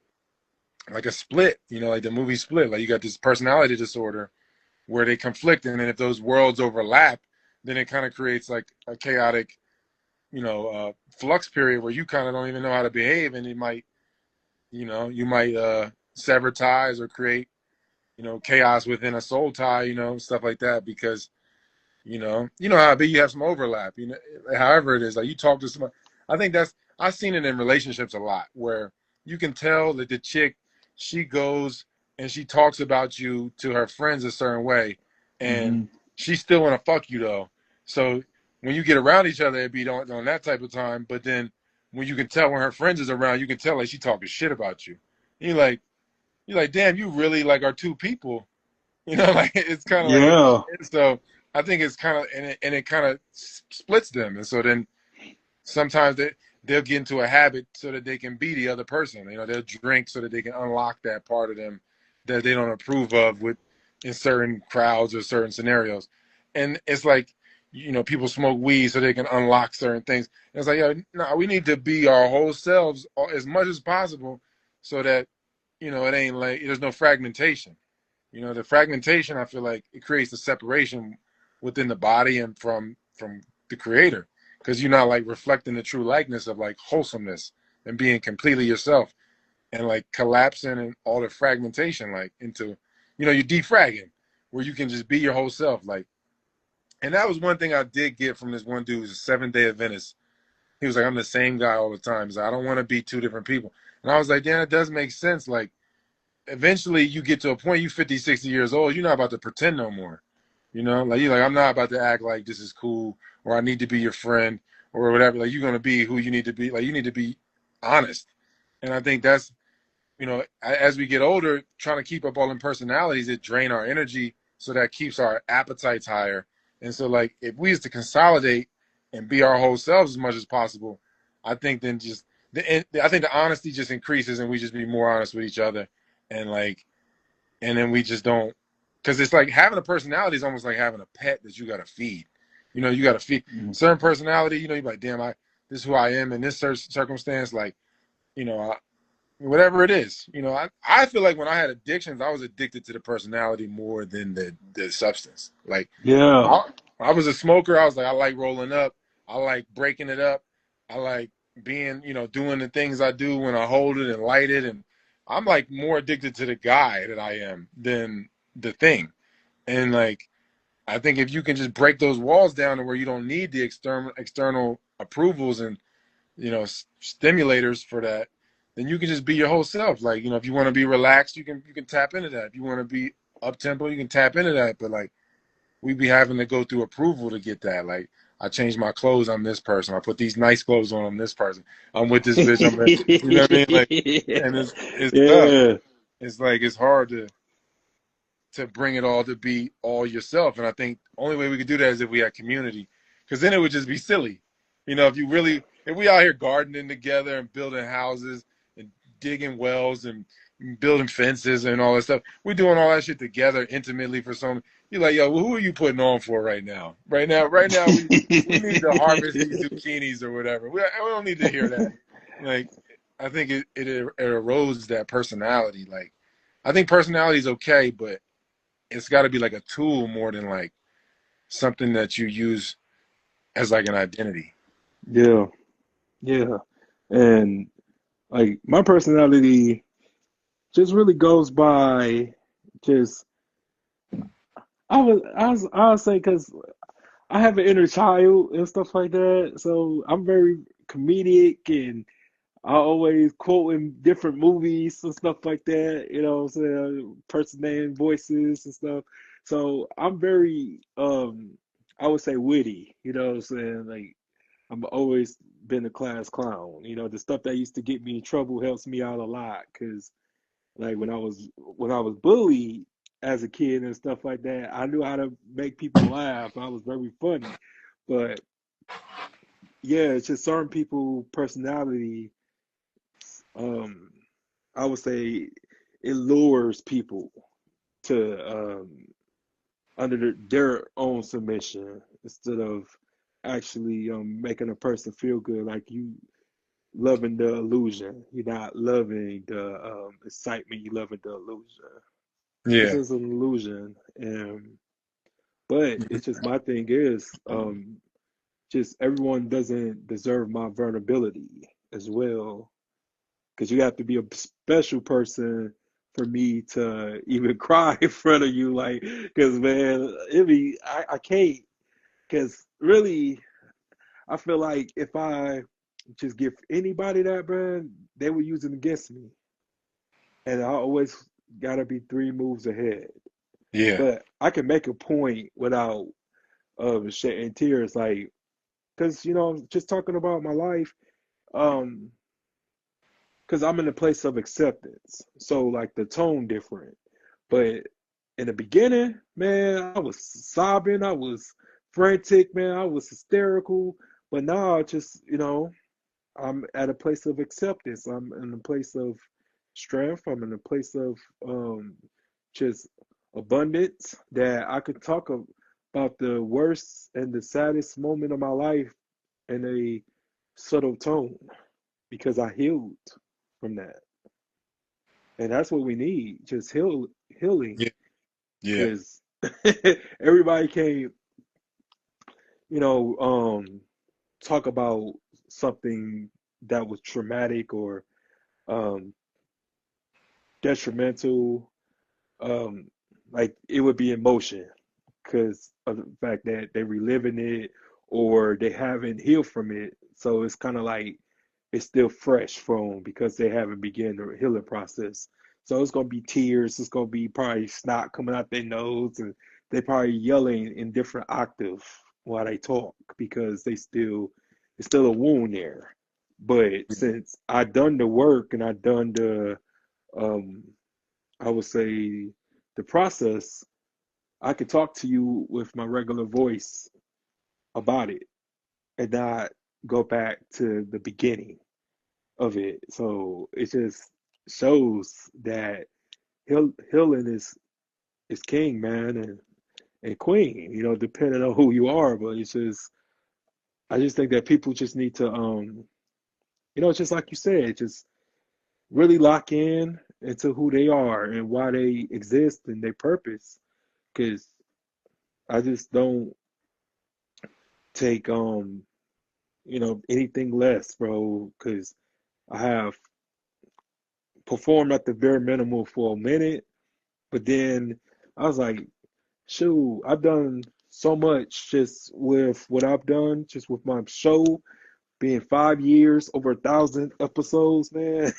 split, like the movie Split. Like you got this personality disorder where they conflict, and then if those worlds overlap, then it kind of creates like a chaotic, flux period where you kind of don't even know how to behave, and it might, you might sever ties or create, chaos within a soul tie, stuff like that because how big you have some overlap, however it is, like you talk to somebody. I think I've seen it in relationships a lot where you can tell that the chick, she goes and she talks about you to her friends a certain way, and Hmm. she still want to fuck you though. So when you get around each other, it'd be on that type of time. But then when you can tell when her friends is around, you can tell like she talking shit about you. You're like, damn, you really like are two people. Like it's kind of like Yeah. so. I think it's kind of and it kind of splits them, and so then sometimes they'll get into a habit so that they can be the other person. They'll drink so that they can unlock that part of them that they don't approve of with in certain crowds or certain scenarios, and it's like people smoke weed so they can unlock certain things. And it's like no, we need to be our whole selves as much as possible so that it ain't like there's no fragmentation. The fragmentation, I feel like it creates a separation within the body and from the creator, because you're not like reflecting the true likeness of like wholesomeness and being completely yourself, and like collapsing and all the fragmentation like into, you're defragging where you can just be your whole self. Like, and that was one thing I did get from this one dude who's a Seventh-day Adventist. He was like, I'm the same guy all the time. He's like, I don't want to be two different people. And I was like, damn, it does make sense. Like, eventually you get to a point, you 50, 60 years old, you're not about to pretend no more. Like you're like, I'm not about to act like this is cool or I need to be your friend or whatever. Like you're gonna be who you need to be. Like you need to be honest. And I think that's, as we get older, trying to keep up all them personalities, it drain our energy, so that keeps our appetites higher. And so like if we used to consolidate and be our whole selves as much as possible, I think then just I think the honesty just increases and we just be more honest with each other, and like, and then we just don't, because it's like having a personality is almost like having a pet that you got to feed. You got to feed Mhm. certain personality. You're like, damn, this is who I am in this circumstance. Like, whatever it is. I feel like when I had addictions, I was addicted to the personality more than the substance. Like, Yeah. I was a smoker. I was like, I like rolling up. I like breaking it up. I like being, doing the things I do when I hold it and light it. And I'm like more addicted to the guy that I am than the thing. And like, I think if you can just break those walls down to where you don't need the external approvals and stimulators for that, then you can just be your whole self. Like, if you want to be relaxed, you can tap into that. If you want to be up tempo, you can tap into that. But like, we be having to go through approval to get that. Like, I changed my clothes, I'm this person. I put these nice clothes on, I'm this person. I'm with this bitch, I'm that. You know what I mean? Like, and it's tough. Yeah. It's like it's hard to bring it all to be all yourself. And I think the only way we could do that is if we had community, because then it would just be silly. If we out here gardening together and building houses digging wells and building fences and all that stuff. We're doing all that shit together intimately for some. You're like, yo, well, who are you putting on for right now? Right now, we need to harvest these zucchinis or whatever. We don't need to hear that. Like, I think it erodes that personality. Like, I think personality is okay, but it's got to be like a tool more than like something that you use as like an identity. Yeah, yeah. And like my personality just really goes by just I'll say because I have an inner child and stuff like that, so I'm very comedic and I always quoting different movies and stuff like that, you know what I'm saying, personating voices and stuff. So I'm very I would say witty, you know what I'm saying? Like I'm always been a class clown. You know, the stuff that used to get me in trouble helps me out a lot because like when I was bullied as a kid and stuff like that, I knew how to make people laugh. I was very funny. But yeah, it's just certain people personality um I would say it lures people to under their own submission instead of actually making a person feel good like you loving the illusion. You're not loving the excitement, you're loving the illusion. It's Yeah. just an illusion. And but it's just my thing is just everyone doesn't deserve my vulnerability as well. Because you have to be a special person for me to even cry in front of you. Like, because man, I can't. Because really, I feel like if I just give anybody that, bro, they would use it against me. And I always gotta be 3 moves ahead. Yeah. But I can make a point without shedding tears, like, because just talking about my life, um, because I'm in a place of acceptance. So like the tone different. But in the beginning, man, I was sobbing, I was frantic, man, I was hysterical. But now I just, I'm at a place of acceptance. I'm in a place of strength. I'm in a place of just abundance that I could talk about the worst and the saddest moment of my life in a subtle tone because I healed from that. And that's what we need, just healing. Yeah. Yeah. Because everybody can't, you know, talk about something that was traumatic or um, detrimental, um, like it would be emotion because of the fact that they're reliving it or they haven't healed from it. So it's kind of like it's still fresh from because they haven't begun the healing process. So it's gonna be tears. It's gonna be probably snot coming out their nose, and they probably yelling in different octave while they talk because they still it's still a wound there. But since I done the work and I done the um I would say the process, I could talk to you with my regular voice about it and not go back to the beginning of it. So it just shows that healing is king, man, and queen. Depending on who you are. But it's just I just think that people just need to just like you said, just really lock in into who they are and why they exist and their purpose. Because I just don't take anything less, bro. Because I have performed at the bare minimum for a minute, but then I was like, shoot, I've done so much just with what I've done, just with my show being 5 years, over 1,000 episodes, man.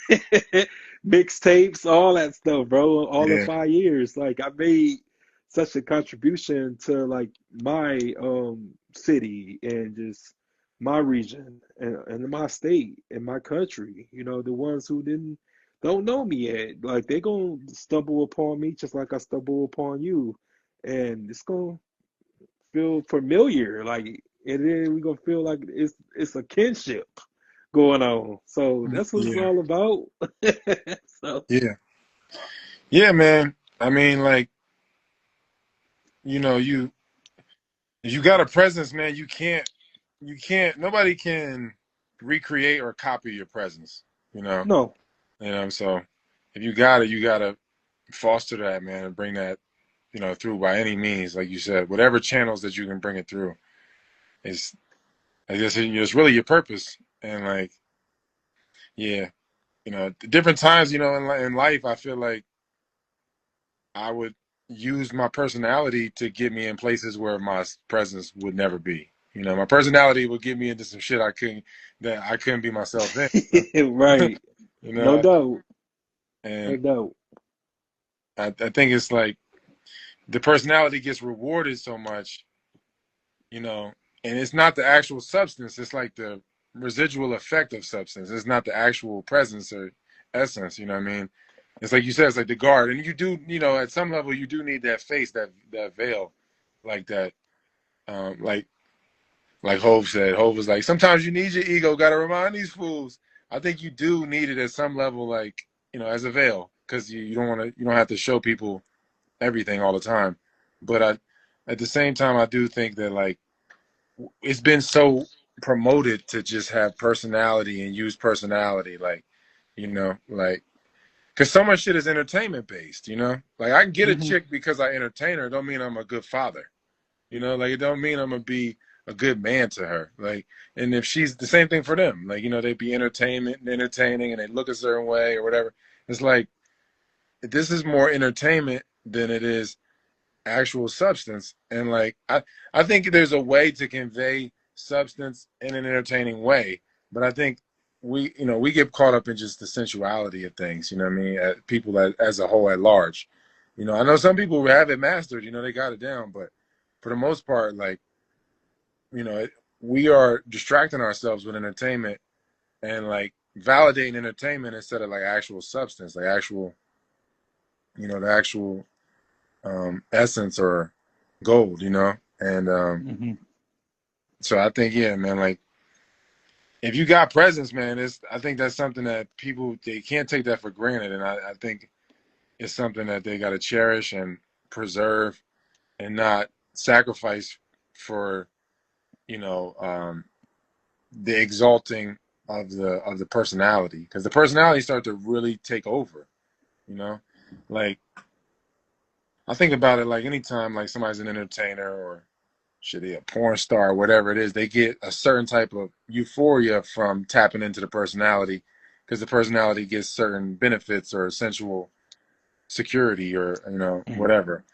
Mixtapes, all that stuff, bro. All in Yeah. 5 years. Like I made such a contribution to like my city and just my region and my state and my country. The ones who don't know me yet. Like they gonna stumble upon me just like I stumble upon you. And it's gonna feel familiar. Like and then we gonna feel like it's a kinship going on. So that's what it's Yeah, all about. So yeah, yeah, man. I mean, like, you you got a presence, man. You can't. Nobody can recreate or copy your presence. You know, no. So if you got it, you gotta foster that, man, and bring that, through by any means, like you said, whatever channels that you can bring it through. It's, I guess, it's really your purpose, and like, yeah, different times, in life, I feel like I would use my personality to get me in places where my presence would never be. My personality would get me into some shit that I couldn't be myself in. Right. You No know, doubt. No and doubt. I think it's like the personality gets rewarded so much, you know, and it's not the actual substance. It's like the residual effect of substance. It's not the actual presence or essence. You know what I mean? It's like you said, it's like the guard, and you do, at some level, you do need that face, that veil, like that, like Hove said. Hove was like, sometimes you need your ego. Got to remind these fools. I think you do need it at some level, like, as a veil, because you don't want to, you don't have to show people everything all the time. But at the same time, I do think that, like, it's been so promoted to just have personality and use personality, like, like, because so much shit is entertainment based, like, I can get a Hmm. chick because I entertain her, don't mean I'm a good father, like, it don't mean I'm gonna be a good man to her, like, and if she's the same thing for them, like, they be entertaining and they look a certain way or whatever. It's like, this is more entertainment than it is actual substance. And like, I think there's a way to convey substance in an entertaining way, but I think we get caught up in just the sensuality of things, what I mean, people as a whole at large. I know some people have it mastered, they got it down, but for the most part, like, we are distracting ourselves with entertainment and like validating entertainment instead of like actual substance, like actual, the actual essence or gold, And Hmm. so I think, yeah, man, like, if you got presence, man, I think that's something that people, they can't take that for granted, and I think it's something that they got to cherish and preserve and not sacrifice for, you know, um, the exalting of the personality, because the personality start to really take over, you know, like, I think about it like anytime like somebody's an entertainer or should be a porn star, whatever it is, they get a certain type of euphoria from tapping into the personality, because the personality gets certain benefits or sensual security or whatever.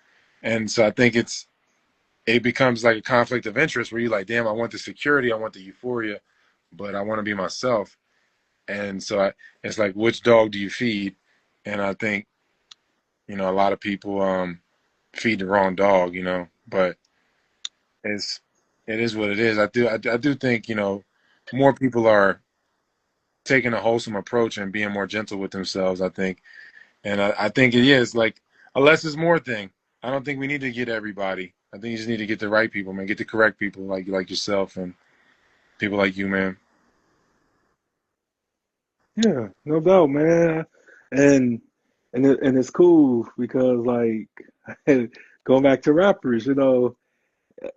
And so I think it becomes like a conflict of interest where you're like, damn, I want the security, I want the euphoria, but I want to be myself. And so it's like, which dog do you feed? And I think a lot of people feed the wrong dog, but it's it is what it is. I do think more people are taking a wholesome approach and being more gentle with themselves. I think, and I think it is like a less is more thing. I don't think we need to get everybody. I think you just need to get the right people, man. Get the correct people, like yourself and people like you, man. Yeah, no doubt, man. And and it's cool because like going back to rappers,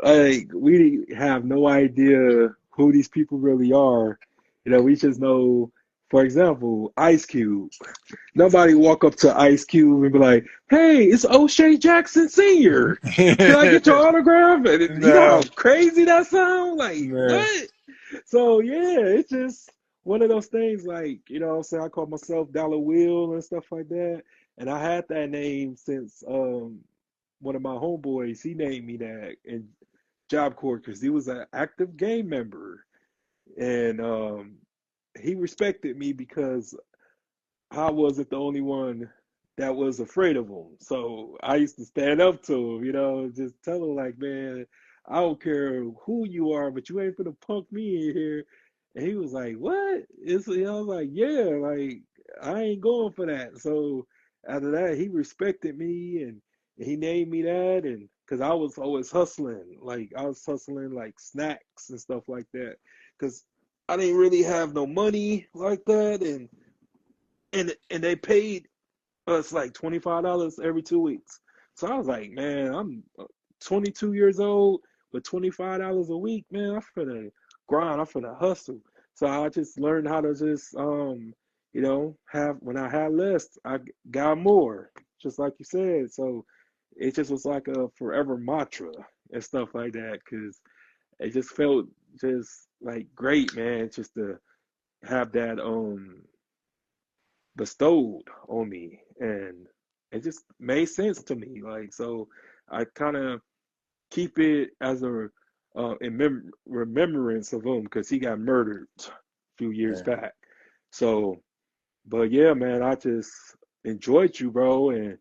like we have no idea who these people really are. We just know, for example, Ice Cube. Nobody walk up to Ice Cube and be like, "Hey, it's O'Shea Jackson Sr. Can I get your autograph?" And you know how No, crazy that sounds? Like, man. what? So yeah, it's just one of those things. Like, what I'm saying, I call myself Dollar Will and stuff like that, and I had that name since one of my homeboys. He named me that in Job Corps because he was an active game member, and he respected me because I wasn't the only one that was afraid of him. So I used to stand up to him, just tell him like, man, I don't care who you are, but you ain't gonna punk me in here. And he was like, what? I was like, yeah, like I ain't going for that. So after that, he respected me and he named me that, and because I was always hustling, like I was hustling like snacks and stuff like that. Because I didn't really have no money like that, and they paid us like $25 every 2 weeks. So I was like, man, I'm 22 years old with $25 a week, man. I'm finna grind. I'm finna hustle. So I just learned how to just have when I had less, I got more, just like you said. So it just was like a forever mantra and stuff like that, because it just felt just like great, man, just to have that bestowed on me, and it just made sense to me. Like, so I kind of keep it as a remembrance of him, because he got murdered a few years Yeah. back. So, but yeah, man, I just enjoyed you, bro, and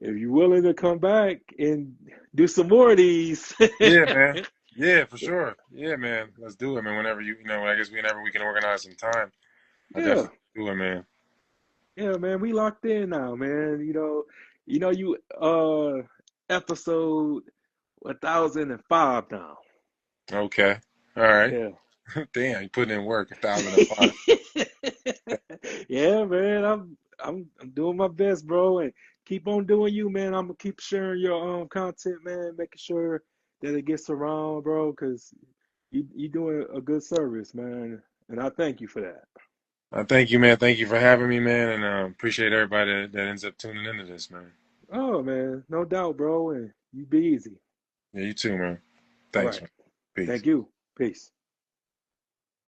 if you're willing to come back and do some more of these, Yeah, man. Yeah, for sure. Yeah, man. Let's do it, man. Whenever I guess whenever we can organize some time, I yeah, definitely do it, man. yeah, man, we locked in now, man. You episode 1005 now. Okay. All right. Yeah. Damn, you putting in work, 1,005. Yeah, man. I'm doing my best, bro, and keep on doing you, man. I'm gonna keep sharing your content, man, making sure that it gets around, bro, because you doing a good service, man, and I thank you for that. Thank you, man. Thank you for having me, man, and appreciate everybody that ends up tuning into this, man. Oh, man, no doubt, bro, and you be easy. Yeah, you too, man. All Thanks, right. man. Peace. Thank you. Peace.